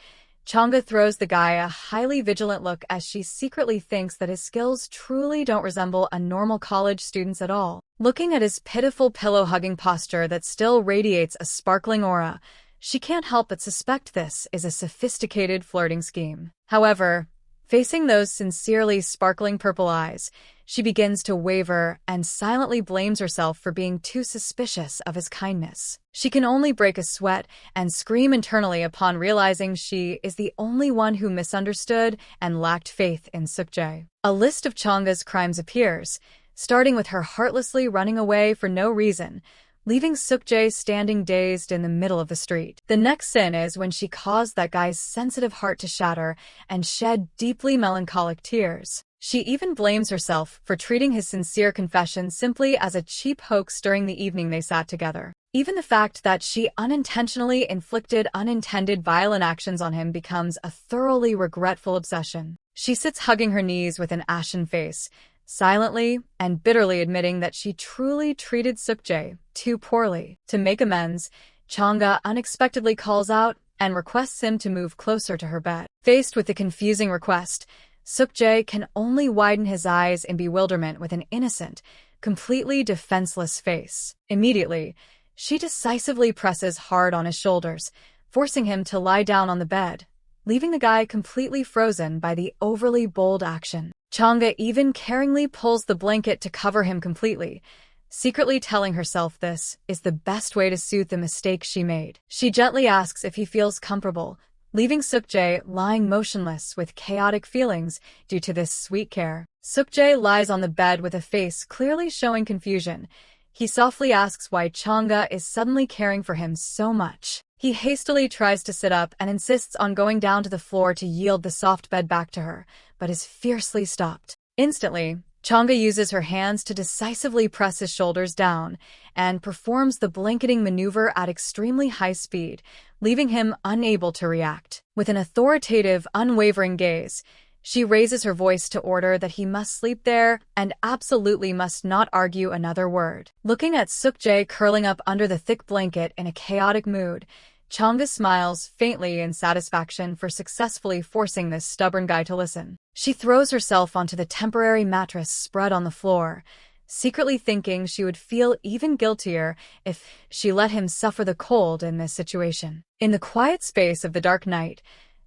Changga throws the guy a highly vigilant look as she secretly thinks that his skills truly don't resemble a normal college student's at all. Looking at his pitiful pillow-hugging posture that still radiates a sparkling aura, she can't help but suspect this is a sophisticated flirting scheme. However, facing those sincerely sparkling purple eyes, she begins to waver and silently blames herself for being too suspicious of his kindness. She can only break a sweat and scream internally upon realizing she is the only one who misunderstood and lacked faith in Seokji. A list of Changga's crimes appears, starting with her heartlessly running away for no reason, leaving Sukjae standing dazed in the middle of the street. The next sin is when she caused that guy's sensitive heart to shatter and shed deeply melancholic tears. She even blames herself for treating his sincere confession simply as a cheap hoax during the evening they sat together. Even the fact that she unintentionally inflicted unintended violent actions on him becomes a thoroughly regretful obsession. She sits hugging her knees with an ashen face, silently and bitterly admitting that she truly treated Sukjae too poorly. To make amends, Changga unexpectedly calls out and requests him to move closer to her bed. Faced with the confusing request, Sukjae can only widen his eyes in bewilderment with an innocent, completely defenseless face. Immediately, she decisively presses hard on his shoulders, forcing him to lie down on the bed, leaving the guy completely frozen by the overly bold action. Changga even caringly pulls the blanket to cover him completely, secretly telling herself this is the best way to soothe the mistake she made. She gently asks if he feels comfortable, leaving Sukjae lying motionless with chaotic feelings due to this sweet care. Sukjae lies on the bed with a face clearly showing confusion. He softly asks why Changga is suddenly caring for him so much. He hastily tries to sit up and insists on going down to the floor to yield the soft bed back to her, but is fiercely stopped. Instantly, Changga uses her hands to decisively press his shoulders down and performs the blanketing maneuver at extremely high speed, leaving him unable to react. With an authoritative, unwavering gaze, she raises her voice to order that he must sleep there and absolutely must not argue another word. Looking at Sukjae curling up under the thick blanket in a chaotic mood, Changga smiles faintly in satisfaction for successfully forcing this stubborn guy to listen. She throws herself onto the temporary mattress spread on the floor, secretly thinking she would feel even guiltier if she let him suffer the cold in this situation. In the quiet space of the dark night,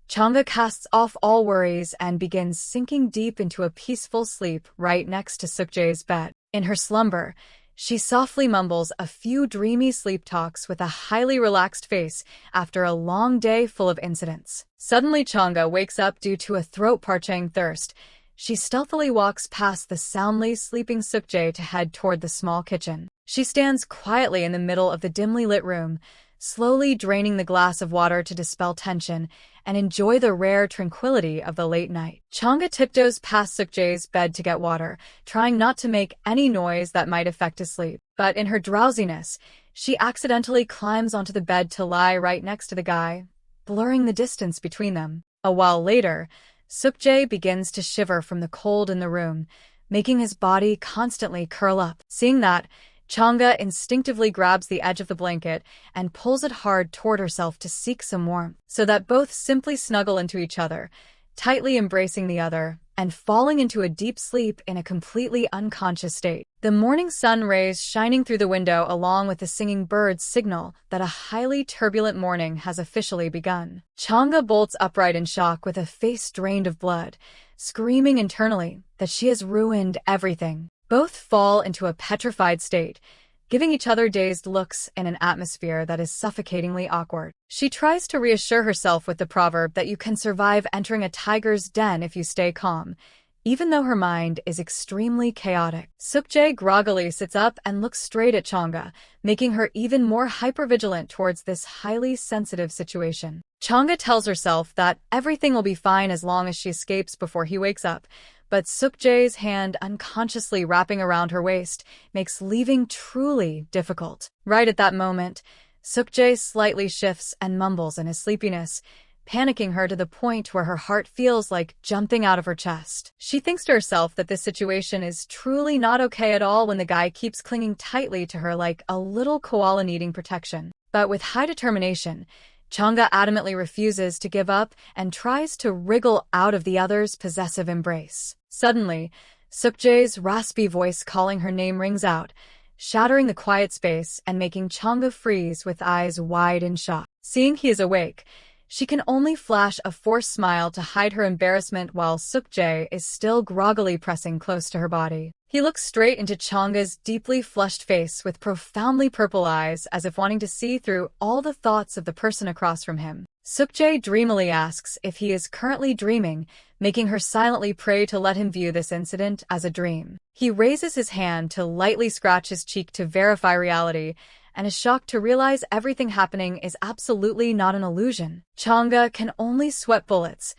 Changga casts off all worries and begins sinking deep into a peaceful sleep right next to Sukjae's bed. In her slumber, she softly mumbles a few dreamy sleep talks with a highly relaxed face after a long day full of incidents. Suddenly Changga wakes up due to a throat-parching thirst. She stealthily walks past the soundly sleeping Sukjae to head toward the small kitchen. She stands quietly in the middle of the dimly lit room, slowly draining the glass of water to dispel tension and enjoy the rare tranquility of the late night. Changga tiptoes past Sukjae's bed to get water, trying not to make any noise that might affect his sleep. But in her drowsiness, she accidentally climbs onto the bed to lie right next to the guy, blurring the distance between them. A while later, Sukjae begins to shiver from the cold in the room, making his body constantly curl up. Seeing that, Changga instinctively grabs the edge of the blanket and pulls it hard toward herself to seek some warmth, so that both simply snuggle into each other, tightly embracing the other and falling into a deep sleep in a completely unconscious state. The morning sun rays shining through the window along with the singing birds signal that a highly turbulent morning has officially begun. Changga bolts upright in shock with a face drained of blood, screaming internally that she has ruined everything. Both fall into a petrified state, giving each other dazed looks in an atmosphere that is suffocatingly awkward. She tries to reassure herself with the proverb that you can survive entering a tiger's den if you stay calm, even though her mind is extremely chaotic. Sukjae groggily sits up and looks straight at Changga, making her even more hypervigilant towards this highly sensitive situation. Changga tells herself that everything will be fine as long as she escapes before he wakes up, but Sukjae's hand unconsciously wrapping around her waist makes leaving truly difficult. Right at that moment, Sukjae slightly shifts and mumbles in his sleepiness, panicking her to the point where her heart feels like jumping out of her chest. She thinks to herself that this situation is truly not okay at all when the guy keeps clinging tightly to her like a little koala needing protection. But with high determination, Changga adamantly refuses to give up and tries to wriggle out of the other's possessive embrace. Suddenly, Sukjae's raspy voice calling her name rings out, shattering the quiet space and making Changga freeze with eyes wide in shock. Seeing he is awake, she can only flash a forced smile to hide her embarrassment while Sukjae is still groggily pressing close to her body. He looks straight into Changga's deeply flushed face with profoundly purple eyes as if wanting to see through all the thoughts of the person across from him. Sukjae dreamily asks if he is currently dreaming, making her silently pray to let him view this incident as a dream. He raises his hand to lightly scratch his cheek to verify reality, and is shocked to realize everything happening is absolutely not an illusion. Changga can only sweat bullets,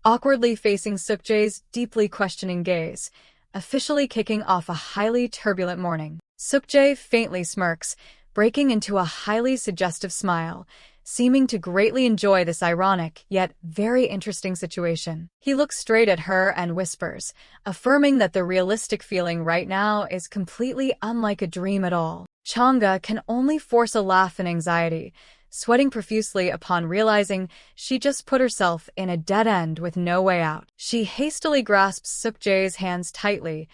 awkwardly facing Sukjae's deeply questioning gaze, officially kicking off a highly turbulent morning. Sukjae faintly smirks, breaking into a highly suggestive smile, seeming to greatly enjoy this ironic yet very interesting situation. He looks straight at her and whispers, affirming that the realistic feeling right now is completely unlike a dream at all. Changga can only force a laugh in anxiety, sweating profusely upon realizing she just put herself in a dead end with no way out. She hastily grasps Sukjae's hands tightly,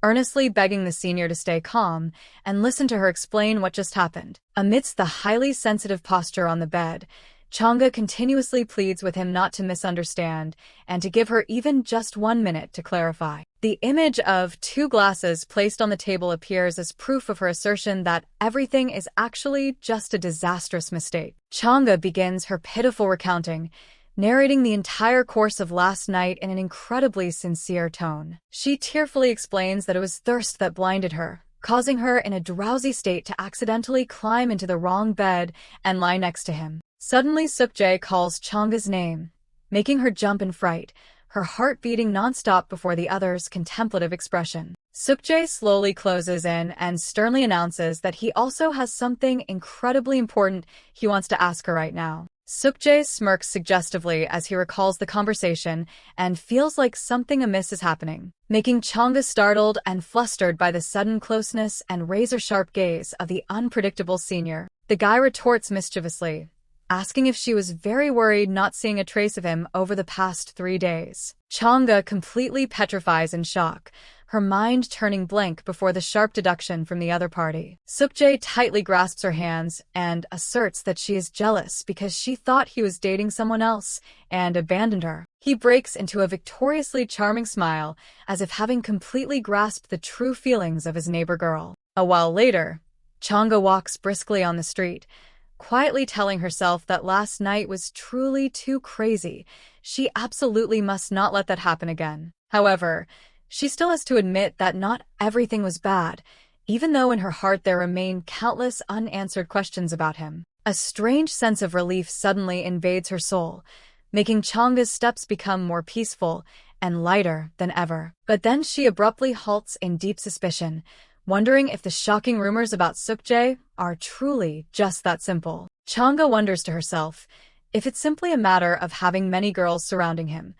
earnestly begging the senior to stay calm and listen to her explain what just happened. Amidst the highly sensitive posture on the bed, Changga continuously pleads with him not to misunderstand and to give her even just 1 minute to clarify. The image of 2 glasses placed on the table appears as proof of her assertion that everything is actually just a disastrous mistake. Changga begins her pitiful recounting, narrating the entire course of last night in an incredibly sincere tone. She tearfully explains that it was thirst that blinded her, causing her in a drowsy state to accidentally climb into the wrong bed and lie next to him. Suddenly, Sukjae calls Changga's name, making her jump in fright, her heart beating nonstop before the other's contemplative expression. Sukjae slowly closes in and sternly announces that he also has something incredibly important he wants to ask her right now. Sukjae smirks suggestively as he recalls the conversation and feels like something amiss is happening, making Changga startled and flustered by the sudden closeness and razor-sharp gaze of the unpredictable senior. The guy retorts mischievously, asking if she was very worried not seeing a trace of him over the past 3 days. Changga completely petrifies in shock, her mind turning blank before the sharp deduction from the other party. Sukjae tightly grasps her hands and asserts that she is jealous because she thought he was dating someone else and abandoned her. He breaks into a victoriously charming smile, as if having completely grasped the true feelings of his neighbor girl. A while later, Changga walks briskly on the street, quietly telling herself that last night was truly too crazy. She absolutely must not let that happen again. However, she still has to admit that not everything was bad, even though in her heart there remain countless unanswered questions about him. A strange sense of relief suddenly invades her soul, making Changga's steps become more peaceful and lighter than ever. But then she abruptly halts in deep suspicion, wondering if the shocking rumors about Sukjae are truly just that simple. Changga wonders to herself, if it's simply a matter of having many girls surrounding him,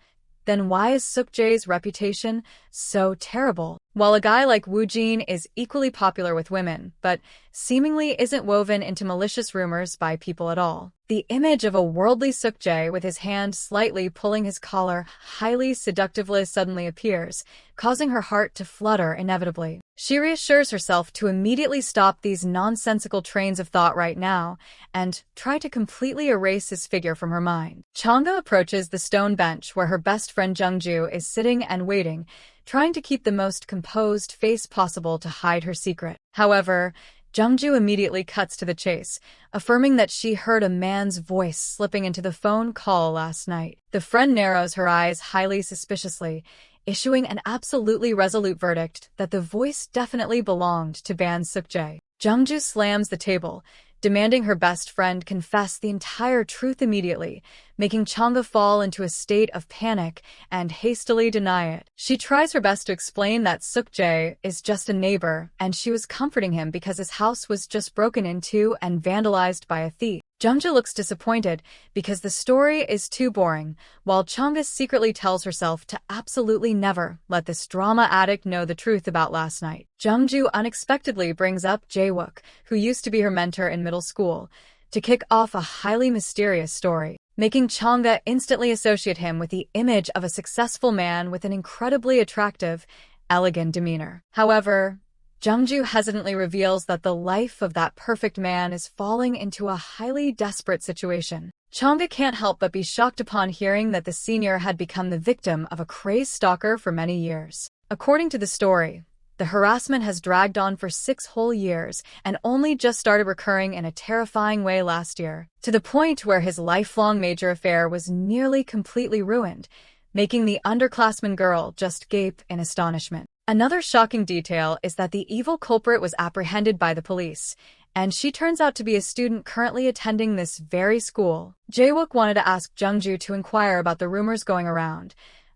then why is Sukjae's reputation so terrible? While a guy like Woo Jin is equally popular with women, but seemingly isn't woven into malicious rumors by people at all. The image of a worldly Sukjae with his hand slightly pulling his collar highly seductively suddenly appears, causing her heart to flutter inevitably. She reassures herself to immediately stop these nonsensical trains of thought right now and try to completely erase his figure from her mind. Changga approaches the stone bench where her best friend Jungju is sitting and waiting, trying to keep the most composed face possible to hide her secret. However, Jungju immediately cuts to the chase, affirming that she heard a man's voice slipping into the phone call last night. The friend narrows her eyes highly suspiciously, issuing an absolutely resolute verdict that the voice definitely belonged to Ban Sukjae. Jungju slams the table, demanding her best friend confess the entire truth immediately, making Changga fall into a state of panic and hastily deny it. She tries her best to explain that Sukjae is just a neighbor and she was comforting him because his house was just broken into and vandalized by a thief. Jungju looks disappointed because the story is too boring, while Changga secretly tells herself to absolutely never let this drama addict know the truth about last night. Jungju unexpectedly brings up Jae-wook, who used to be her mentor in middle school, to kick off a highly mysterious story, making Changga instantly associate him with the image of a successful man with an incredibly attractive, elegant demeanor. However, Jungju hesitantly reveals that the life of that perfect man is falling into a highly desperate situation. Changga can't help but be shocked upon hearing that the senior had become the victim of a crazed stalker for many years. According to the story, the harassment has dragged on for 6 whole years and only just started recurring in a terrifying way last year, to the point where his lifelong major affair was nearly completely ruined, making the underclassman girl just gape in astonishment. Another shocking detail is that the evil culprit was apprehended by the police, and she turns out to be a student currently attending this very school. Jae-wook wanted to ask Jungju to inquire about the rumors going around.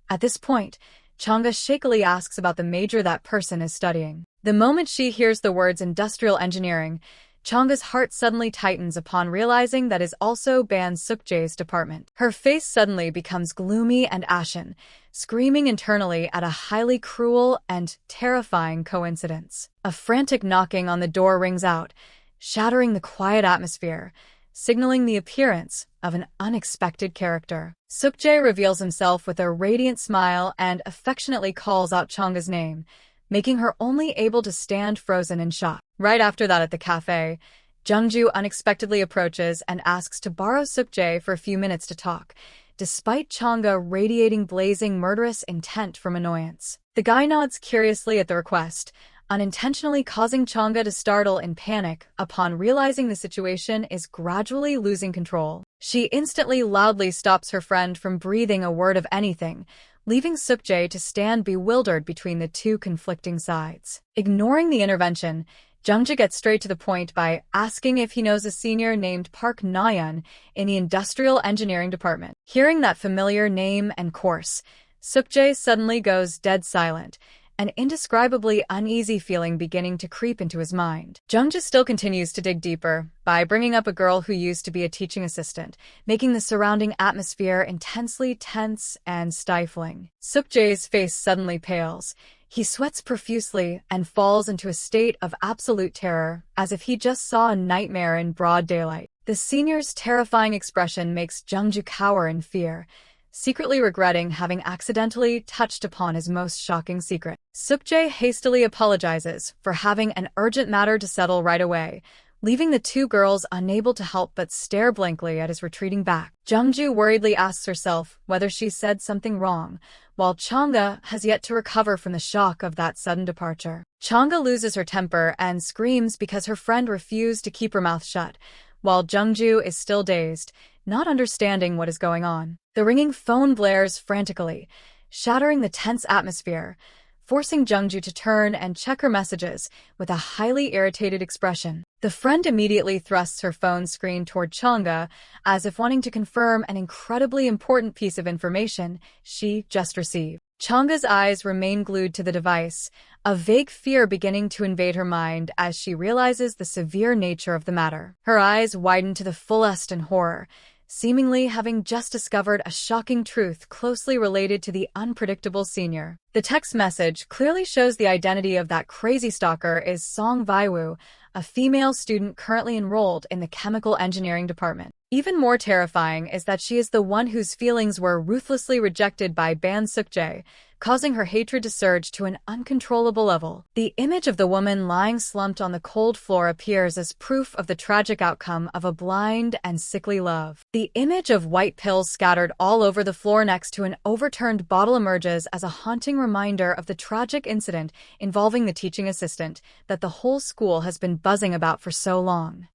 At this point, Changga shakily asks about the major that person is studying. The moment she hears the words industrial engineering, Changga's heart suddenly tightens upon realizing that is also Ban Suk-jae's department. Her face suddenly becomes gloomy and ashen, screaming internally at a highly cruel and terrifying coincidence. A frantic knocking on the door rings out, shattering the quiet atmosphere, signaling the appearance of an unexpected character. Suk-jae reveals himself with a radiant smile and affectionately calls out Changga's name, making her only able to stand frozen in shock. Right after that at the cafe, Jungju unexpectedly approaches and asks to borrow Suk-jae for a few minutes to talk, despite Changga radiating blazing murderous intent from annoyance. The guy nods curiously at the request, unintentionally causing Changga to startle in panic upon realizing the situation is gradually losing control. She instantly loudly stops her friend from breathing a word of anything, leaving Suk-jae to stand bewildered between the two conflicting sides. Ignoring the intervention, Jungju gets straight to the point by asking if he knows a senior named Park Na-yeon in the industrial engineering department. Hearing that familiar name and course, Suk-jae suddenly goes dead silent, an indescribably uneasy feeling beginning to creep into his mind. Jungju still continues to dig deeper by bringing up a girl who used to be a teaching assistant, making the surrounding atmosphere intensely tense and stifling. Suk-jae's face suddenly pales. He sweats profusely and falls into a state of absolute terror, as if he just saw a nightmare in broad daylight. The senior's terrifying expression makes Jungju cower in fear, secretly regretting having accidentally touched upon his most shocking secret. Suk-jae hastily apologizes for having an urgent matter to settle right away, leaving the two girls unable to help but stare blankly at his retreating back. Jungju worriedly asks herself whether she said something wrong, while Changga has yet to recover from the shock of that sudden departure. Changga loses her temper and screams because her friend refused to keep her mouth shut, while Jungju is still dazed, not understanding what is going on. The ringing phone blares frantically, shattering the tense atmosphere, forcing Jungju to turn and check her messages with a highly irritated expression. The friend immediately thrusts her phone screen toward Changga, as if wanting to confirm an incredibly important piece of information she just received. Changga's eyes remain glued to the device, a vague fear beginning to invade her mind as she realizes the severe nature of the matter. Her eyes widen to the fullest in horror, seemingly having just discovered a shocking truth closely related to the unpredictable senior. The text message clearly shows the identity of that crazy stalker is Song Vi-woo, a female student currently enrolled in the chemical engineering department. Even more terrifying is that she is the one whose feelings were ruthlessly rejected by Ban Suk-jae, causing her hatred to surge to an uncontrollable level. The image of the woman lying slumped on the cold floor appears as proof of the tragic outcome of a blind and sickly love. The image of white pills scattered all over the floor next to an overturned bottle emerges as a haunting reminder of the tragic incident involving the teaching assistant that the whole school has been buzzing about for so long.